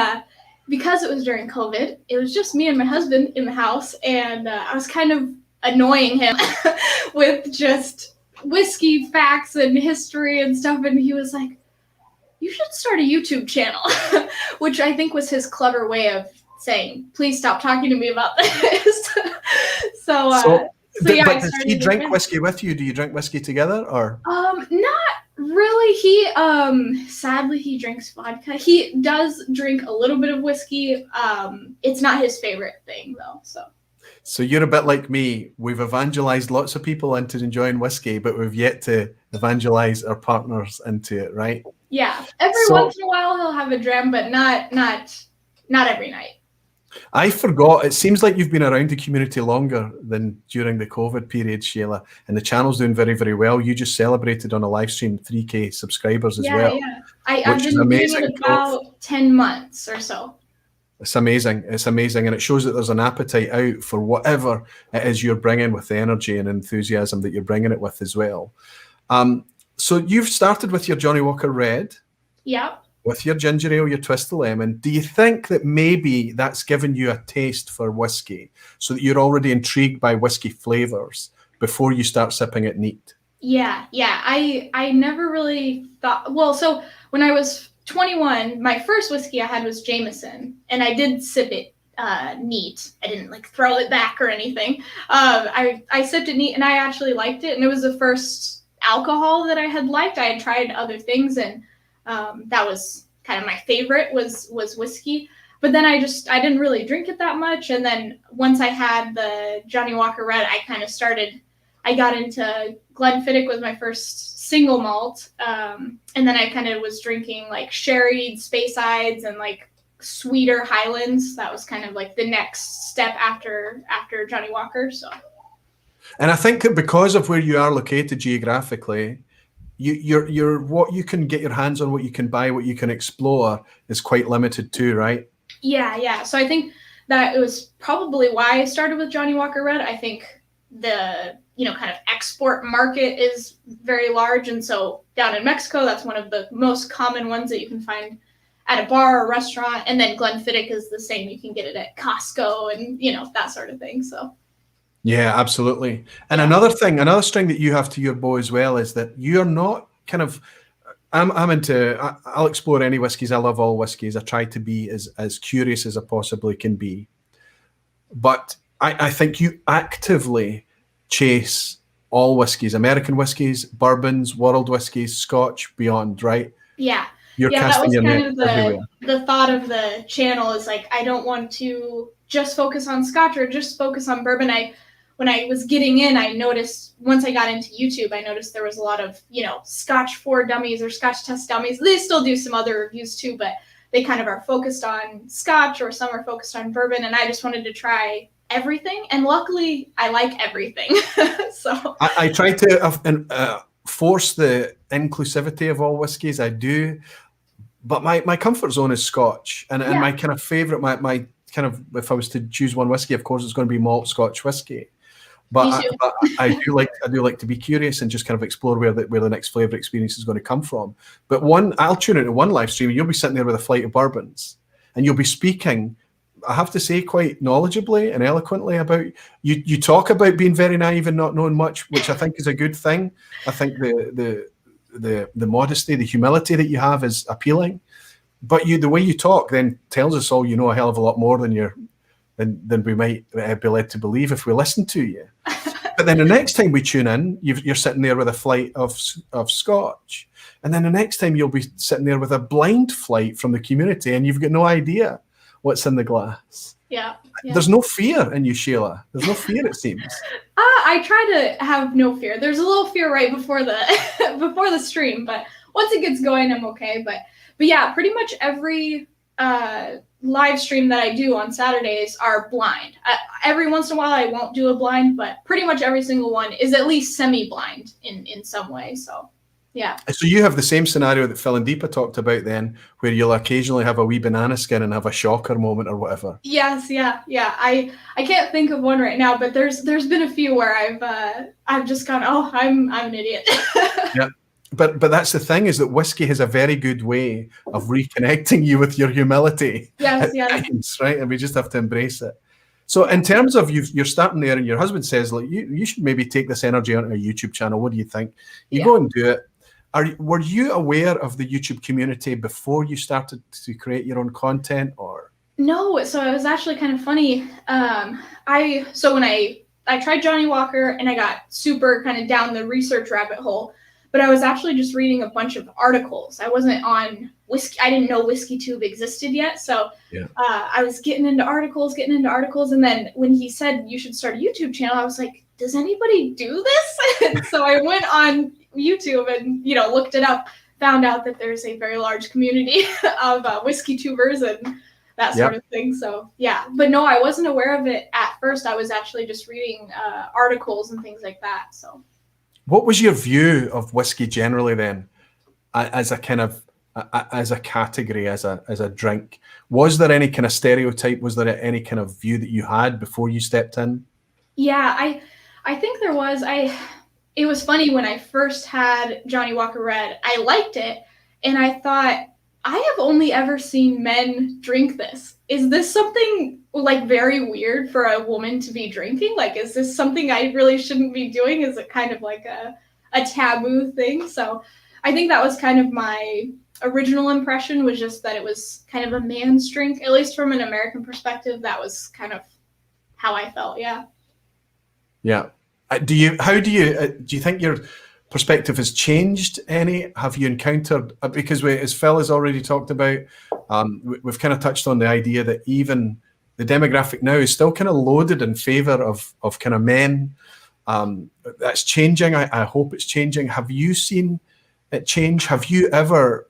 because it was during COVID, it was just me and my husband in the house, and I was kind of annoying him with just whiskey facts and history and stuff, and he was like, you should start a YouTube channel, which I think was his clever way of saying, please stop talking to me about this. So yeah, but does he drink whiskey with you? Do you drink whiskey together, or? Not really. He sadly he drinks vodka. He does drink a little bit of whiskey. It's not his favorite thing though. So you're a bit like me. We've evangelized lots of people into enjoying whiskey, but we've yet to evangelize our partners into it, right? Yeah. Every once in a while he'll have a dram, but not every night. I forgot. It seems like you've been around the community longer than during the COVID period, Shayla, and the channel's doing very, very well. You just celebrated on a live stream 3K subscribers as well. Yeah. I've which is been doing amazing it about 10 months or so. It's amazing. It's amazing. And it shows that there's an appetite out for whatever it is you're bringing with the energy and enthusiasm that you're bringing it with as well. So you've started with your Johnny Walker Red. Yep. With your ginger ale, your twist of lemon. Do you think that maybe that's given you a taste for whiskey so that you're already intrigued by whiskey flavors before you start sipping it neat? Yeah. I never really thought, well, so when I was 21, my first whiskey I had was Jameson, and I did sip it neat. I didn't like throw it back or anything. I sipped it neat, and I actually liked it, and it was the first alcohol that I had liked. I had tried other things, and that was kind of my favorite was whiskey. But then I didn't really drink it that much, and then once I had the Johnny Walker Red, I got into Glenfiddich was my first single malt, and then I kind of was drinking like sherried Speysides and like sweeter Highlands. That was kind of like the next step after Johnny Walker. So, and I think that because of where you are located geographically, you're what you can get your hands on, what you can buy, what you can explore is quite limited too, right? Yeah. So I think that it was probably why I started with Johnny Walker Red. I think the kind of export market is very large, and so down in Mexico, that's one of the most common ones that you can find at a bar or restaurant. And then Glenfiddich is the same; you can get it at Costco and that sort of thing. So. Yeah, absolutely. And another string that you have to your bow as well is that you're not kind of. I'll explore any whiskies. I love all whiskies. I try to be as curious as I possibly can be, but I think you actively chase all whiskies, American whiskies, bourbons, world whiskies, Scotch, beyond, right? Yeah. You're casting your net everywhere. The thought of the channel is like, I don't want to just focus on Scotch or just focus on bourbon. When I was getting in, I noticed once I got into YouTube, I noticed there was a lot of, Scotch for dummies or Scotch test dummies. They still do some other reviews too, but they kind of are focused on Scotch or some are focused on bourbon. And I just wanted to try everything, and luckily I like everything. So I try to force the inclusivity of all whiskies. I do, but my comfort zone is Scotch, and my kind of favorite, my kind of, if I was to choose one whiskey, of course it's going to be malt Scotch whiskey. But I do like to be curious and just kind of explore where the next flavor experience is going to come from. But I'll tune into one live stream, and you'll be sitting there with a flight of bourbons, and you'll be speaking, I have to say, quite knowledgeably and eloquently about you talk about being very naive and not knowing much, which I think is a good thing. I think the modesty, the humility that you have is appealing. But the way you talk then tells us all you know a hell of a lot more than we might be led to believe if we listen to you. But then the next time we tune in, you're sitting there with a flight of Scotch. And then the next time you'll be sitting there with a blind flight from the community, and you've got no idea what's in the glass. Yeah. There's no fear in you, Shayla. There's no fear, it seems. I try to have no fear. There's a little fear right before the stream, but once it gets going, I'm okay. But yeah, pretty much every live stream that I do on Saturdays are blind. Every once in a while I won't do a blind, but pretty much every single one is at least semi-blind in some way. So yeah. So you have the same scenario that Phil and Deepa talked about then, where you'll occasionally have a wee banana skin and have a shocker moment or whatever. Yes, yeah. I can't think of one right now, but there's been a few where I've just gone, oh, I'm an idiot. Yeah. But that's the thing, is that whiskey has a very good way of reconnecting you with your humility. Yes. Times, right? And we just have to embrace it. So in terms of you're starting there, and your husband says, like, you should maybe take this energy onto a YouTube channel. What do you think? You go and do it. Were you aware of the YouTube community before you started to create your own content, or? No, so it was actually kind of funny. When I tried Johnny Walker and I got super kind of down the research rabbit hole, but I was actually just reading a bunch of articles. I wasn't on Whiskey. I didn't know WhiskeyTube existed yet. So I was getting into articles. And then when he said you should start a YouTube channel, I was like, does anybody do this? And so I went on YouTube and, looked it up, found out that there's a very large community of WhiskeyTubers. And that sort of thing. So yeah, but no, I wasn't aware of it at first. I was actually just reading articles and things like that. So what was your view of whiskey generally then, as a kind of as a category, as a drink? Was there any kind of stereotype? Was there any kind of view that you had before you stepped in? Yeah, I think there was. It was funny when I first had Johnnie Walker Red. I liked it, and I thought, I have only ever seen men drink this. Is this something like very weird for a woman to be drinking? Like, is this something I really shouldn't be doing? Is it kind of like a taboo thing? So I think that was kind of my original impression, was just that it was kind of a man's drink, at least from an American perspective. That was kind of how I felt. Yeah. Yeah. Do you think your perspective has changed any? Have you encountered, because as Phil has already talked about, we've kind of touched on the idea that even the demographic now is still kind of loaded in favor of kind of men. That's changing. I hope it's changing. Have you seen it change? Have you ever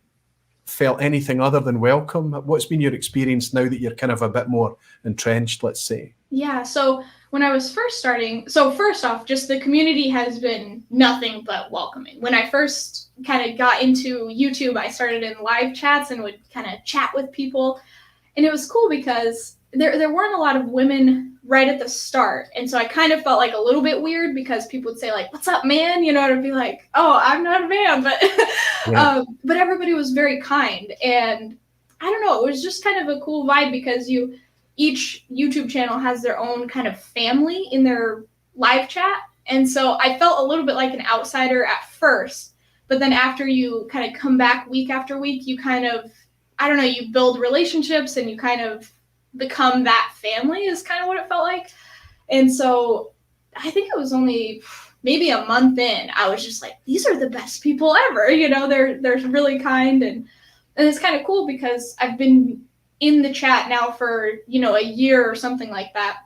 felt anything other than welcome? What's been your experience now that you're kind of a bit more entrenched, let's say? Yeah, so when I was first starting, so first off, just the community has been nothing but welcoming. When I first kind of got into YouTube, I started in live chats and would kind of chat with people. And it was cool because there weren't a lot of women right at the start. And so I kind of felt like a little bit weird because people would say like, "What's up, man?" You know, and I'd be like, "Oh, I'm not a man," but but everybody was very kind. And I don't know, it was just kind of a cool vibe because each YouTube channel has their own kind of family in their live chat. And so I felt a little bit like an outsider at first, but then after you kind of come back week after week, you kind of, I don't know, you build relationships and you kind of become that family, is kind of what it felt like. And so I think it was only maybe a month in, I was just like, these are the best people ever. You know, they're really kind. And it's kind of cool because I've been in the chat now for, you know, a year or something like that.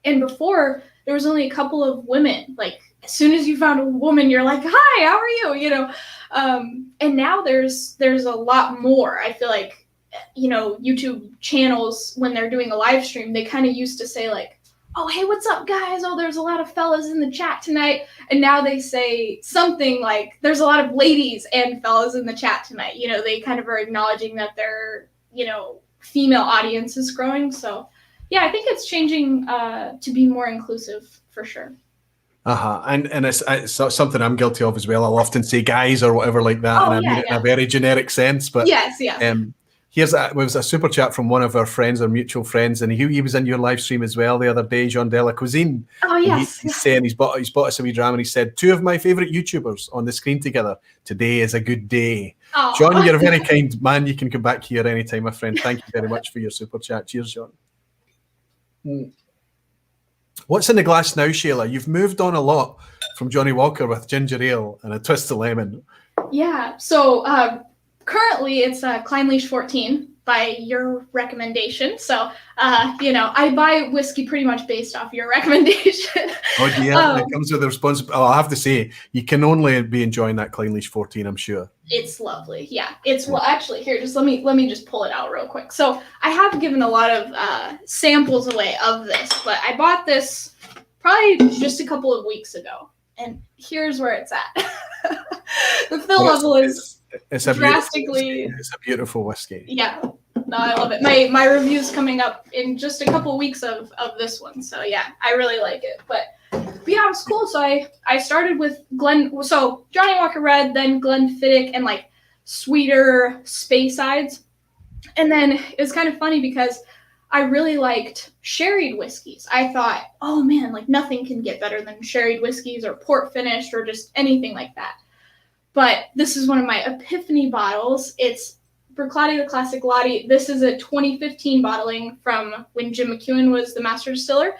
And before, there was only a couple of women. Like, as soon as you found a woman, you're like, "Hi, how are you?" You know, and now there's a lot more. I feel like, you know, YouTube channels, when they're doing a live stream, they kind of used to say like, "Oh, hey, what's up, guys? Oh, there's a lot of fellas in the chat tonight." And now they say something like, "There's a lot of ladies and fellas in the chat tonight." You know, they kind of are acknowledging that their, you know, female audience is growing. So yeah, I think it's changing to be more inclusive for sure. And it's something I'm guilty of as well. I'll often say "guys" or whatever like that, and I mean it in a very generic sense. But yes. There was a super chat from one of our friends, our mutual friends, and he was in your live stream as well the other day, Jean de la Cuisine. Oh yes. He's saying he's bought us a wee dram, and he said, "Two of my favorite YouTubers on the screen together. Today is a good day." Oh. John, you're a very kind man. You can come back here anytime, my friend. Thank you very much for your super chat. Cheers, John. What's in the glass now, Shayla? You've moved on a lot from Johnnie Walker with ginger ale and a twist of lemon. Yeah. So currently it's Clynelish 14 by your recommendation. So, you know, I buy whiskey pretty much based off your recommendation. Oh, yeah. It comes with the responsibility. I'll have to say, you can only be enjoying that Clynelish 14, I'm sure. It's lovely. Yeah. It's, well, actually, here, just let me just pull it out real quick. So I have given a lot of samples away of this, but I bought this probably just a couple of weeks ago. And here's where it's at. The fill level is drastically. It's a beautiful whiskey. Yeah, no, I love it. My review's coming up in just a couple weeks of this one, so yeah, I really like it. But yeah, it was cool. So I started with Johnnie Walker Red, then Glenfiddich, and like sweeter Speysides, and then it was kind of funny because I really liked sherried whiskeys. I thought, oh man, like nothing can get better than sherried whiskeys or port finished or just anything like that. But this is one of my epiphany bottles. It's Bruichladdich the Classic Lottie. This is a 2015 bottling from when Jim McEwen was the master distiller.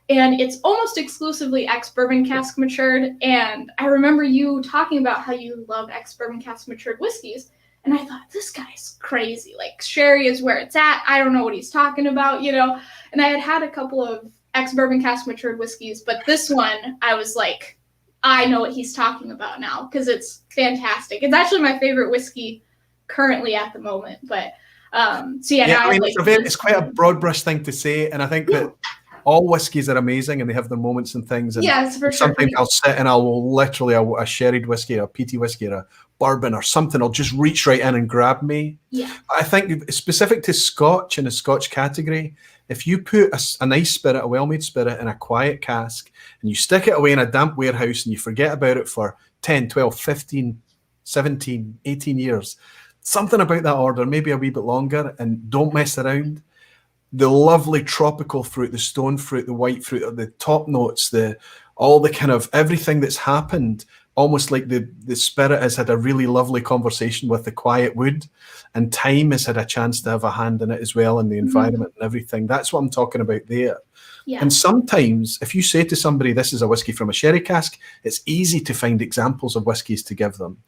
And it's almost exclusively ex-bourbon cask matured. And I remember you talking about how you love ex-bourbon cask matured whiskeys. And I thought, this guy's crazy. Like, sherry is where it's at. I don't know what he's talking about, you know. And I had a couple of ex-bourbon cask matured whiskeys. But this one, I was like, I know what he's talking about now because it's fantastic. It's actually my favorite whiskey currently at the moment. But So yeah, now I mean, like it's quite a broad brush thing to say, and I think that all whiskies are amazing and they have their moments and things. And yes, for sure. sometimes I'll sit and I'll literally a sherried whiskey or a peaty whiskey or a bourbon or something, I'll just reach right in and grab me. Yeah. I think specific to Scotch and a Scotch category, if you put a nice spirit, a well-made spirit in a quiet cask and you stick it away in a damp warehouse and you forget about it for 10, 12, 15, 17, 18 years, something about that order, maybe a wee bit longer, and don't mess around. The lovely tropical fruit, the stone fruit, the white fruit, the top notes, all the kind of everything that's happened, almost like the spirit has had a really lovely conversation with the quiet wood, and time has had a chance to have a hand in it as well, and the environment and everything. That's what I'm talking about there. Yeah. And sometimes if you say to somebody, this is a whiskey from a sherry cask, it's easy to find examples of whiskies to give them.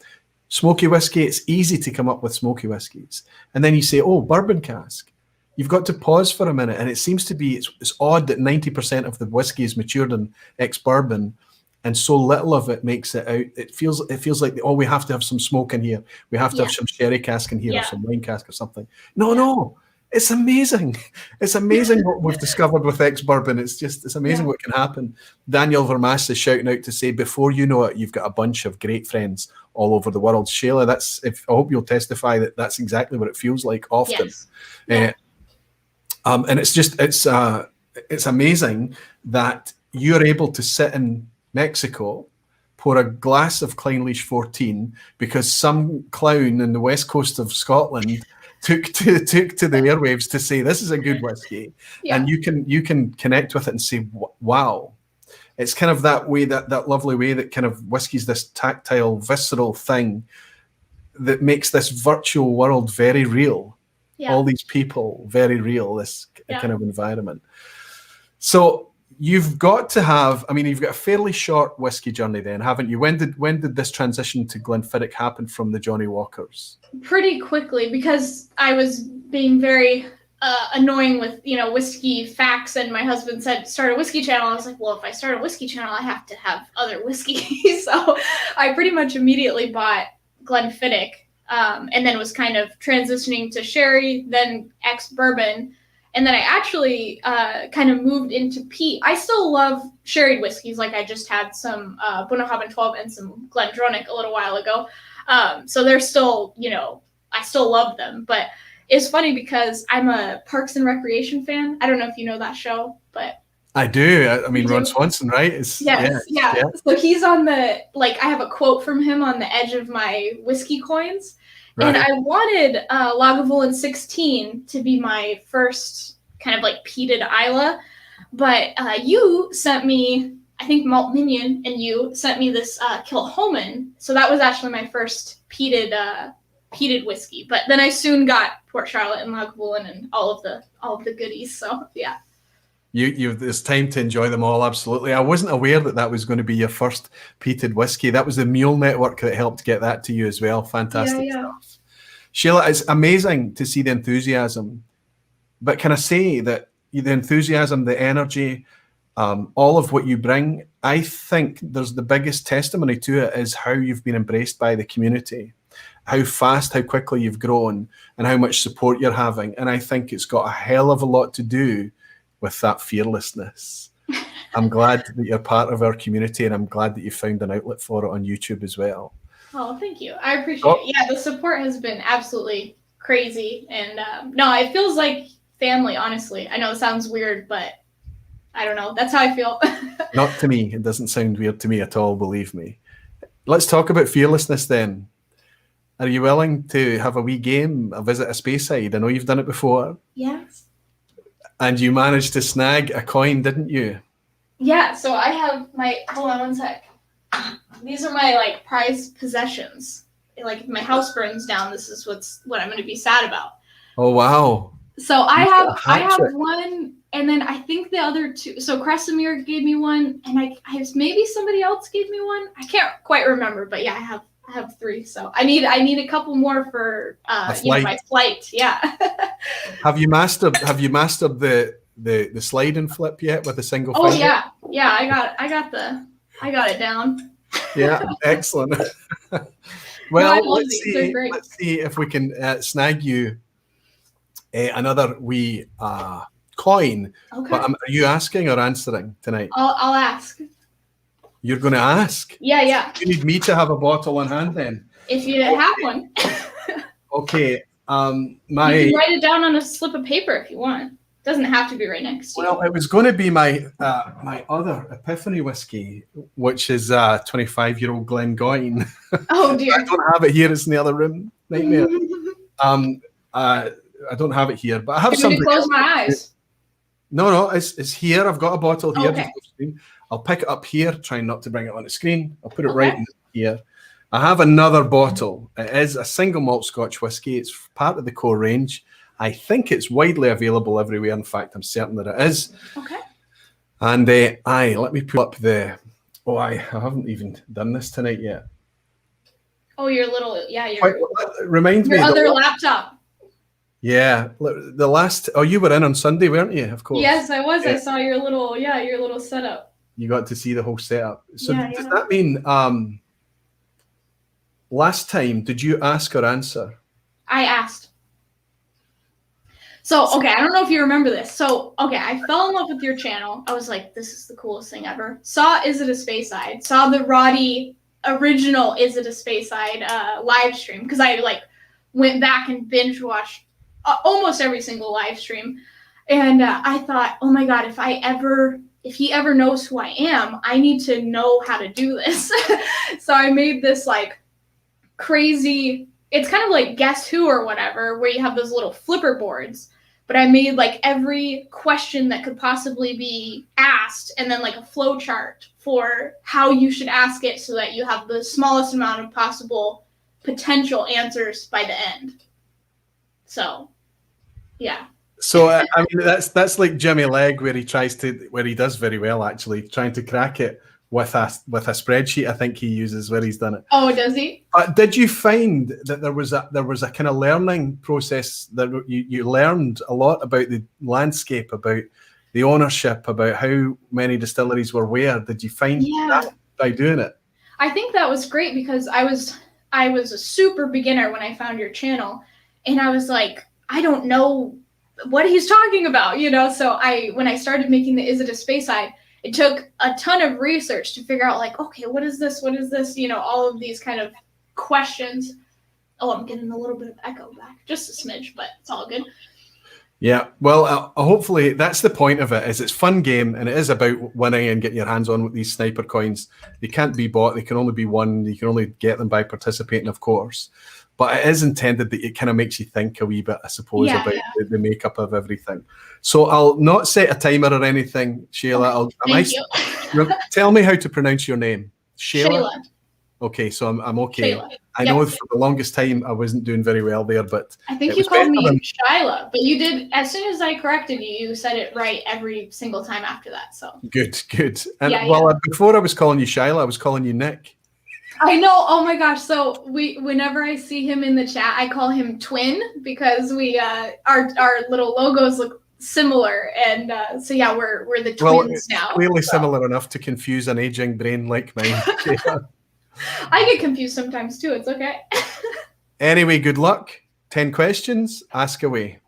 Smoky whiskey, it's easy to come up with smoky whiskies. And then you say, oh, bourbon cask. You've got to pause for a minute, and it seems to be, it's odd that 90% of the whiskey is matured in ex-bourbon, and so little of it makes it out. It feels like, oh, we have to have some smoke in here. We have to have some sherry cask in here or some wine cask or something. No, it's amazing. It's amazing what we've discovered with ex-bourbon. It's amazing what can happen. Daniel Vermaas is shouting out to say, before you know it, you've got a bunch of great friends all over the world. Shayla, I hope you'll testify that that's exactly what it feels like often. Yes. And it's amazing that you're able to sit in Mexico, pour a glass of Clynelish 14 because some clown in the west coast of Scotland took to the airwaves to say this is a good whiskey, and you can connect with it and say, wow. It's kind of that way, that lovely way that kind of whiskey's this tactile, visceral thing that makes this virtual world very real. All these people very real, this kind of environment. So you've got to have, I mean, you've got a fairly short whiskey journey then, haven't you? When did this transition to Glenfiddich happen from the Johnny Walkers? Pretty quickly, because I was being very annoying with, whiskey facts, and my husband said, start a whiskey channel. I was like, well, if I start a whiskey channel, I have to have other whiskeys. So I pretty much immediately bought Glenfiddich. And then was kind of transitioning to sherry, then ex-bourbon. And then I actually kind of moved into peat. I still love sherried whiskeys. Like I just had some Bunnahabhain 12 and some Glendronach a little while ago. So they're still, I still love them. But it's funny because I'm a Parks and Recreation fan. I don't know if you know that show, but... I do. I mean, Ron Swanson, right? Yeah. So he's on I have a quote from him on the edge of my whiskey coins. Right. And I wanted Lagavulin 16 to be my first kind of like peated Isla. But you sent me, I think Malt Minion, and you sent me this Kilchoman. So that was actually my first peated whiskey. But then I soon got Port Charlotte and Lagavulin and all of the goodies. So yeah. There's time to enjoy them all, absolutely. I wasn't aware that was going to be your first peated whiskey. That was the Mule Network that helped get that to you as well. Fantastic stuff. Shayla, it's amazing to see the enthusiasm. But can I say that the enthusiasm, the energy, all of what you bring, I think there's the biggest testimony to it is how you've been embraced by the community, how fast, how quickly you've grown, and how much support you're having. And I think it's got a hell of a lot to do with that fearlessness. I'm glad that you're part of our community, and I'm glad that you found an outlet for it on YouTube as well. Oh, thank you. I appreciate it. Yeah, the support has been absolutely crazy. And no, it feels like family, honestly. I know it sounds weird, but I don't know. That's how I feel. Not to me. It doesn't sound weird to me at all, believe me. Let's talk about fearlessness then. Are you willing to have a wee game, a visit a Speyside? I know you've done it before. Yes. And you managed to snag a coin, didn't you? Yeah, so I have hold on one sec. These are my prized possessions. If my house burns down, this is what I'm going to be sad about. Oh wow. So I have one, and then I think the other two. So Kresimir gave me one, and I maybe somebody else gave me one. I can't quite remember, but yeah, I have three. So I need a couple more for my flight. Yeah. Have you mastered the slide and flip yet with a single finger? Oh yeah. I got it down. Yeah, excellent. Well, let's see if we can snag you another wee coin. Okay. But are you asking or answering tonight? I'll ask. You're going to ask? Yeah. You need me to have a bottle on hand then? If you have one. Okay. You can write it down on a slip of paper if you want. Doesn't have to be right next to you. Well, it was going to be my my other Epiphany whiskey, which is 25-year-old Glengoyne. Oh dear. I don't have it here. It's in the other room. Nightmare. I don't have it here, but I have I'm going something. to close my eyes. No, it's here. I've got a bottle here. Okay. I'll pick it up here, trying not to bring it on the screen. I'll put it Okay. right in here. I have another bottle. It is a single malt Scotch whiskey. It's part of the core range. I think it's widely available everywhere. In fact, I'm certain that it is. Okay. And let me pull up the. Oh, I haven't even done this tonight yet. Oh, your little, yeah, Remind me. your other laptop. Yeah, the last. Oh, you were in on Sunday, weren't you? Of course. Yes, I was. Yeah. I saw your little setup. You got to see the whole setup. So Yeah, does yeah. that mean last time did you ask or answer? I asked. So, okay, I don't know if you remember this. So, okay, I fell in love with your channel. I was like, this is the coolest thing ever. Saw Is It a Speyside? Saw the Roddy original Is It a Speyside live stream because I went back and binge watched almost every single live stream. And I thought, oh my God, if he ever knows who I am, I need to know how to do this. So I made this crazy, it's kind of like Guess Who or whatever, where you have those little flipper boards. But I made every question that could possibly be asked and then a flow chart for how you should ask it so that you have the smallest amount of possible potential answers by the end. So, yeah. So I mean that's like Jimmy Legg where he does very well actually, trying to crack it with a spreadsheet. I think he uses where he's done it. Oh, does he? Did you find that there was a kind of learning process that you learned a lot about the landscape, about the ownership, about how many distilleries were where? Did you find that by doing it? I think that was great because I was a super beginner when I found your channel, and I was like, I don't know what he's talking about, So when I started making the Is It a Speyside, it took a ton of research to figure out okay, what is this? What is this? All of these kind of questions. Oh, I'm getting a little bit of echo back, just a smidge, but it's all good. Yeah, well, hopefully that's the point of it. Is it's fun game and it is about winning and getting your hands on with these sniper coins. They can't be bought; they can only be won. You can only get them by participating, of course. But it is intended that it kind of makes you think a wee bit, I suppose, about the makeup of everything. So I'll not set a timer or anything, Shayla. Thank you. Tell me how to pronounce your name. Shayla. Shayla. Okay, so I'm okay. Shayla. I know for the longest time I wasn't doing very well there, but I think you called me Shayla, but you did. As soon as I corrected you, you said it right every single time after that. So good. And before I was calling you Shayla, I was calling you Nick. I know. Oh my gosh. So whenever I see him in the chat, I call him Twin because our little logos look similar, and so yeah, we're the twins now. Clearly similar enough to confuse an aging brain like mine. I get confused sometimes too. It's okay. Anyway, good luck. 10 questions. Ask away.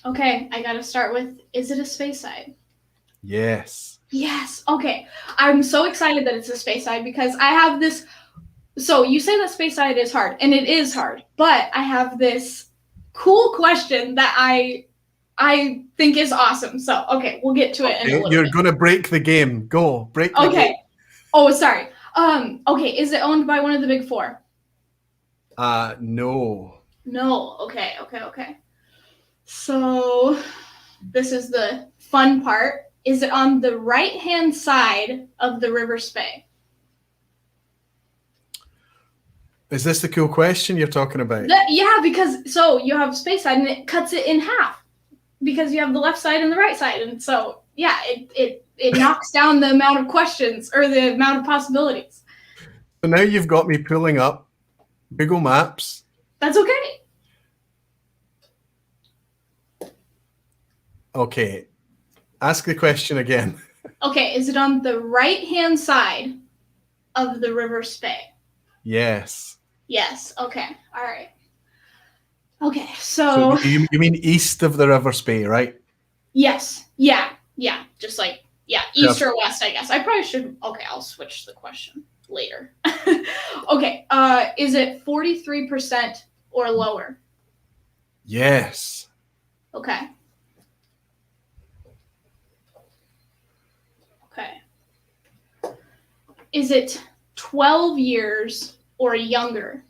Okay, I got to start with: Is it a Speyside? Yes. Yes. Okay. I'm so excited that it's a Speyside because I have this. So you say that Speyside is hard, and it is hard, but I have this cool question that I think is awesome. So, okay, we'll get to it in a little You're bit. going to break the game. Go. Break the game. Okay. Oh, sorry. Okay, is it owned by one of the big four? No. No. Okay. So, this is the fun part. Is it on the right-hand side of the River Spey? Is this the cool question you're talking about? Yeah, because so you have Speyside and it cuts it in half because you have the left side and the right side, and so yeah, it knocks down the amount of questions or the amount of possibilities. So now you've got me pulling up Google Maps. That's okay. Okay, ask the question again. Okay, is it on the right-hand side of the River Spey? Yes. Yes. Okay. All right. Okay, So so you mean east of the River Spey, right? yes, yeah, just like east Perfect. or west, I guess. I probably should. Okay, I'll switch the question later. Okay, is it 43% or lower? Yes. Okay. Okay. Is it 12 years or younger?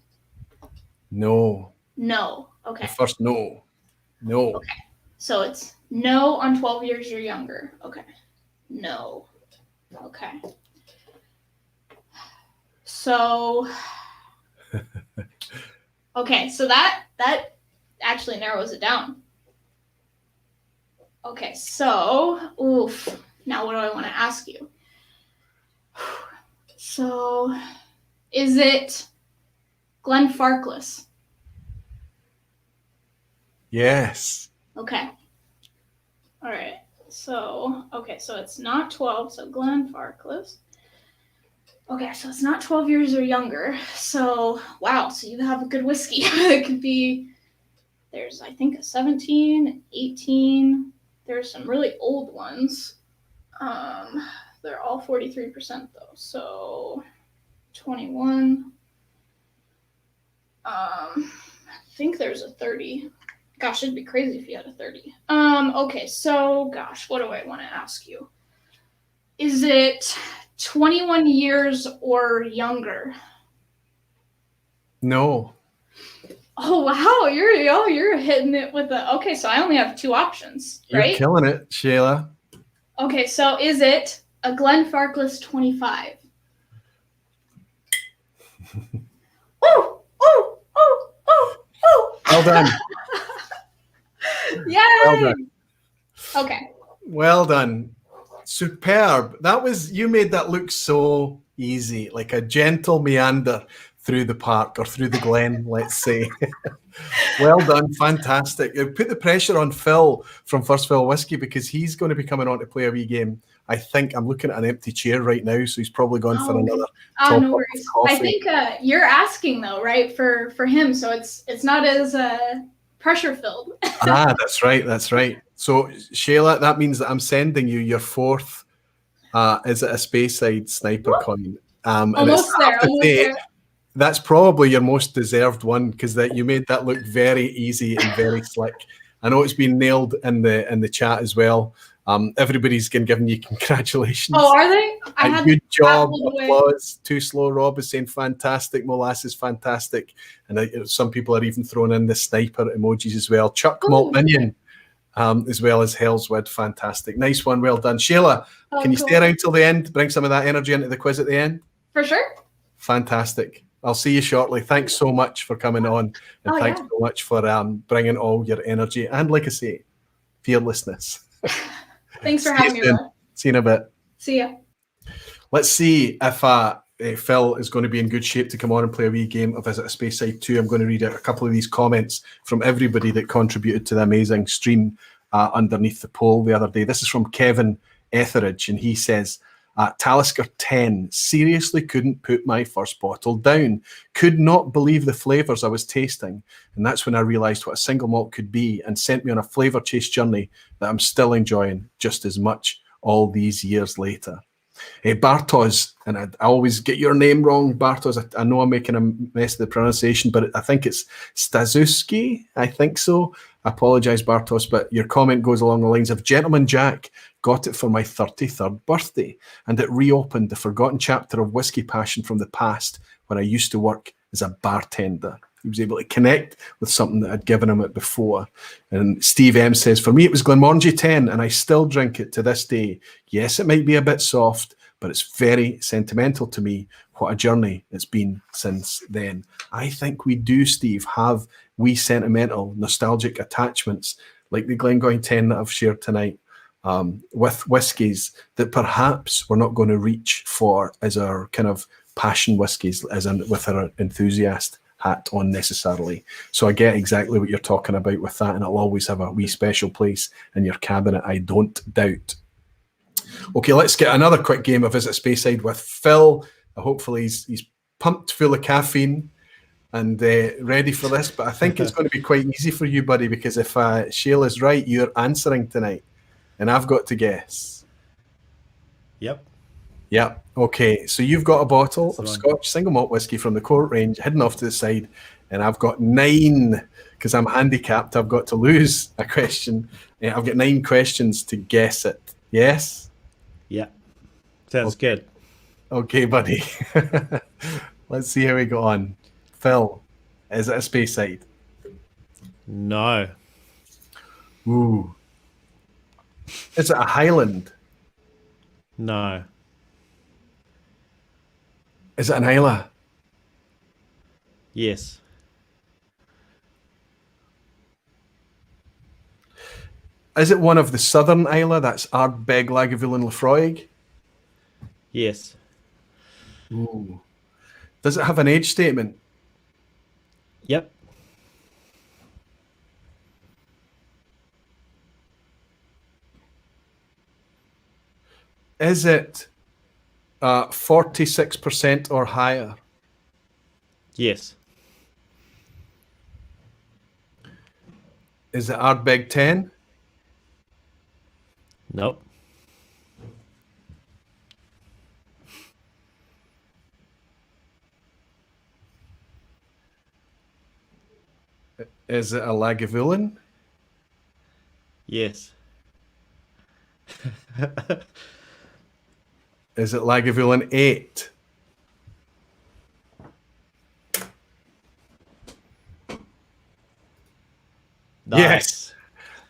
No. No. The Okay. first no. No. Okay. So it's no on 12 years or younger. Okay. No. Okay. So okay, so that actually narrows it down. Okay, so now what do I want to ask you? So is it Glenn Farkless? Yes. Okay. All right. So it's not 12, so Glenn Farkless. Okay, so it's not 12 years or younger. So, wow, so you have a good whiskey. It could be, there's, I think, a 17, 18. There's some really old ones. They're all 43% though. So, 21. I think there's a 30. Gosh, it'd be crazy if you had a 30. Okay, so, gosh, what do I want to ask you? Is it 21 years or younger? No. Oh wow, you're hitting it with the okay. So I only have two options, You're right? killing it, Shayla. Okay, so is it a Glenn Farkless 25? Oh, oh, oh, oh, oh! Well done. Yay! Well done. Okay. Well done. Superb. You made that look so easy, like a gentle meander through the park or through the glen, let's say. Well done. Fantastic. It put the pressure on Phil from First Fill Whiskey because he's going to be coming on to play a wee game. I think I'm looking at an empty chair right now, so he's probably gone for another top no up worries. of coffee. I think you're asking though, right? For him, so it's not as pressure filled. That's right. That's right. So Shayla, that means that I'm sending you your fourth. Is it a Speyside sniper coin? And Almost there. Almost there. That's probably your most deserved one because that you made that look very easy and very slick. I know it's been nailed in the chat as well. Everybody's giving you congratulations. Oh, are they? I had good job. away. Applause. Too Slow Rob is saying fantastic. Molasses fantastic. And some people are even throwing in the sniper emojis as well. Chuck Malt Minion, as well as Hell's Wood, fantastic. Nice one. Well done. Shayla, can you stay around till the end? Bring some of that energy into the quiz at the end? For sure. Fantastic. I'll see you shortly. Thanks so much for coming on. And thanks so much for bringing all your energy and, like I say, fearlessness. Thanks for having me, Will. See you in a bit. See ya. Let's see if Phil is going to be in good shape to come on and play a wee game of Visit a Speyside 2. I'm going to read out a couple of these comments from everybody that contributed to the amazing stream underneath the poll the other day. This is from Kevin Etheridge, and he says, Talisker 10, seriously couldn't put my first bottle down. Could not believe the flavours I was tasting. And that's when I realised what a single malt could be and sent me on a flavour chase journey that I'm still enjoying just as much all these years later. Bartos, and I always get your name wrong, Bartos. I know I'm making a mess of the pronunciation, but I think it's Stazuski. I think so. I apologise, Bartos, but your comment goes along the lines of, Gentleman Jack, got it for my 33rd birthday, and it reopened the forgotten chapter of whiskey passion from the past when I used to work as a bartender. He was able to connect with something that had given him it before. And Steve M says, for me, it was Glenmorangie 10, and I still drink it to this day. Yes, it might be a bit soft, but it's very sentimental to me. What a journey it's been since then. I think we do, Steve, have wee sentimental, nostalgic attachments like the Glengoyne 10 that I've shared tonight with whiskies that perhaps we're not going to reach for as our kind of passion whiskies, as in with our enthusiast hat on necessarily. So I get exactly what you're talking about with that, and it'll always have a wee special place in your cabinet, I don't doubt. Okay, let's get another quick game of Visit Speyside with Phil. Hopefully he's pumped full of caffeine and ready for this, but I think it's going to be quite easy for you, buddy, because if Shayla's right, you're answering tonight, and I've got to guess. Yep. Yep. Okay, so you've got a bottle That's of the one. Scotch single malt whiskey from the Court range hidden off to the side, and I've got 9, because I'm handicapped. I've got to lose a question. I've got 9 questions to guess it. Yes? Yeah. Sounds good. Okay, buddy. Let's see how we go on. Phil, is it a Speyside? No. Ooh. Is it a Highland? No. Is it an Islay? Yes. Is it one of the Southern Islay? That's Ardbeg, Lagavulin, Lafroig? Yes. Ooh. Does it have an age statement? Yep. Is it 46% or higher? Yes. Is it Ardbeg 10? Nope. Is it a Lagavulin? Yes. Is it Lagavulin 8? Nice. Yes.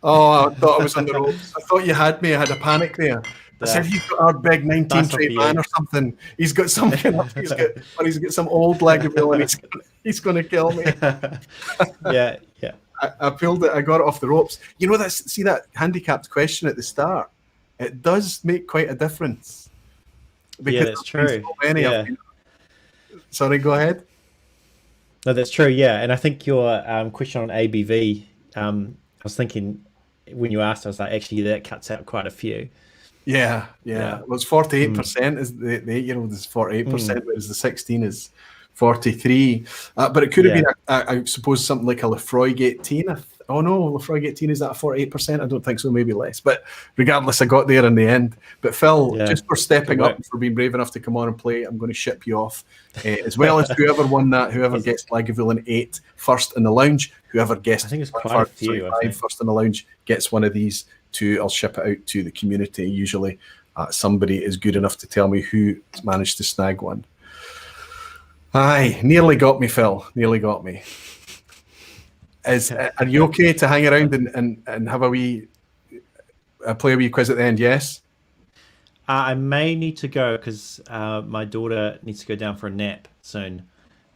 Oh, I thought I was on the ropes. I thought you had me. I had a panic there. I said he's got our big 19 That's trait up to man you. or something. He's got some kind of, he's got some old Lagavulin. He's going to kill me. Yeah. Yeah. I pulled it. I got it off the ropes. You know that? See that handicapped question at the start? It does make quite a difference. Yeah, that's there's been true. so many. Yeah. Sorry, go ahead. No, that's true. Yeah, and I think your question on ABV, I was thinking when you asked, I was like, actually, that cuts out quite a few. Yeah. Yeah. Well, it's 48% is the 8-year-old is 48%, whereas the 16 is 43. But it could have been, I suppose, something like a Lafroig 18. Oh no, Lafroig 18, is that a 48%? I don't think so, maybe less. But regardless, I got there in the end. But Phil, just for stepping up, for being brave enough to come on and play, I'm going to ship you off. As well as whoever won that, whoever gets Lagavulin 8 first in the lounge, whoever guessed I think it's quite a few. first in the lounge gets one of these two. I'll ship it out to the community. Usually somebody is good enough to tell me who managed to snag one. Aye, nearly got me, Phil. Nearly got me. Are you okay to hang around and have a wee play a wee quiz at the end? Yes. I may need to go because my daughter needs to go down for a nap soon.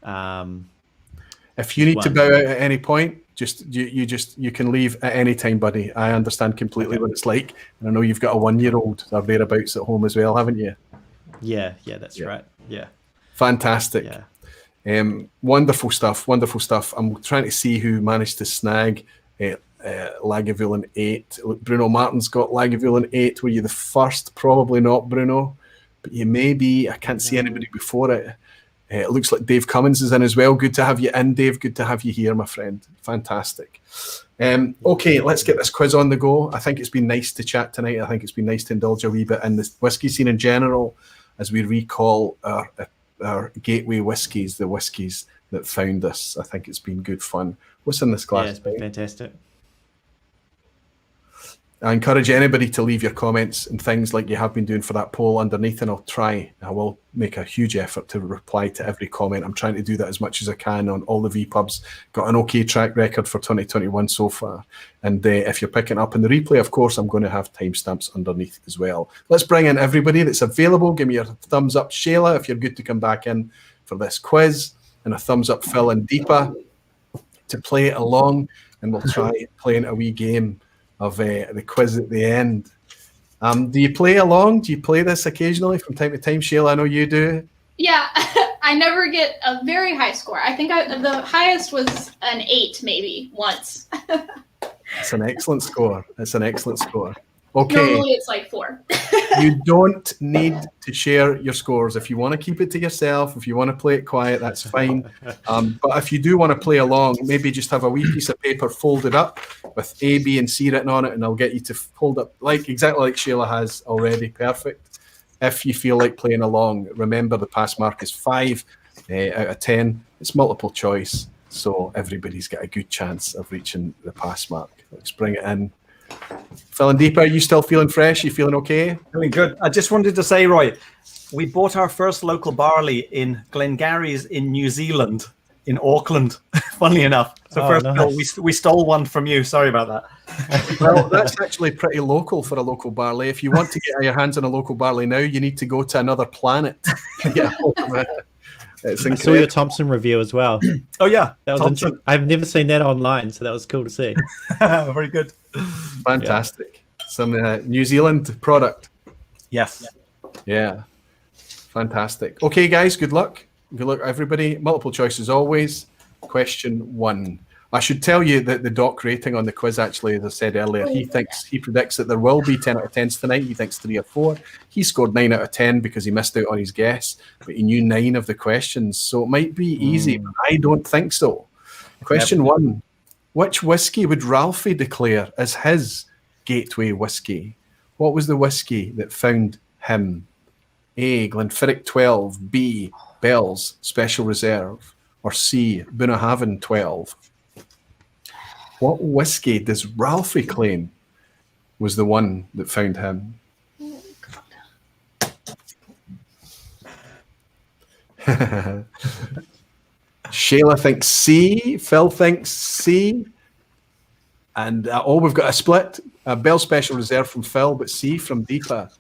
If you need to bow out at any point, you can leave at any time, buddy. I understand completely what it's like, and I know you've got a 1-year-old or thereabouts at home as well, haven't you? Yeah, that's right. Yeah. Fantastic. Yeah. Wonderful stuff. I'm trying to see who managed to snag Lagavulin 8. Look, Bruno Martin's got Lagavulin 8. Were you the first? Probably not, Bruno, but you may be. I can't see anybody before it. It looks like Dave Cummins is in as well. Good to have you in, Dave. Good to have you here, my friend. Fantastic. Okay, let's get this quiz on the go. I think it's been nice to chat tonight. I think it's been nice to indulge a wee bit in the whiskey scene in general as we recall our gateway whiskies, the whiskies that found us. I think it's been good fun. What's in this glass? Yeah, it's been fantastic. I encourage anybody to leave your comments and things like you have been doing for that poll underneath, and I will make a huge effort to reply to every comment. I'm trying to do that as much as I can on all the vPubs. Got an okay track record for 2021 so far. And if you're picking up in the replay, of course, I'm going to have timestamps underneath as well. Let's bring in everybody that's available. Give me your thumbs up, Shayla, if you're good to come back in for this quiz, and a thumbs up, Phil and Deepa, to play it along, and we'll try playing a wee game of the quiz at the end. Do you play along? Do you play this occasionally from time to time? Shayla, I know you do. Yeah, I never get a very high score. I think the highest was an 8 maybe once. It's an excellent score. Okay. Normally it's like 4. You don't need to share your scores. If you want to keep it to yourself, if you want to play it quiet, that's fine. But if you do want to play along, maybe just have a wee piece of paper folded up with A, B, and C written on it, and I'll get you to hold up exactly like Shayla has already. Perfect. If you feel like playing along, remember the pass mark is 5 out of 10. It's multiple choice, so everybody's got a good chance of reaching the pass mark. Let's bring it in. Phil and Deepa, are you still feeling fresh? You feeling okay? Feeling good. I just wanted to say, Roy, we bought our first local barley in Glengarry's in New Zealand, in Auckland, funnily enough. So first of all, we stole one from you. Sorry about that. Well, that's actually pretty local for a local barley. If you want to get your hands on a local barley now, you need to go to another planet to get a hold of it. I saw your Thompson review as well. Oh, yeah. That was I've never seen that online, so that was cool to see. Very good. Fantastic. Some New Zealand product. Yes. Yeah. Fantastic. Okay, guys, good luck. Good luck, everybody. Multiple choice as always. Question 1. I should tell you that the doc rating on the quiz, actually, as I said earlier, he predicts that there will be 10 out of 10s tonight. He thinks 3 or 4. He scored 9 out of 10 because he missed out on his guess, but he knew 9 of the questions. So it might be easy, but I don't think so. Question 1. Which whiskey would Ralphie declare as his gateway whiskey? What was the whiskey that found him? A, Glenfiddich 12, B, Bell's Special Reserve, or C, Bunnahabhain 12? What whiskey does Ralphie claim was the one that found him? Shayla thinks C, Phil thinks C, and we've got a split. Bell Special Reserve from Phil, but C from Deepa.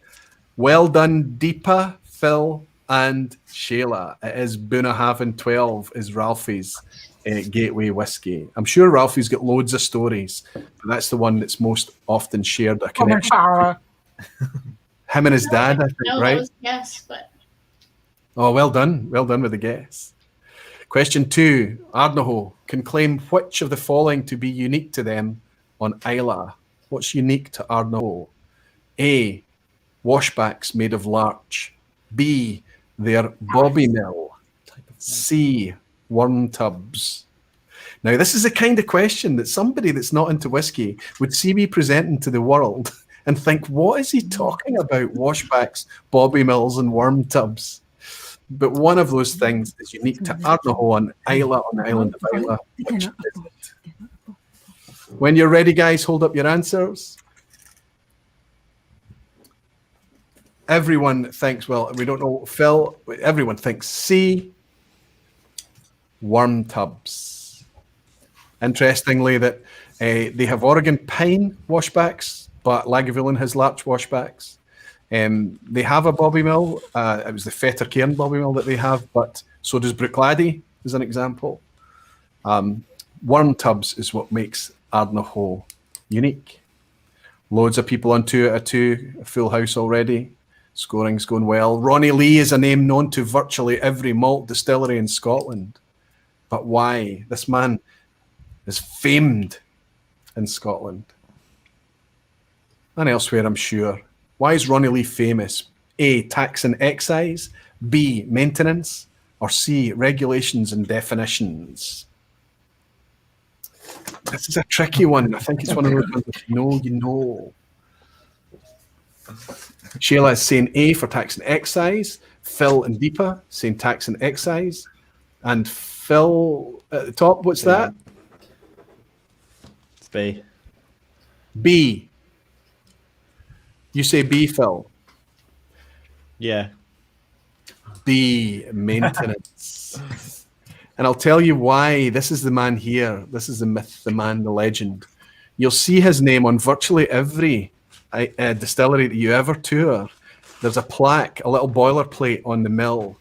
Well done, Deepa, Phil, and Shayla. It is Bunnahabhain 12 is Ralphie's gateway whiskey. I'm sure Ralphie's got loads of stories, but that's the one that's most often shared a connection. Him and his dad, I think, right? Yes, but... Oh, well done. Well done with the guess. Question 2. Ardnahoe can claim which of the following to be unique to them on Islay. What's unique to Ardnahoe? A, washbacks made of larch. B, their bobby mill. C, worm tubs. Now, this is the kind of question that somebody that's not into whiskey would see me presenting to the world and think, what is he talking about? Washbacks, bobby mills, and worm tubs. But one of those things is unique to Ardnahoe on Islay, on the island of Islay. Which is it? When you're ready, guys, hold up your answers. Everyone thinks, well, we don't know, Phil, everyone thinks C, worm tubs. Interestingly, that they have Oregon pine washbacks, but Lagavulin has larch washbacks. They have a bobby mill. It was the Fetter Cairn bobby mill that they have, but so does Bruichladdich, as an example. Worm tubs is what makes Ardnahoe unique. Loads of people on 2 out of 2, a full house already. Scoring's going well. Ronnie Lee is a name known to virtually every malt distillery in Scotland. But why? This man is famed in Scotland and elsewhere, I'm sure. Why is Ronnie Lee famous? A, tax and excise. B, maintenance. Or C, regulations and definitions. This is a tricky one. I think it's one of those ones that you know, you know. Shayla is saying A for tax and excise. Phil and Deepa saying tax and excise. And Phil at the top, what's that? It's B. B. You say B, Phil? Yeah. B, maintenance. And I'll tell you why. This is the man here. This is the myth, the man, the legend. You'll see his name on virtually every distillery that you ever tour. There's a plaque, a little boilerplate on the mill,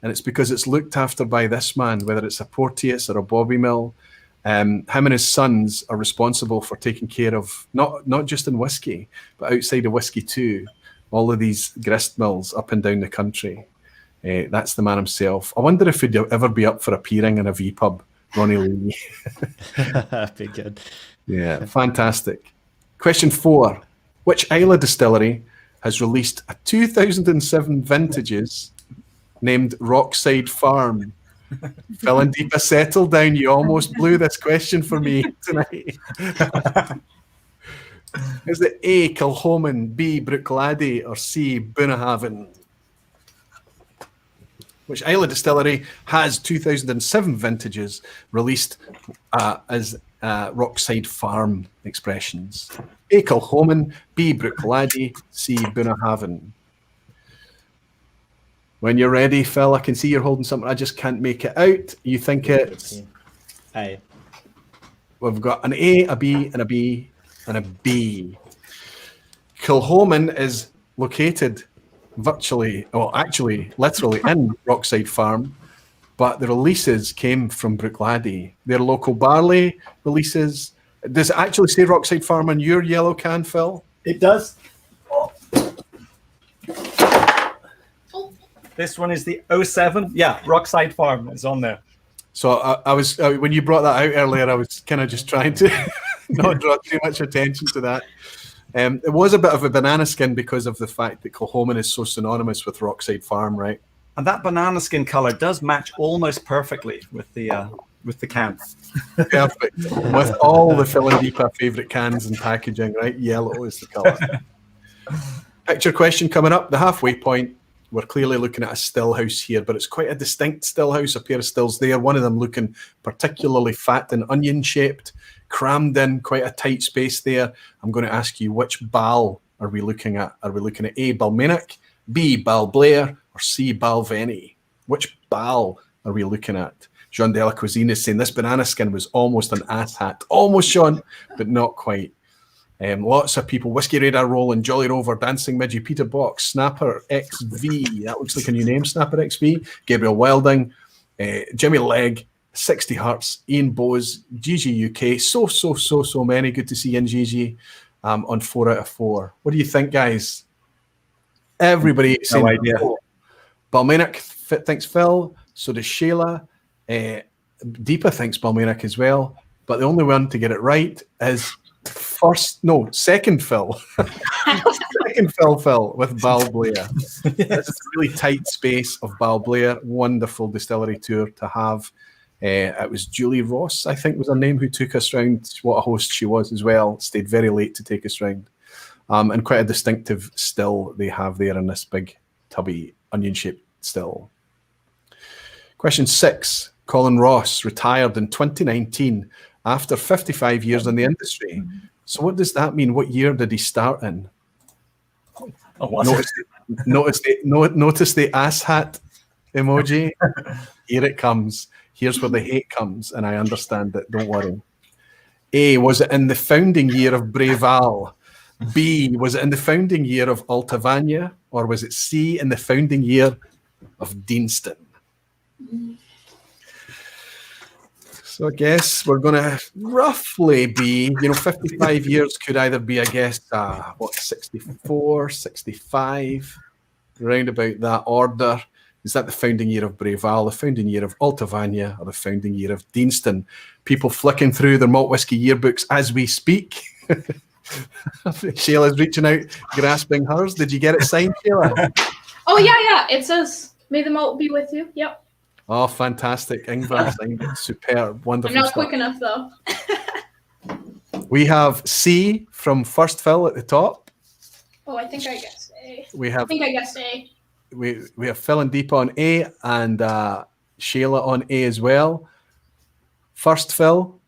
and it's because it's looked after by this man, whether it's a Porteous or a bobby mill. Him and his sons are responsible for taking care of, not just in whiskey, but outside of whiskey too, all of these grist mills up and down the country. That's the man himself. I wonder if he'd ever be up for appearing in a vPub, Ronnie Lee. That'd be good. Yeah, fantastic. Question 4. Which Islay distillery has released a 2007 vintages named Rockside Farm? Phil and Deepa, settle down. You almost blew this question for me tonight. Is it A, Kilchoman, B, Bruichladdich, or C, Bunnahabhain? Which Islay distillery has 2007 vintages released as Rockside Farm expressions? A, Kilchoman, B, Bruichladdich, C, Bunnahabhain. When you're ready, Phil, I can see you're holding something. I just can't make it out. You think it's... A. We've got an A, a B, and a B, and a B. Kilchoman is located virtually, well, actually, literally in Rockside Farm, but the releases came from Bruichladdich. Their local barley releases. Does it actually say Rockside Farm on your yellow can, Phil? It does. This one is the 07. Yeah, Rockside Farm is on there. So I was when you brought that out earlier, I was kind of just trying to not draw too much attention to that. It was a bit of a banana skin because of the fact that Kilchoman is so synonymous with Rockside Farm, right? And that banana skin color does match almost perfectly with the can. Perfect. With all the Phil and Deepa favourite cans and packaging, right? Yellow is the colour. Picture question coming up, the halfway point. We're clearly looking at a still house here, but it's quite a distinct still house, a pair of stills there. One of them looking particularly fat and onion-shaped, crammed in, quite a tight space there. I'm going to ask you, which Bal are we looking at? Are we looking at A, Balmainic, B, Balblair, or C, Balvenie? Which Bal are we looking at? Jean de la Cuisine is saying this banana skin was almost an ass hat. Almost, Sean, but not quite. Lots of people, Whiskey Radar Rolling, Jolly Rover, Dancing Midgie, Peter Box, Snapper XV, that looks like a new name, Snapper XV, Gabriel Wilding, Jimmy Legg, 60 Hertz, Ian Bose, GG UK, so many. Good to see you in GG on 4 out of 4. What do you think, guys? Everybody saying No idea. Balmainic thinks Phil, so does Shayla. Deepa thinks Balmainic as well, but the only one to get it right is second Phil. Second Phil with Balblair. This is a really tight space of Balblair. Wonderful distillery tour to have. It was Julie Ross, I think was her name, who took us round. What a host she was as well. Stayed very late to take us round. And quite a distinctive still they have there in this big tubby onion-shaped still. Question 6. Colin Ross retired in 2019 after 55 years in the industry. So what does that mean? What year did he start in? Notice the ass hat emoji. Here it comes. Here's where the hate comes, and I understand it. Don't worry. A, was it in the founding year of Breval? B, was it in the founding year of Altavania? Or was it C, in the founding year of Deanston? So I guess we're going to roughly be, 55 years could either be, 64, 65, round about that order. Is that the founding year of Breval, the founding year of Altavania, or the founding year of Deanston? People flicking through their malt whisky yearbooks as we speak. Shayla's reaching out, grasping hers. Did you get it signed, Shayla? Oh, yeah. It says, "May the malt be with you." Yep. Oh, fantastic. Ingvar signed it. Superb. Wonderful I'm not stuff. quick enough, though. We have C from First Phil at the top. Oh, I think I guessed A. I think I guessed A. We have Phil and Deepa on A and Shayla on A as well. First Phil,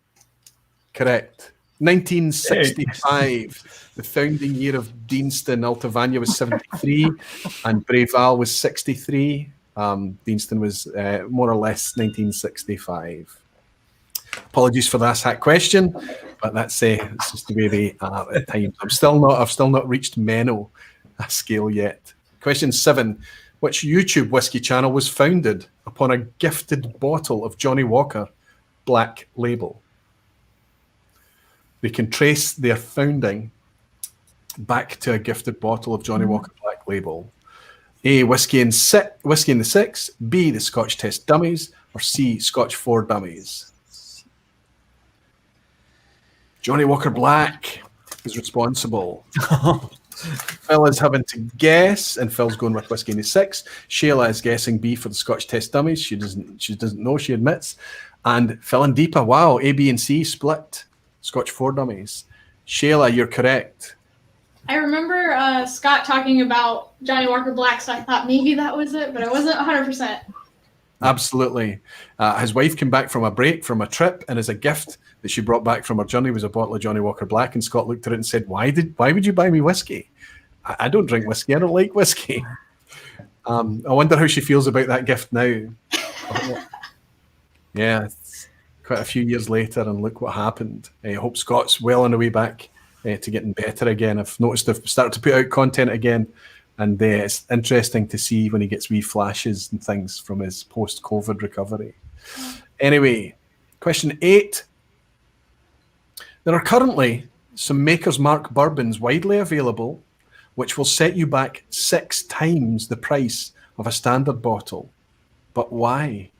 correct. 1965, the founding year of Deanston. Altavania was 73 and Breval was 63. Deanston was more or less 1965. Apologies for that hat question, but that's just the way they are at times. I've still not reached Menno scale yet. Question 7. Which YouTube whiskey channel was founded upon a gifted bottle of Johnnie Walker Black Label? We can trace their founding back to a gifted bottle of Johnnie Walker Black Label. A, Whiskey in the Six, B, the Scotch Test Dummies, or C, Scotch 4 Dummies? Johnnie Walker Black. is responsible. Phil is having to guess, and Phil's going with whiskey in the 6. Shayla is guessing B for the Scotch test dummies. She doesn't know, she admits. And Phil and Deepa, wow, A, B, and C split. Scotch 4 dummies. Shayla, you're correct. I remember Scott talking about Johnny Walker Black, so I thought maybe that was it, but I wasn't 100%. Absolutely. His wife came back from a break, from a trip, and as a gift that she brought back from her journey was a bottle of Johnny Walker Black, and Scott looked at it and said, why would you buy me whiskey? I don't drink whiskey. I don't like whiskey. I wonder how she feels about that gift now. Yeah, it's quite a few years later, and look what happened. I hope Scott's well on the way back to getting better again. I've noticed they've started to put out content again, and it's interesting to see when he gets wee flashes and things from his post-COVID recovery. Anyway, question 8. There are currently some Maker's Mark bourbons widely available, which will set you back 6 times the price of a standard bottle. But why?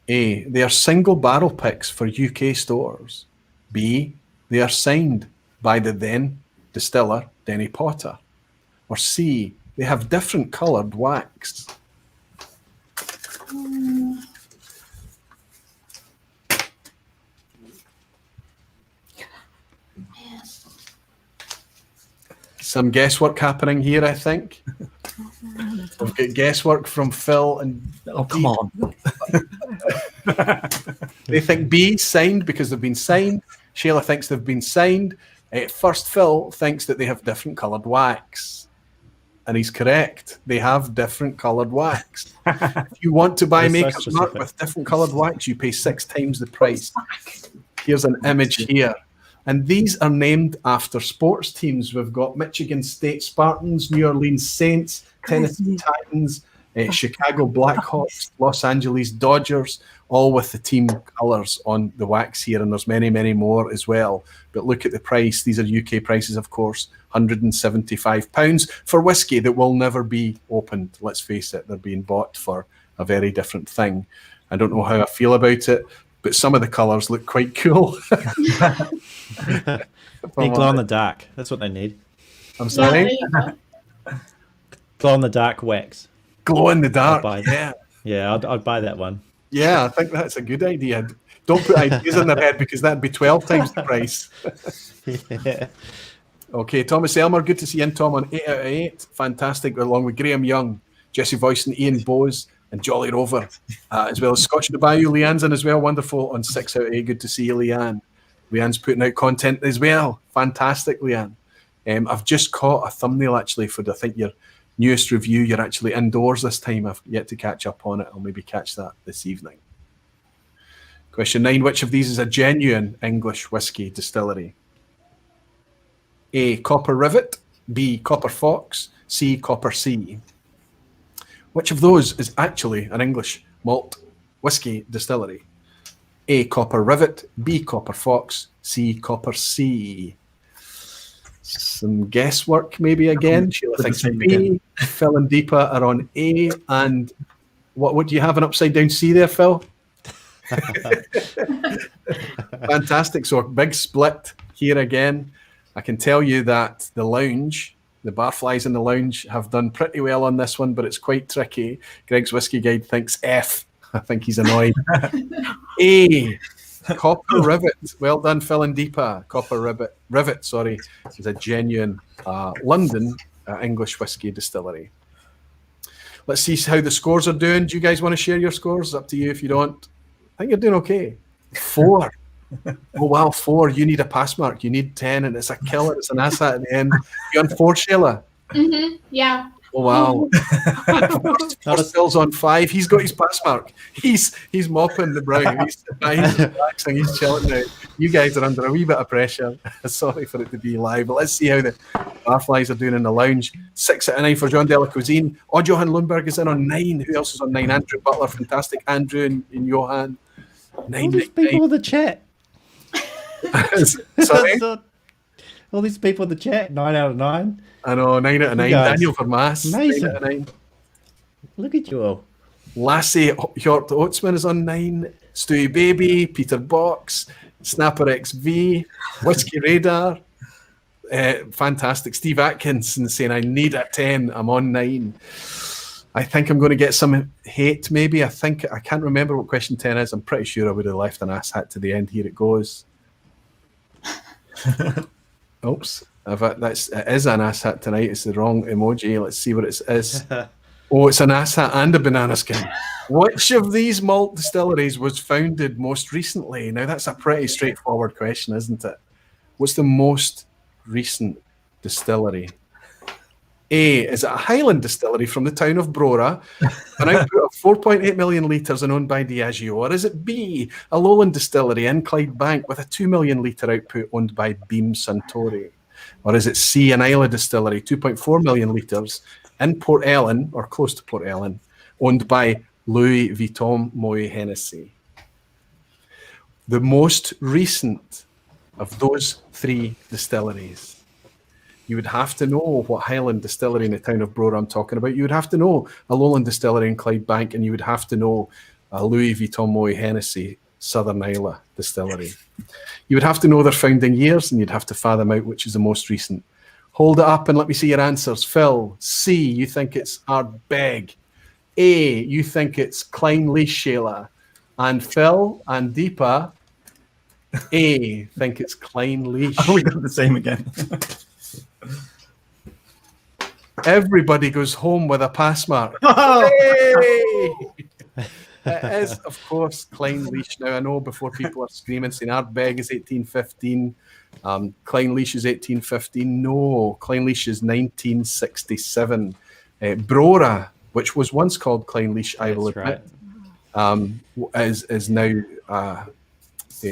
A, they are single barrel picks for UK stores. B, they are signed by the then distiller Denny Potter. Or C, they have different coloured wax. Some guesswork happening here, I think. We've got guesswork from Phil and... Oh, come on. They think B, signed because they've been signed. Shayla thinks they've been signed. First, Phil thinks that they have different coloured wax. And he's correct. They have different coloured wax. If you want to buy Maker's Mark with different coloured wax, you pay 6 times the price. Here's an image here. And these are named after sports teams. We've got Michigan State Spartans, New Orleans Saints, Tennessee Titans, Chicago Blackhawks, Los Angeles Dodgers, all with the team colours on the wax here. And there's many, many more as well. But look at the price. These are UK prices, of course, £175 for whiskey that will never be opened. Let's face it, they're being bought for a very different thing. I don't know how I feel about it, but some of the colours look quite cool. They glow in the dark. That's what they need. I'm sorry? Glow in the dark wax. Glow in the dark, yeah. Yeah, I'd buy that one. Yeah, I think that's a good idea. Don't put ideas in their head because that'd be 12 times the price. Yeah. Okay, Thomas Elmer, good to see you in, Tom, on 8 out of 8. Fantastic, along with Graham Young, Jesse Voice and Ian Bowes, and Jolly Rover, as well as Scotch in the Bayou. Leanne's in as well, wonderful, on 6 out of 8. Good to see you, Leanne. Leanne's putting out content as well. Fantastic, Leanne. I've just caught a thumbnail, actually, for, I think, your newest review. You're actually indoors this time. I've yet to catch up on it. I'll maybe catch that this evening. Question 9. Which of these is a genuine English whiskey distillery? A, Copper Rivet. B, Copper Fox. C, Copper Sea. Which of those is actually an English malt whiskey distillery? A, Copper Rivet. B, Copper Fox. C, Copper Sea. Some guesswork maybe again. Sheila thinks B. Phil and Deepa are on A. And what do you have an upside down C there, Phil? Fantastic. So a big split here again. I can tell you that the lounge, the barflies in the lounge, have done pretty well on this one, but it's quite tricky. Greg's Whiskey Guide thinks F. I think he's annoyed. A, Copper Rivet. Well done, Phil and Deepa. Copper Rivet, sorry, is a genuine London English whiskey distillery. Let's see how the scores are doing. Do you guys want to share your scores? It's up to you if you don't. I think you're doing okay. 4. Oh, wow, 4. You need a pass mark. You need 10, and it's a killer. It's an asshat at the end. You're on 4, Shayla? Mm-hmm. Yeah. Oh, wow. Phil's on 5. He's got his pass mark. He's mopping the brow. He's relaxing. He's chilling now. You guys are under a wee bit of pressure. Sorry for it to be live, but let's see how the barflies are doing in the lounge. 6 out of 9 for John Della Cuisine. Johan Lundberg is in on 9. Who else is on 9? Andrew Butler, fantastic. Andrew and Johan. 9. All these people in the chat. Sorry? All these people in the chat. 9 out of 9. I know, 9 out of 9. Daniel Vermaas, 9 out of 9. Look at you all. Lassie Hjort Oatsman is on 9. Stewie Baby, Peter Box, Snapper XV, Whiskey Radar. Fantastic. Steve Atkinson saying, I need a 10. I'm on 9. I think I'm going to get some hate, maybe. I can't remember what question 10 is. I'm pretty sure I would have left an ass hat to the end. Here it goes. Oops. It is an ass hat tonight. It's the wrong emoji. Let's see what it is. Oh, it's an ass hat and a banana skin. Which of these malt distilleries was founded most recently? Now, that's a pretty straightforward question, isn't it? What's the most recent distillery? A, is it a Highland distillery from the town of Brora, an output of 4.8 million litres and owned by Diageo? Or is it B, a Lowland distillery in Clydebank with a 2 million litre output owned by Beam Suntory? Or is it C, an Islay distillery, 2.4 million litres in Port Ellen, or close to Port Ellen, owned by Louis Vuitton Moet Hennessy? The most recent of those 3 distilleries. You would have to know what Highland distillery in the town of Brora I'm talking about. You would have to know a Lowland distillery in Clydebank, and you would have to know a Louis Vuitton Moet Hennessy Southern Islay distillery. You would have to know their founding years, and you'd have to fathom out which is the most recent. Hold it up and let me see your answers. Phil, C, you think it's Ardbeg. A, you think it's Clynelish, Shayla. And Phil and Deepa, A, think it's Clynelish. Oh, we got the same again. Everybody goes home with a pass mark. It is, of course, Clynelish. Now, I know before people are screaming, saying Ardbeg is 1815, Clynelish is 1815. No, Clynelish is 1967. Brora, which was once called Clynelish, I will admit, is now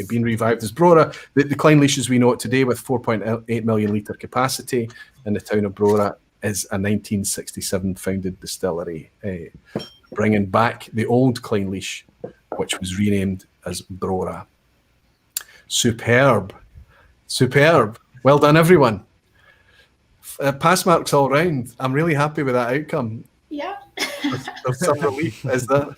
being revived as Brora. The Clynelish as we know it today, with 4.8 million litre capacity in the town of Brora, is a 1967 founded distillery, bringing back the old Clynelish, which was renamed as Brora. Superb. Well done, everyone. Pass marks all round. I'm really happy with that outcome. Yeah. There's some relief, is there?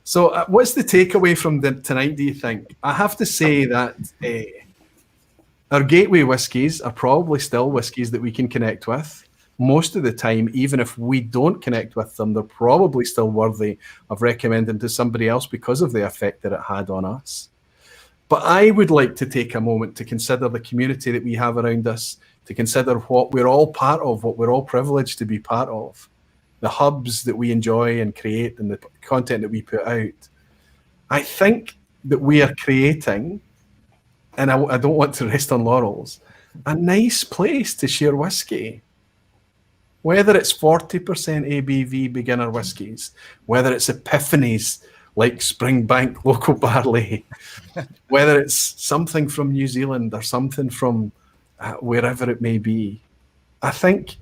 So what's the takeaway from tonight, do you think? I have to say that our gateway whiskies are probably still whiskies that we can connect with. Most of the time, even if we don't connect with them, they're probably still worthy of recommending to somebody else because of the effect that it had on us. But I would like to take a moment to consider the community that we have around us, to consider what we're all part of, what we're all privileged to be part of, the hubs that we enjoy and create and the content that we put out. I think that we are creating, and I don't want to rest on laurels, a nice place to share whiskey. Whether it's 40% ABV beginner whiskies, whether it's epiphanies like Springbank local barley, whether it's something from New Zealand or something from wherever it may be. I think,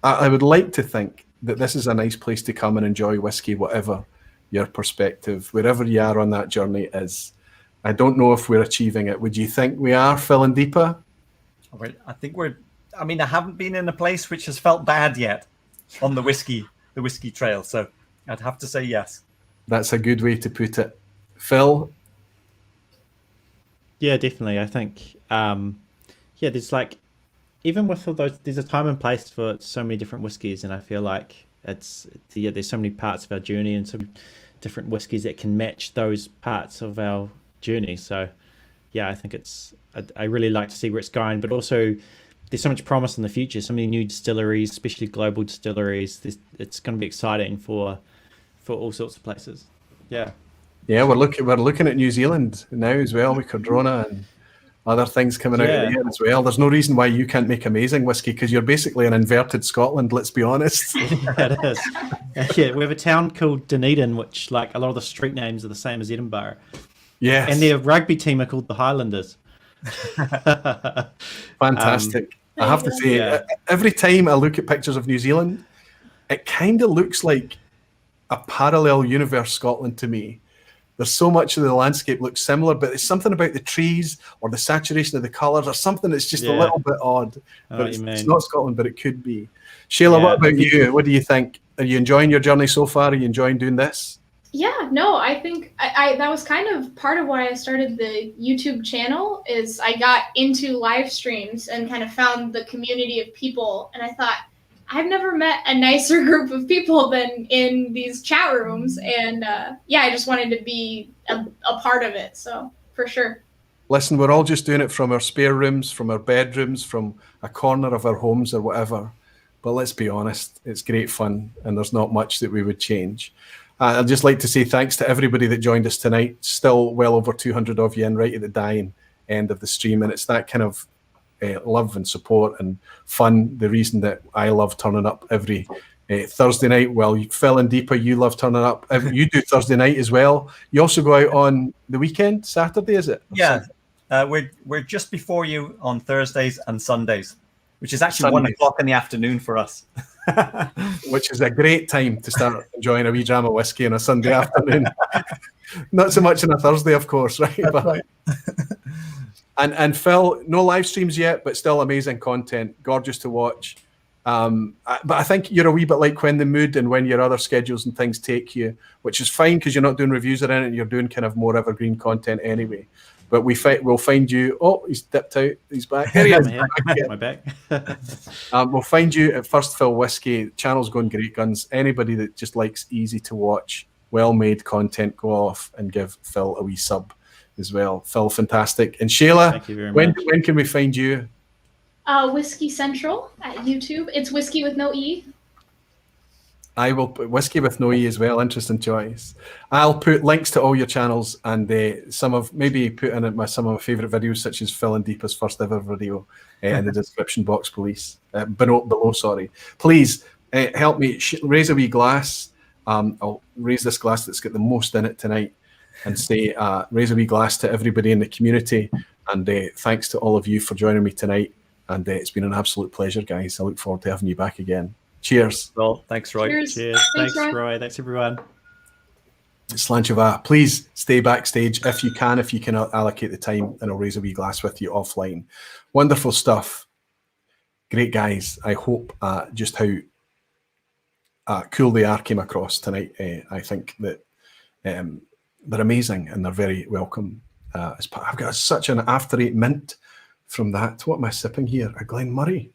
I would like to think that this is a nice place to come and enjoy whiskey, whatever your perspective, wherever you are on that journey is. I don't know if we're achieving it. Would you think we are, Phil and Deepa? I think I haven't been in a place which has felt bad yet on the whiskey trail. So I'd have to say yes. That's a good way to put it. Phil? Yeah, definitely. I think, there's like, even with all those, there's a time and place for so many different whiskies. And I feel like there's so many parts of our journey and some different whiskies that can match those parts of our journey. So yeah, I think I really like to see where it's going, but also there's so much promise in the future, so many new distilleries, especially global distilleries. It's going to be exciting for all sorts of places. Yeah, we're looking at New Zealand now as well with Cardrona and other things coming out of there as well. There's no reason why you can't make amazing whiskey, because you're basically an inverted Scotland, let's be honest. Yeah, it is. Yeah, we have a town called Dunedin, which like a lot of the street names are the same as Edinburgh. Yes. And their rugby team are called the Highlanders. Fantastic. I have to say, every time I look at pictures of New Zealand, it kind of looks like a parallel universe Scotland to me. There's so much of the landscape looks similar, but it's something about the trees or the saturation of the colours or something that's just a little bit odd. But it's not Scotland, but it could be. Shayla, what about you? What do you think? Are you enjoying your journey so far? Are you enjoying doing this? Yeah, no, I think I that was kind of part of why I started the YouTube channel is I got into live streams and kind of found the community of people, and I thought I've never met a nicer group of people than in these chat rooms, and yeah, I just wanted to be a part of it, so for sure. Listen, we're all just doing it from our spare rooms, from our bedrooms, from a corner of our homes or whatever. But let's be honest, it's great fun, and there's not much that we would change. I'd just like to say thanks to everybody that joined us tonight. Still well over 200 of you in right at the dying end of the stream. And it's that kind of love and support and fun, the reason that I love turning up every Thursday night. Well, Phil and Deepa, you love turning up. You do Thursday night as well. You also go out on the weekend, Saturday, is it? Yeah, we're just before you on Thursdays and Sundays, which is actually Sundays. 1 o'clock in the afternoon for us. Which is a great time to start enjoying a wee dram of whiskey on a Sunday afternoon. Not so much on a Thursday, of course, right? That's right. And Phil, no live streams yet, but still amazing content, gorgeous to watch. But I think you're a wee bit like when the mood and when your other schedules and things take you, which is fine because you're not doing reviews or anything, you're doing kind of more evergreen content anyway. But we'll find you. Oh, he's dipped out. He's back. There he is. My back. We'll find you at First Fill Whiskey. Channel's going great guns. Anybody that just likes easy to watch, well-made content, go off and give Phil a wee sub as well. Phil, fantastic. And Shayla, Thank you very much. when can we find you? Whiskey Central at YouTube. It's whiskey with no E. I will put Whiskey with no E as well. Interesting choice. I'll put links to all your channels and maybe put in some of my favourite videos, such as Phil and Deepa's first ever video in the description box, please. Below, sorry. Please help me raise a wee glass. I'll raise this glass that's got the most in it tonight and say, raise a wee glass to everybody in the community. And thanks to all of you for joining me tonight. And it's been an absolute pleasure, guys. I look forward to having you back again. Cheers. Well, thanks, Roy. Cheers. Thanks, Roy. Thanks, everyone. Slancheva, please stay backstage if you can allocate the time, and I'll raise a wee glass with you offline. Wonderful stuff. Great guys. I hope just how cool they are came across tonight. I think that they're amazing and they're very welcome. I've got such an after 8 mint from that. What am I sipping here? A Glen Murray.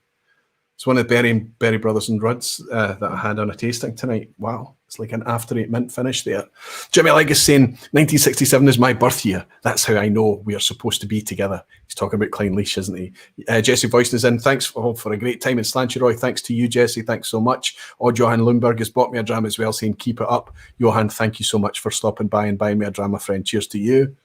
It's one of the Berry Brothers and Ruds that I had on a tasting tonight. Wow, it's like an after 8 mint finish there. Jimmy Legg is saying 1967 is my birth year. That's how I know we are supposed to be together. He's talking about Klein Leash, isn't he? Jesse Voicen is in. Thanks for a great time in Slancheroy. Thanks to you, Jesse. Thanks so much. Johan Lundberg has bought me a dram as well, saying keep it up. Johan, thank you so much for stopping by and buying me a dram, my friend. Cheers to you.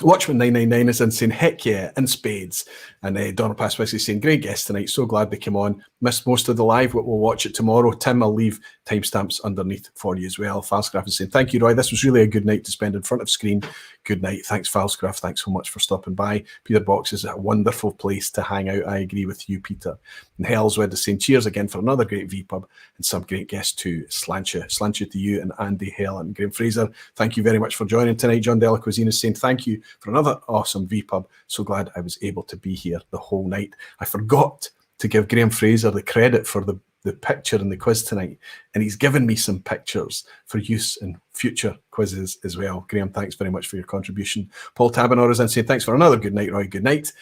Watchman 999 is in saying, heck yeah, in spades. And Donald Pass Whiskey saying, great guest tonight. So glad they came on. Missed most of the live, but we'll watch it tomorrow. Tim, I'll leave timestamps underneath for you as well. Falscraft is saying, thank you, Roy. This was really a good night to spend in front of screen. Good night. Thanks, Falscraft. Thanks so much for stopping by. Peter Box is a wonderful place to hang out. I agree with you, Peter. And Hellswed is saying, cheers again for another great vPub and some great guests too. Slancha to you and Andy Hale and Graham Fraser. Thank you very much for joining tonight. John Della Cuisine is saying, thank you for another awesome vPub. So glad I was able to be here the whole night. I forgot to give Graham Fraser the credit for the picture in the quiz tonight, and he's given me some pictures for use in future quizzes as well. Graham, thanks very much for your contribution. Paul Tabanor is in saying, thanks for another good night, Roy. Good night.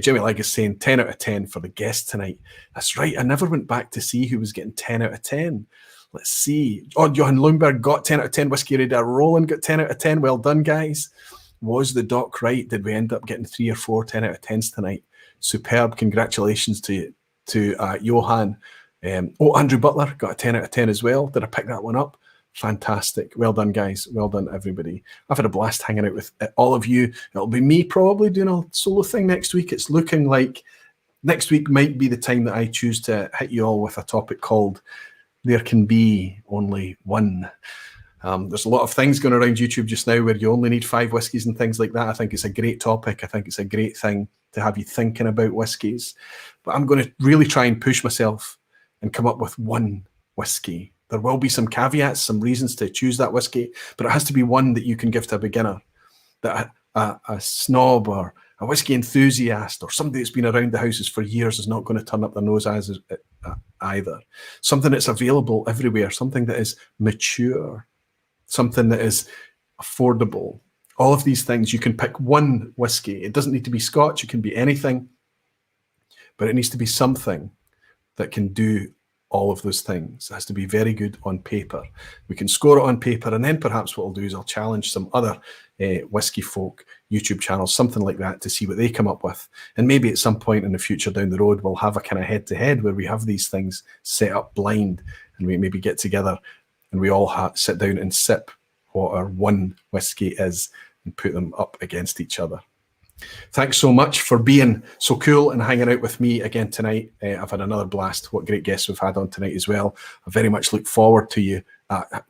Jimmy Legg is saying 10 out of 10 for the guest tonight. That's right. I never went back to see who was getting 10 out of 10. Let's see. Johan Lundberg got 10 out of 10. Whiskey Radar Roland got 10 out of 10. Well done, guys. Was the doc right? Did we end up getting 3 or 4 10 out of 10s tonight? Superb. Congratulations to Johan. Andrew Butler got a 10 out of 10 as well. Did I pick that one up? Fantastic. Well done, guys. Well done, everybody. I've had a blast hanging out with all of you. It'll be me probably doing a solo thing next week. It's looking like next week might be the time that I choose to hit you all with a topic called There Can Be Only One. There's a lot of things going around YouTube just now where you only need 5 whiskies and things like that. I think it's a great topic. I think it's a great thing to have you thinking about whiskies. But I'm going to really try and push myself and come up with one whiskey. There will be some caveats, some reasons to choose that whiskey, but it has to be one that you can give to a beginner, that a snob or A whiskey enthusiast or somebody that's been around the houses for years is not going to turn up their nose either. Something that's available everywhere, something that is mature, something that is affordable. All of these things, you can pick one whiskey. It doesn't need to be Scotch, it can be anything, but it needs to be something that can do all of those things. It has to be very good on paper. We can score it on paper, and then perhaps what I'll do is I'll challenge some other whiskey folk YouTube channels, something like that, to see what they come up with. And maybe at some point in the future down the road, we'll have a kind of head-to-head where we have these things set up blind, and we maybe get together and we all sit down and sip what our one whiskey is and put them up against each other. Thanks so much for being so cool and hanging out with me again tonight. I've had another blast. What great guests we've had on tonight as well. I very much look forward to you,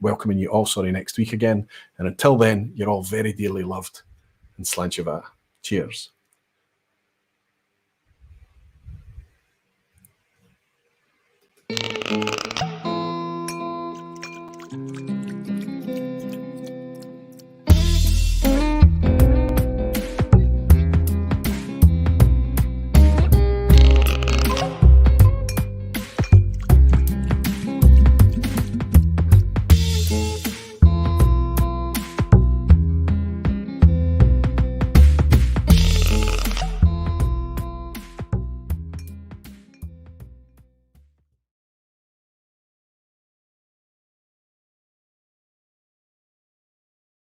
welcoming you all, next week again. And until then, you're all very dearly loved. And Slancheva. Cheers.